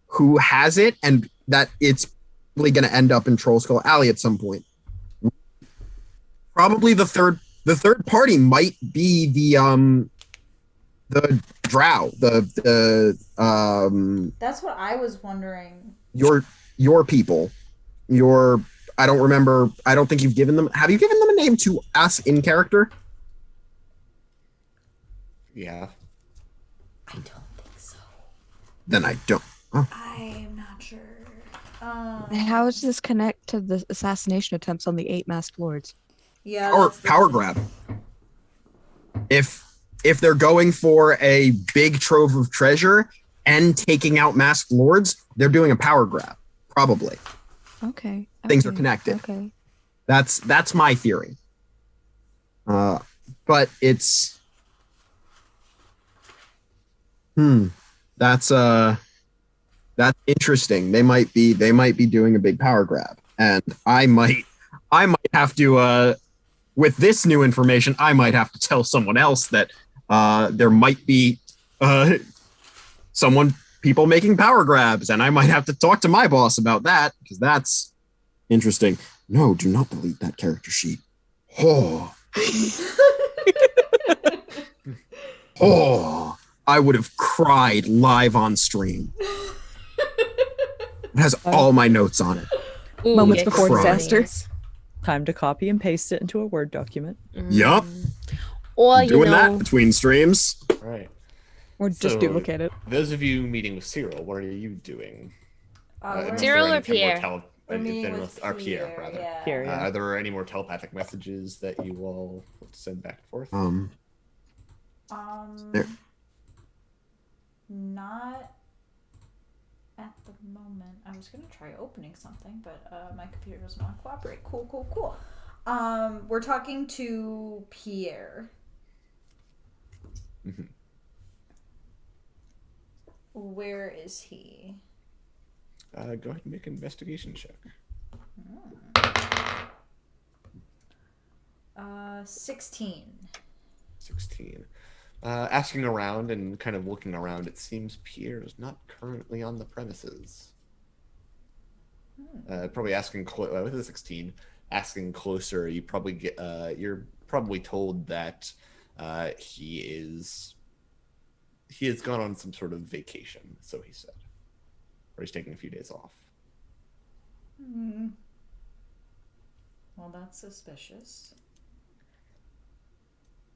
who has it, and that it's probably going to end up in Troll Skull Alley at some point. Probably the third party might be the drow, That's what I was wondering. your people, I don't remember. I don't think you've given them. Have you given them a name to us in character? Yeah. I don't think so. Then I don't. Oh. I'm not sure. How does this connect to the assassination attempts on the 8 masked lords? Yeah. Power grab. If they're going for a big trove of treasure and taking out masked lords, they're doing a power grab, probably. Okay. Things are connected. Okay. That's my theory. But it's that's interesting. They might be doing a big power grab, and I might have to with this new information, I might have to tell someone else that there might be people making power grabs, and I might have to talk to my boss about that, because that's interesting. No, do not delete that character sheet. Oh. Oh, I would have cried live on stream. It has all my notes on it. Ooh, Moments get before crying. disaster. Time to copy and paste it into a Word document. Yup. Or Doing that between streams. All right. Or just So, duplicate it. Those of you meeting with Cyril, what are you doing? Cyril or Is there any Pierre? more We're meeting with Pierre, rather. Yeah. Pierre, yeah. Are there any more telepathic messages that you all want to send back and forth? There. Not at the moment. I was gonna try opening something, but my computer doesn't want to cooperate. Cool. We're talking to Pierre. Mhm. Where is he? Go ahead and make an investigation check. 16. 16. Asking around and kind of looking around, it seems Pierre is not currently on the premises. Probably asking with a 16, asking closer, you probably get you're probably told that he has gone on some sort of vacation, so he said, or he's taking a few days off. Well, that's suspicious.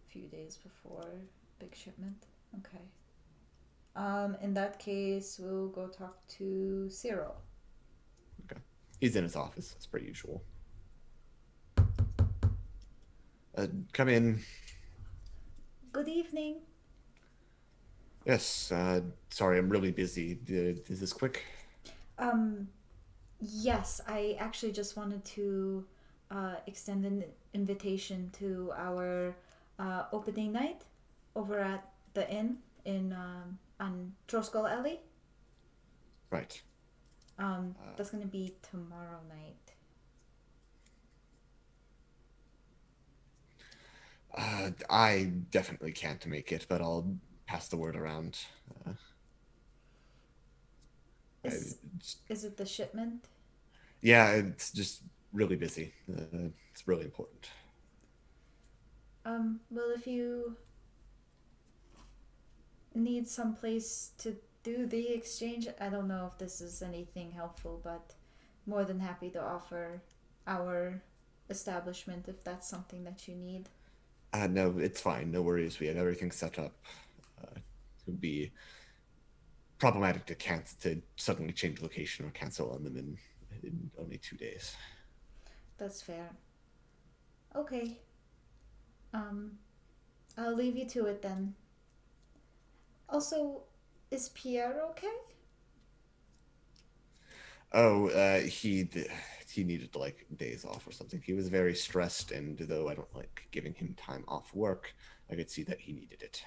A few days before big shipment. Okay. In that case, we'll go talk to Cyril. Okay. He's in his office, as per usual. Come in. Good evening. Yes, sorry, I'm really busy. Is this quick? Yes, I actually just wanted to extend an invitation to our opening night over at the inn in on Troskal Alley. Right. That's gonna be tomorrow night. I definitely can't make it, but I'll pass the word around. Is it the shipment? Yeah, it's just really busy. It's really important. Well, if you need some place to do the exchange, I don't know if this is anything helpful, but more than happy to offer our establishment if that's something that you need. No, it's fine. No worries. We have everything set up. It would be problematic to suddenly change location or cancel on them in only 2 days. That's fair. Okay. I'll leave you to it then. Also, is Pierre okay? Oh, he needed like days off or something. He was very stressed, and though I don't like giving him time off work, I could see that he needed it.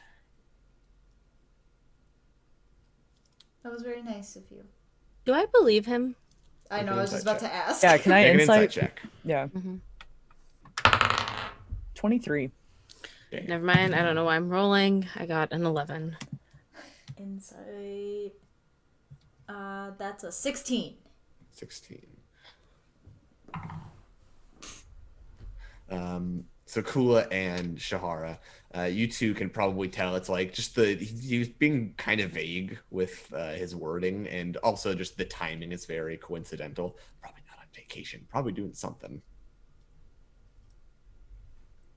That was very nice of you. Do I believe him? I know, Make an I was just insight about to ask. Yeah, can I Make an insight? insight check. Yeah. Mm-hmm. 23. Okay. Never mind. I don't know why I'm rolling. I got an 11. Insight. That's a 16. 16. So Kula and Shahara, you two can probably tell it's like just he's being kind of vague with his wording, and also just the timing is very coincidental. Probably not on vacation, probably doing something.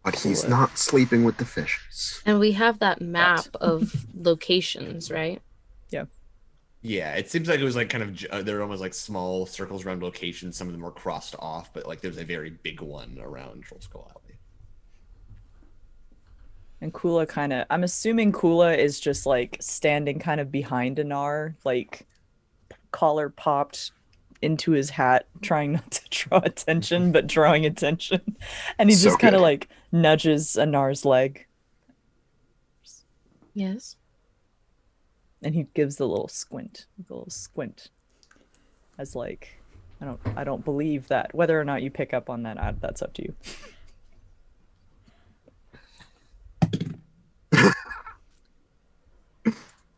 But he's not sleeping with the fishes. And we have that map of locations, right? Yeah, it seems like it was like kind of there were almost like small circles around locations. Some of them were crossed off, but like there's a very big one around Troll Skull Alley. And Kula I'm assuming Kula is just like standing kind of behind Anar, like collar popped into his hat, trying not to draw attention, but drawing attention. And he So just kind of good. like nudges Anar's leg. Yes. And he gives the little squint. As like, I don't believe that. Whether or not you pick up on that, that's up to you.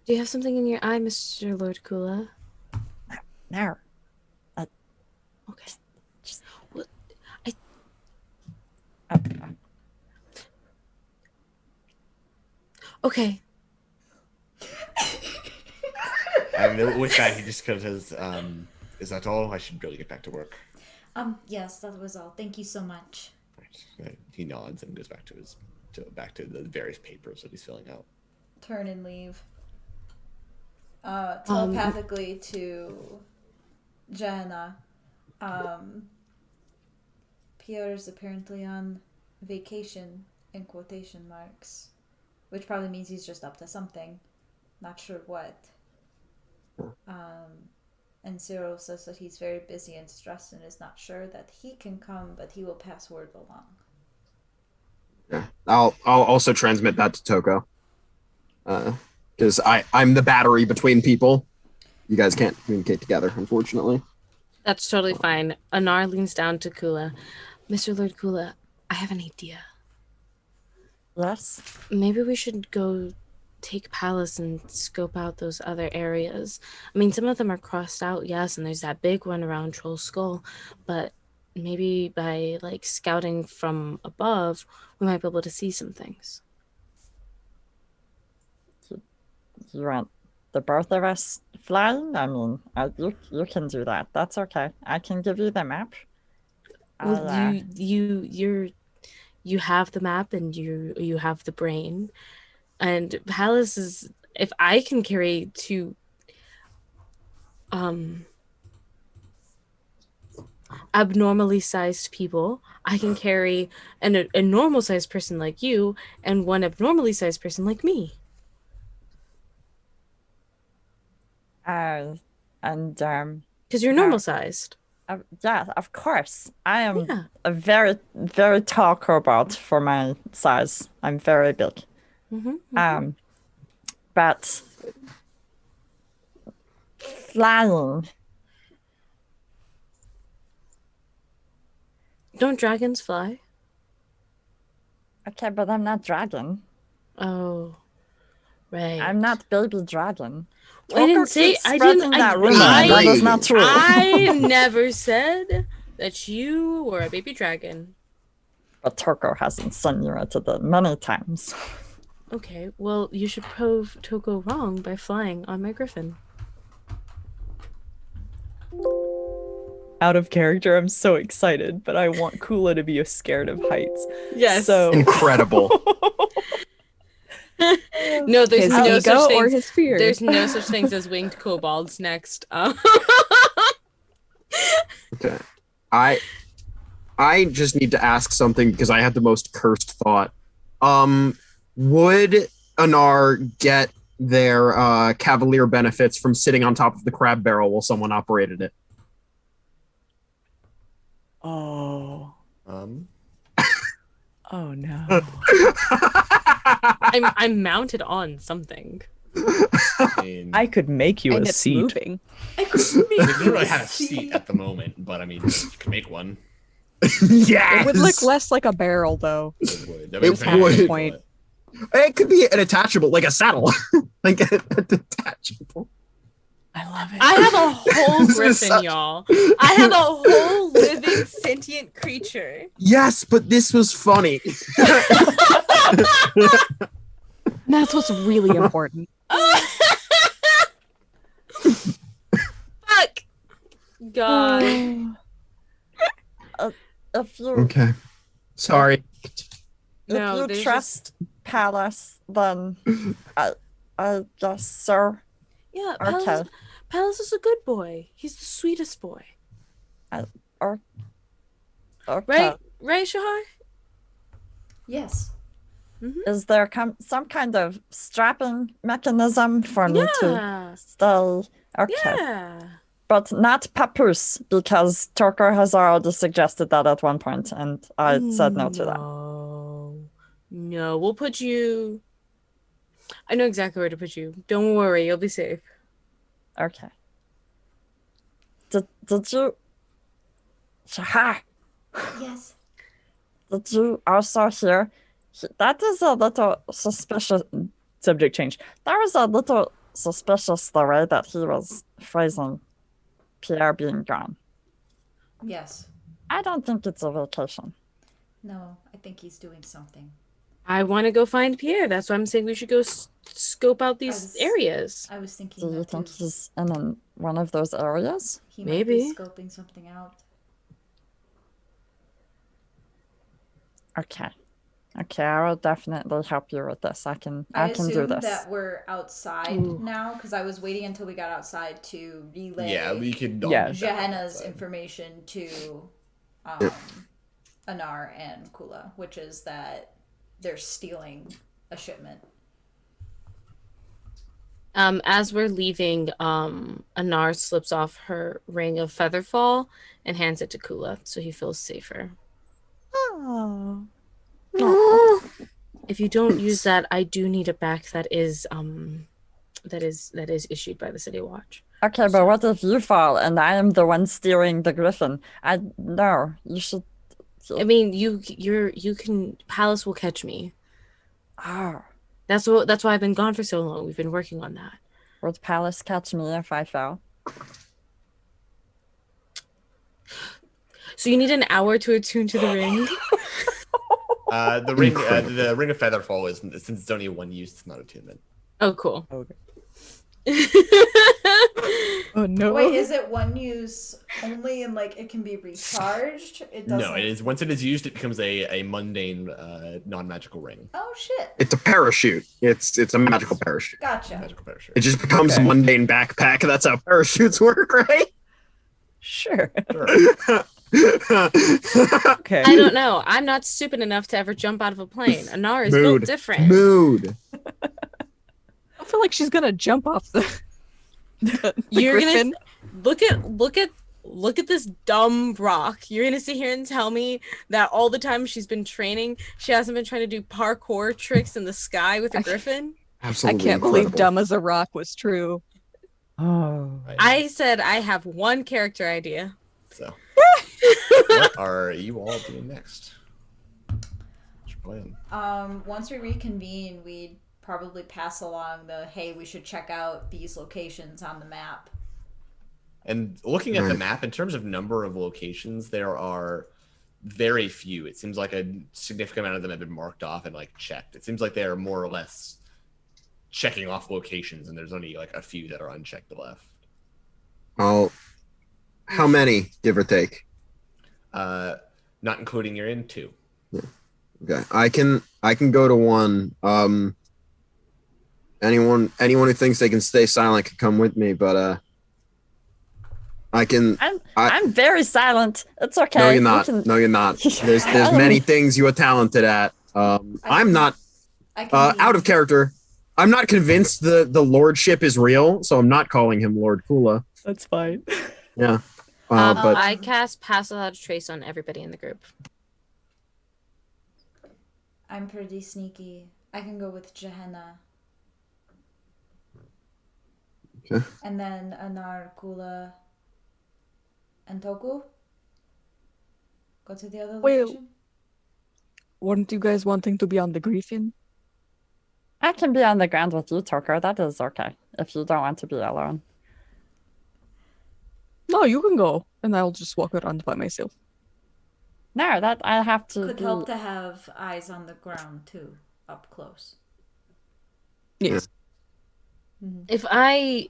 Do you have something in your eye, Mr. Lord Kula? No. Okay. Just- What? Okay. And with that, he just kind of says, "Is that all? I should really get back to work." Yes, that was all. Thank you so much. Right. He nods and goes back to the various papers that he's filling out. Turn and leave. Telepathically to Johanna. Pierre is apparently on vacation, in quotation marks. Which probably means he's just up to something. Not sure what. And Cyril says that he's very busy and stressed and is not sure that he can come, but he will pass word along. Yeah. I'll also transmit that to Toko. Because I'm the battery between people. You guys can't communicate together, unfortunately. That's totally fine. Anar leans down to Kula. Mr. Lord Kula, I have an idea. Yes. Maybe we should go take Palace and scope out those other areas. I mean, some of them are crossed out, yes, and there's that big one around Troll Skull, but maybe by like scouting from above, we might be able to see some things. You want the both of us flying? I mean, you can do that. That's okay. I can give you the map. Well, you have the map and you have the brain, and Palace is, if I can carry two abnormally sized people, I can carry a normal sized person like you and one abnormally sized person like me. And Because you're normal sized. Yeah, of course. I am Yeah. a very, very tall kobold for my size. I'm very big. But flying. Don't dragons fly? Okay, but I'm not dragon. Oh, right. I'm not baby dragon. I didn't Tucker say keeps I spreading didn't. that rumor, and that is not true. I never said that you were a baby dragon. But Toko has insinuated it many times. Okay, well, you should prove Toko wrong by flying on my griffin. Out of character, I'm so excited, but I want Kula to be scared of heights. Yes. So Incredible. No, there's His no ego such or things. his fear? There's no such things as winged kobolds. Next. Okay. I just need to ask something because I had the most cursed thought. Would Anar get their cavalier benefits from sitting on top of the crab barrel while someone operated it? Oh. Oh no. I'm mounted on something. I could make you And a it's seat. moving. I could We don't really have a seat at the moment, but I mean, you can make one. Yes. It would look less like a barrel, though. It would. That It would kind of would. Point. It could be an attachable, like a saddle, like a detachable. I love it. I have a whole This is griffin, such- y'all. I have a whole living sentient creature. Yes, but this was funny. That's what's really important. Fuck. God. If you Okay. Sorry. No, if you there's trust Palace, then I guess so. Yeah, Okay. Palace is a good boy. He's the sweetest boy. Okay. Right, Shahar? Yes. Is there some kind of strapping mechanism for me to Yeah. stay? Okay. Yeah. But not papoose, because Turco has already suggested that at one point, and I said no to that. No, we'll put you. I know exactly where to put you. Don't worry, you'll be safe. Okay. Did you... Shahar, Yes. did you also hear... That is a little suspicious... Subject change. That was a little suspicious, the way that he was phrasing Pierre being gone. Yes. I don't think it's a vacation. No, I think he's doing something. I want to go find Pierre. That's why I'm saying we should go scope out these was- areas. I was thinking Do you that think too. he's in one of those areas? He Maybe. might be scoping something out. Okay. Okay, I will definitely help you with this. I can I do assume this. that we're outside Ooh. now because I was waiting until we got outside to relay Yeah, we could. all Yeah. do that Gehenna's outside. information to Anar and Kula, which is that they're stealing a shipment. As we're leaving, Anar slips off her ring of featherfall and hands it to Kula, so he feels safer. Oh. If you don't use that, I do need a back that is issued by the City Watch. Okay, but what if you fall and I am the one steering the griffin? No, you should. I mean, you can. Palace will catch me. Oh, That's why I've been gone for so long. We've been working on that. would Palace catch me if I fell? So you need an hour to attune to the ring. The ring of featherfall is, since it's only one use, it's not attunement. Oh, cool. Okay. Oh no. Wait, is it one use only and like it can be recharged? It doesn't. No, it is. Once it is used, it becomes a mundane, non-magical ring. Oh shit! It's a parachute. It's a magical parachute. Gotcha. Magical parachute. It just becomes a Okay. mundane backpack. That's how parachutes work, right? Sure. Sure. Okay. I don't know. I'm not stupid enough to ever jump out of a plane. Anar is built Mood. different. Mood. I feel like she's gonna jump off the You're griffin. gonna look at look at this dumb rock. You're gonna sit here and tell me that all the time she's been training, she hasn't been trying to do parkour tricks in the sky with a griffin? Absolutely I can't believe incredible. dumb as a rock was true. Oh. I said I have one character idea. So, what are you all doing next? What's your plan? Once we reconvene, we'd probably pass along the, hey, we should check out these locations on the map. And looking at the map, in terms of number of locations, there are very few. It seems like a significant amount of them have been marked off and like checked. It seems like they are more or less checking off locations, and there's only like a few that are unchecked left. How many, give or take? Not including your Inn, 2. Okay, I can go to one. Anyone who thinks they can stay silent can come with me, but I'm very silent. It's okay. No, you're We not. can- No, you're not. There's many things you are talented at. I'm not I can out of character. I'm not convinced the lordship is real, so I'm not calling him Lord Kula. That's fine. Yeah, but I cast Pass Without a Trace on everybody in the group. I'm pretty sneaky. I can go with Gehenna. Okay. And then Anar, Kula, and Toku. Go to the other Wait. location. Weren't you guys wanting to be on the Griffin? I can be on the ground with you, Toko. That is okay. If you don't want to be alone. No, you can go, and I'll just walk around by myself. No, that I have to Could be... help to have eyes on the ground too, up close. Yes. If I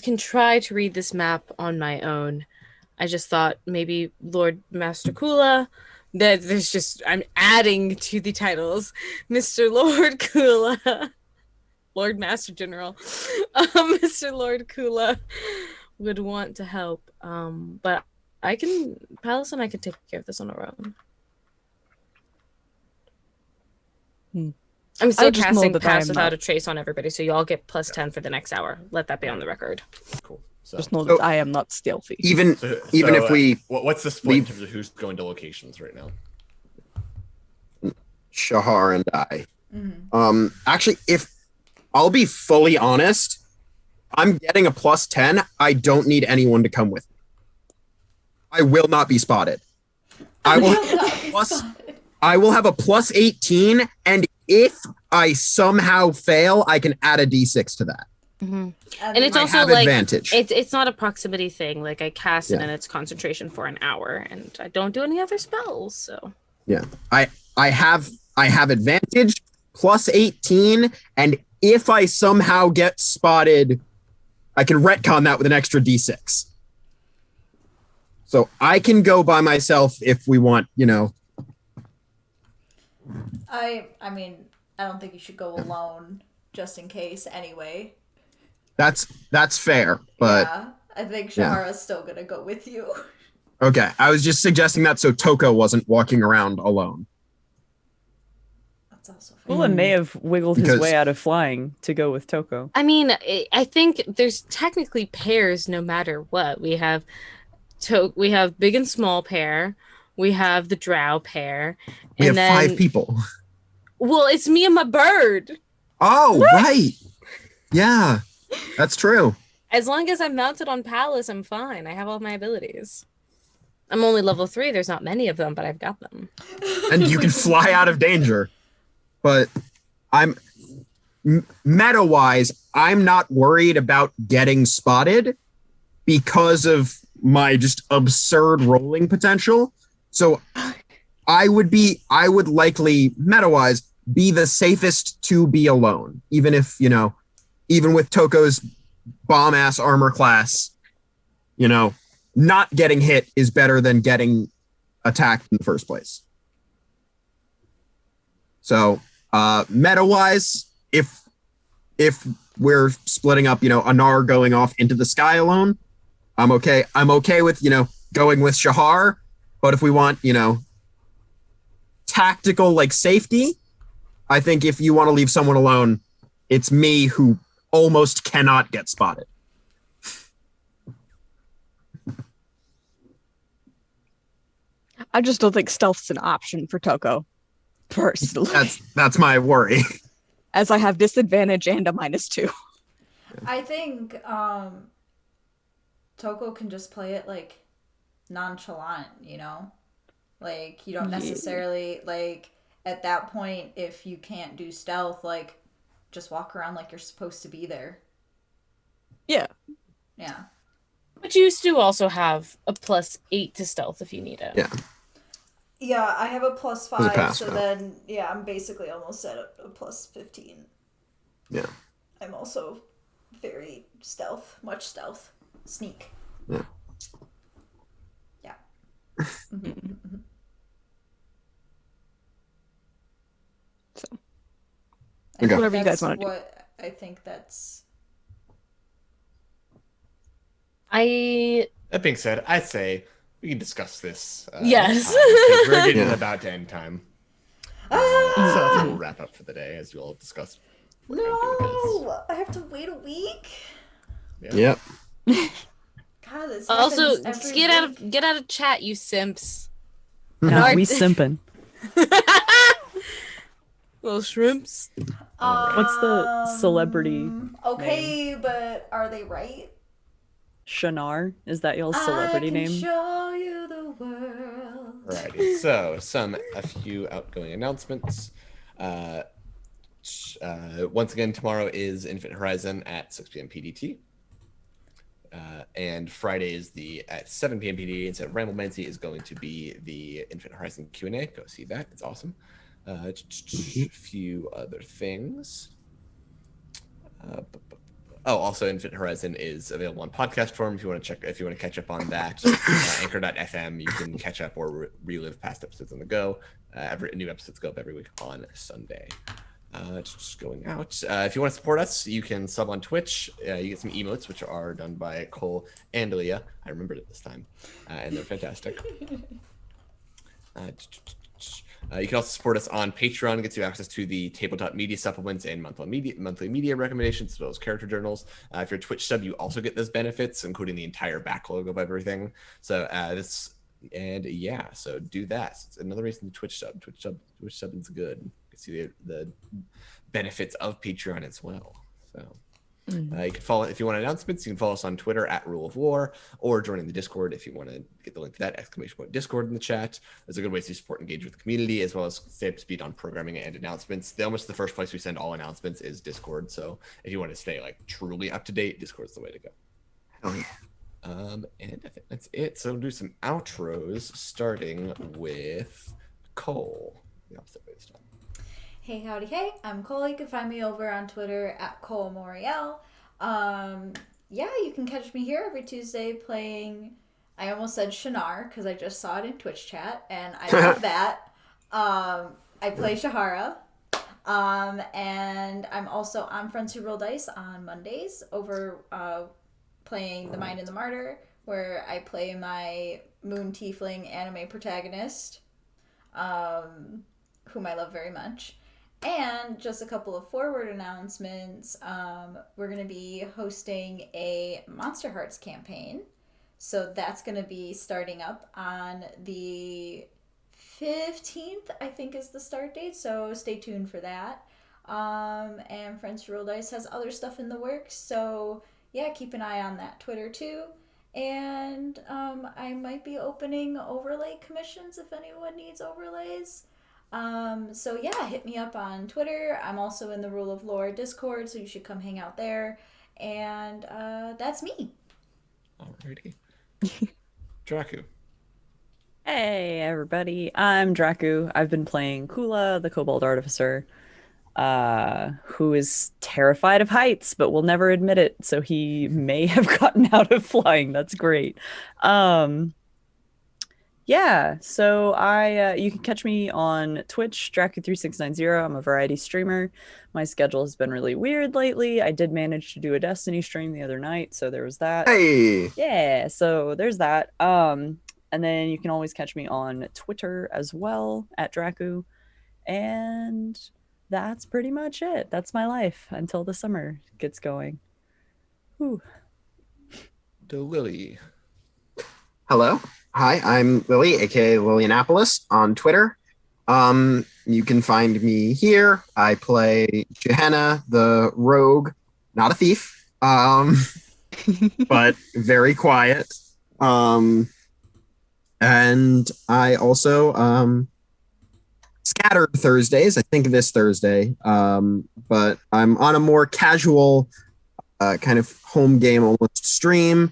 can try to read this map on my own. I just thought maybe Lord Master Kula. That there's just I'm adding to the titles, Mr. Lord Kula, Lord Master General, Mr. Lord Kula would want to help. But Palace and I can take care of this on our own. I'm still I just know casting that I Pass am Without not- a Trace on everybody, so you all get plus 10 for the next hour. Let that be on the record. Cool. So, Just know that I am not stealthy. even so if we what's the split in leave- terms of who's going to locations right now? Shahar and I. Actually, if I'll be fully honest, I'm getting a plus 10. I don't need anyone to come with me. I will not be spotted. I will have a plus 18, and if I somehow fail, I can add a d6 to that. And And it's I also have like advantage. it's not a proximity thing. Like I cast it Yeah. and it's concentration for an hour, and I don't do any other spells. So Yeah. I have advantage plus 18, and if I somehow get spotted, I can retcon that with an extra d6. So I can go by myself if we want, I mean, I don't think you should go alone, just in case. Anyway. That's fair, but yeah, I think Shahara's still gonna go with you. okay. I was just suggesting that so Toko wasn't walking around alone. That's also fair. Kula may have wiggled his Because- way out of flying to go with Toko. I mean, I think there's technically pairs no matter what. We have big and small pair. We have the drow pair. We have and then, 5 people. Well, it's me and my bird. Oh, right. Yeah, that's true. As long as I'm mounted on Palace, I'm fine. I have all my abilities. I'm only level 3. There's not many of them, but I've got them. And you can fly out of danger. But meta-wise, I'm not worried about getting spotted because of my just absurd rolling potential. So I would likely, meta-wise, be the safest to be alone. Even if, even with Toko's bomb-ass armor class, not getting hit is better than getting attacked in the first place. So meta-wise, if we're splitting up, Anar going off into the sky alone, I'm okay. I'm okay with, going with Shahar. But if we want, tactical like safety, I think if you want to leave someone alone, it's me who almost cannot get spotted. I just don't think stealth's an option for Toko, personally, That's my worry. as I have disadvantage and a -2. I think Toko can just play it like nonchalant, you know? Like you don't necessarily like at that point if you can't do stealth, like just walk around like you're supposed to be there. Yeah. Yeah. But you do also have a +8 to stealth if you need it. Yeah. Yeah, I have a There's a +5, pass so fail. then yeah, I'm basically almost at a +15. Yeah. I'm also very much stealth, sneak. Yeah. Yeah. So, Okay. whatever you guys That's want to do. what I think that's. That being said, I say we can discuss this. Yes. next time, 'cause we're getting Yeah. about to end time. Ah! So that's when we'll wrap up for the day, as you all discussed. What we're gonna do with No, I have to wait a week. this. Yep. God, this Also, happens every week. get out of chat, you simps. No, Our- we simping. Little shrimps. What's the celebrity Okay, but are they right? Shannara? Is that y'all's celebrity I can name? show you the world. Alrighty, so a few outgoing announcements. Once again, tomorrow is Infinite Horizon at 6 p.m. PDT. And Friday is at 7 p.m. PDT. And so Ramblemancy is going to be the Infinite Horizon Q&A. Go see that. It's awesome. A few other things. Also, Infinite Horizon is available on podcast form if you want to catch up on that. Anchor.fm, you can catch up or relive past episodes on the go. New episodes go up every week on Sunday. Just going out. If you want to support us, you can sub on Twitch. You get some emotes, which are done by Cole and Leah. I remembered it this time, and they're fantastic. You can also support us on Patreon. It gets you access to the tabletop media supplements and monthly media recommendations, as well as character journals. If you're a Twitch sub, you also get those benefits, including the entire backlog of everything. So so do that. It's another reason to Twitch sub. Twitch subbing's good. You can see the benefits of Patreon as well. So. You can follow if you want announcements. You can follow us on Twitter at Rule of War, or join in the Discord if you want to get the link to that !Discord in the chat. There's a good way to support and engage with the community, as well as stay up to speed on programming and announcements. Almost the first place we send all announcements is Discord. So if you want to stay truly up to date, Discord's the way to go. Hell yeah. And I think that's it. So we'll do some outros, starting with Cole. The opposite way this time. Hey, howdy, hey. I'm Cole. You can find me over on Twitter at Corporeal. You can catch me here every Tuesday playing. I almost said Shannara because I just saw it in Twitch chat, and I love that. I play Shahara. And I'm also on Friends Who Roll Dice on Mondays over playing The Mind and the Martyr, where I play my Moon Tiefling anime protagonist, whom I love very much. And just a couple of forward announcements. We're going to be hosting a Monster Hearts campaign. So that's going to be starting up on the 15th, I think is the start date. So stay tuned for that. And Friends Who Roll Dice has other stuff in the works. So yeah, keep an eye on that Twitter too. And I might be opening overlay commissions if anyone needs overlays. Hit me up on Twitter. I'm also in the Rule of Lore Discord, so you should come hang out there. And that's me. Alrighty. Draku. Hey everybody, I'm Draku. I've been playing Kula, the Kobold Artificer, who is terrified of heights, but will never admit it, so he may have gotten out of flying. That's great. So you can catch me on Twitch, Draku3690. I'm a variety streamer. My schedule has been really weird lately. I did manage to do a Destiny stream the other night, so there was that. Hey. Yeah, so there's that. And then you can always catch me on Twitter as well, at Draku. And that's pretty much it. That's my life until the summer gets going. Whew. Lily. Hello. Hi, I'm Lily, aka Lillianapolis, on Twitter. You can find me here. I play Gehenna, the rogue, not a thief, but very quiet. And I also scattered Thursdays. I think this Thursday, but I'm on a more casual kind of home game almost stream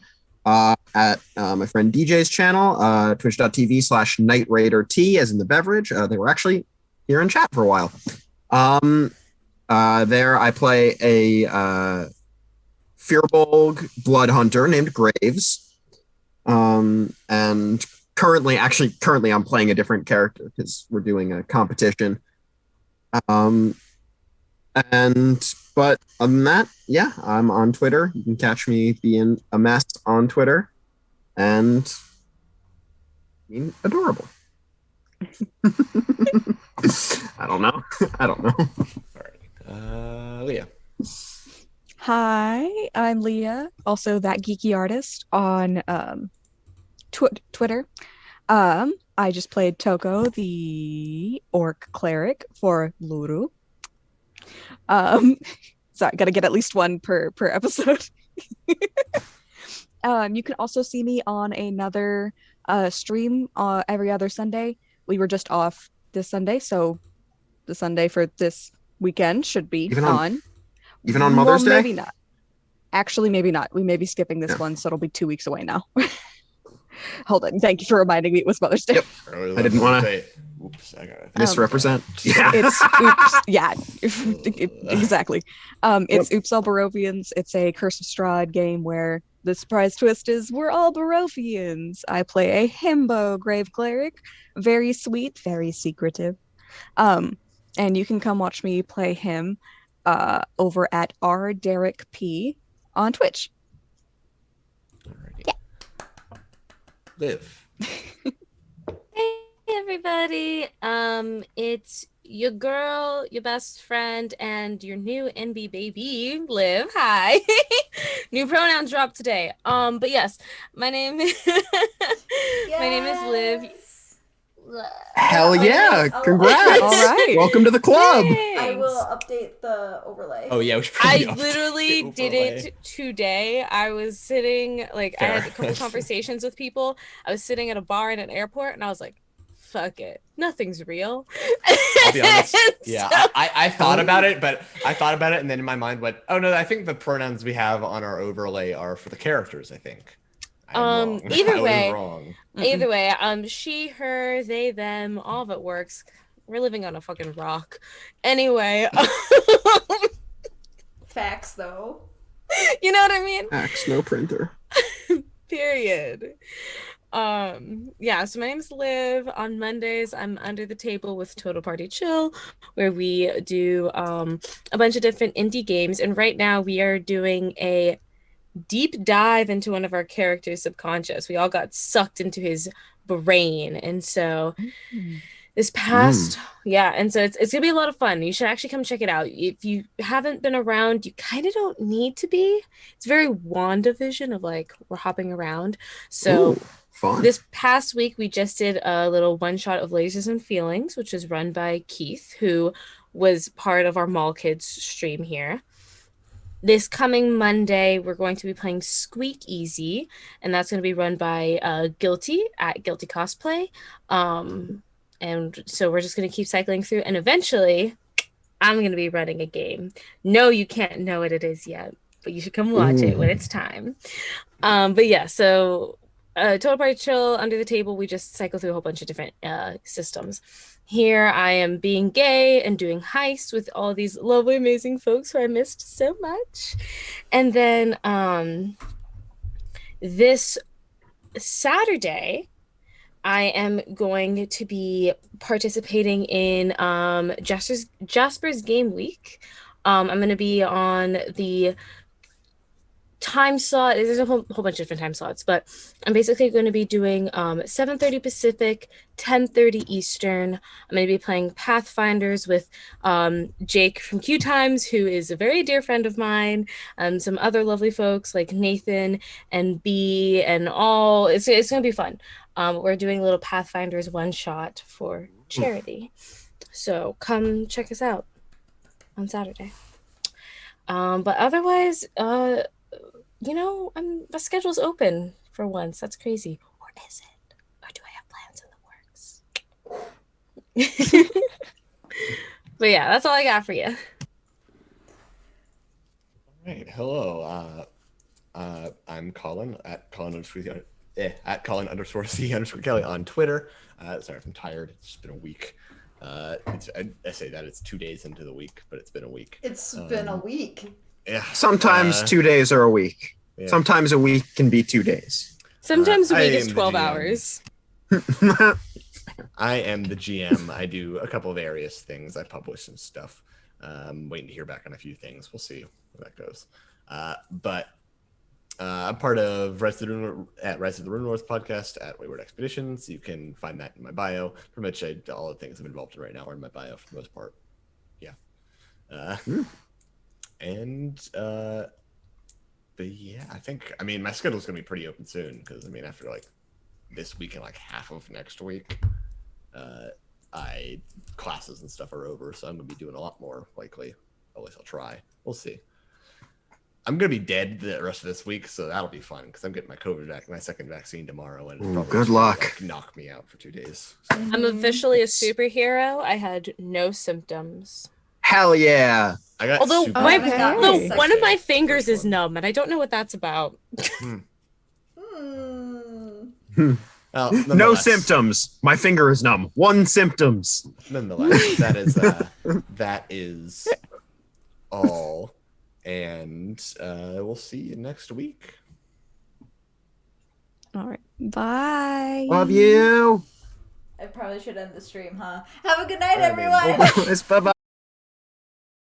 at my friend DJ's channel, twitch.tv/Night Raider T, as in the beverage. They were actually here in chat for a while. There I play a Firbolg blood hunter named Graves. And currently I'm playing a different character because we're doing a competition. But other than that, yeah, I'm on Twitter. You can catch me being a mess on Twitter and being adorable. I don't know. All right. Leah. Hi, I'm Leah, also that geeky artist on Twitter. I just played Toko, the orc cleric for Luru. Sorry, gotta get at least one per episode. You can also see me on another stream every other Sunday. We were just off this Sunday, so the Sunday for this weekend should be Even on. on Mother's Day? Maybe not. Actually, maybe not. We may be skipping this one, so it'll be 2 weeks away now. Hold on. Thank you for reminding me it was Mother's Day. Yep. I didn't want to misrepresent. Yeah. It's oops. Yeah, exactly. It's Oops All Barovians. It's a Curse of Strahd game where the surprise twist is we're all Barovians. I play a himbo grave cleric. Very sweet, very secretive. And you can come watch me play him over at rDerekP on Twitch. Alrighty. Yeah. Liv. Hey everybody. It's your girl, your best friend, and your new NB baby, Liv. Hi. New pronouns dropped today. But yes, my name is Liv. Hell yeah. I'll- Congrats. All right. Welcome to the club. I will update the overlay. Oh yeah, we should I probably literally update did overlay. it today. I was sitting, like, I had a couple Fair. conversations with people. I was sitting at a bar in an airport, and I was like, fuck it. Nothing's real. I'll be honest. Yeah, So- I thought about it, and then in my mind went, oh no, I think the pronouns we have on our overlay are for the characters. I think. I am wrong. Either I was way. wrong. Either way, she, her, they, them, all of it works. We're living on a fucking rock. Anyway, Facts, though. you know what I mean? Axe, no printer. Period. Yeah, so my name's Liv. On Mondays, I'm under the table with Total Party Chill, where we do a bunch of different indie games. And right now we are doing a deep dive into one of our characters' subconscious. We all got sucked into his brain. And so this past and so it's gonna be a lot of fun. You should actually come check it out. If you haven't been around, you kind of don't need to be. It's very WandaVision of like we're hopping around. So Ooh, fun. this past week we just did a little one shot of Lasers and Feelings, which is run by Keith, who was part of our Mall Kids stream here. This coming Monday, we're going to be playing Squeak Easy, and that's going to be run by Guilty at Guilty Cosplay. And so we're just going to keep cycling through, and eventually I'm going to be running a game. No, you can't know what it is yet, but you should come watch it when it's time. But yeah, so Total Party Chill, Under the Table, we just cycle through a whole bunch of different systems. Here I am being gay and doing Heist with all these lovely, amazing folks who I missed so much. And then this Saturday, I am going to be participating in Jasper's Game Week. I'm going to be on the time slot. There's a whole bunch of different time slots, but I'm basically going to be doing 7:30 Pacific, 10:30 Eastern. I'm going to be playing Pathfinders with Jake from Q Times, who is a very dear friend of mine, and some other lovely folks like Nathan and B and all. It's going to be fun. We're doing a little Pathfinders one shot for charity, so come check us out on Saturday. But otherwise, you know, the schedule's open for once. That's crazy. Or is it? Or do I have plans in the works? But yeah, that's all I got for you. All right. Hello. I'm Colin at Colin_C_Kelly on Twitter. Sorry if I'm tired. It's just been a week. I say that it's 2 days into the week, but it's been a week. It's been a week. Yeah. Sometimes 2 days are a week. Yeah. Sometimes a week can be 2 days. Sometimes a week I is am the 12 GM. hours. I am the GM. I do a couple of various things. I publish some stuff. Waiting to hear back on a few things. We'll see where that goes. But I'm part of Rise of the Rune Wars podcast at Wayward Expeditions. You can find that in my bio. Pretty much all the things I'm involved in right now are in my bio for the most part. Yeah. But yeah, I mean, my schedule's gonna be pretty open soon because after like this week and like half of next week, classes and stuff are over, so I'm gonna be doing a lot more likely. At least I'll try. We'll see. I'm gonna be dead the rest of this week, so that'll be fun because I'm getting my second vaccine tomorrow, and it's probably good just luck. gonna, like, knock me out for 2 days. I'm officially a superhero. I had no symptoms. Hell yeah. I got Although super my- vaccinated got Although Second. one of my first fingers is one. numb, and I don't know what that's about. Hmm. Well, No nonetheless- symptoms. My finger is numb. 1 symptoms. Nonetheless, that is all, and we'll see you next week. All right. Bye. Love you. I probably should end the stream, huh? Have a good night, I mean, everyone. Bye bye.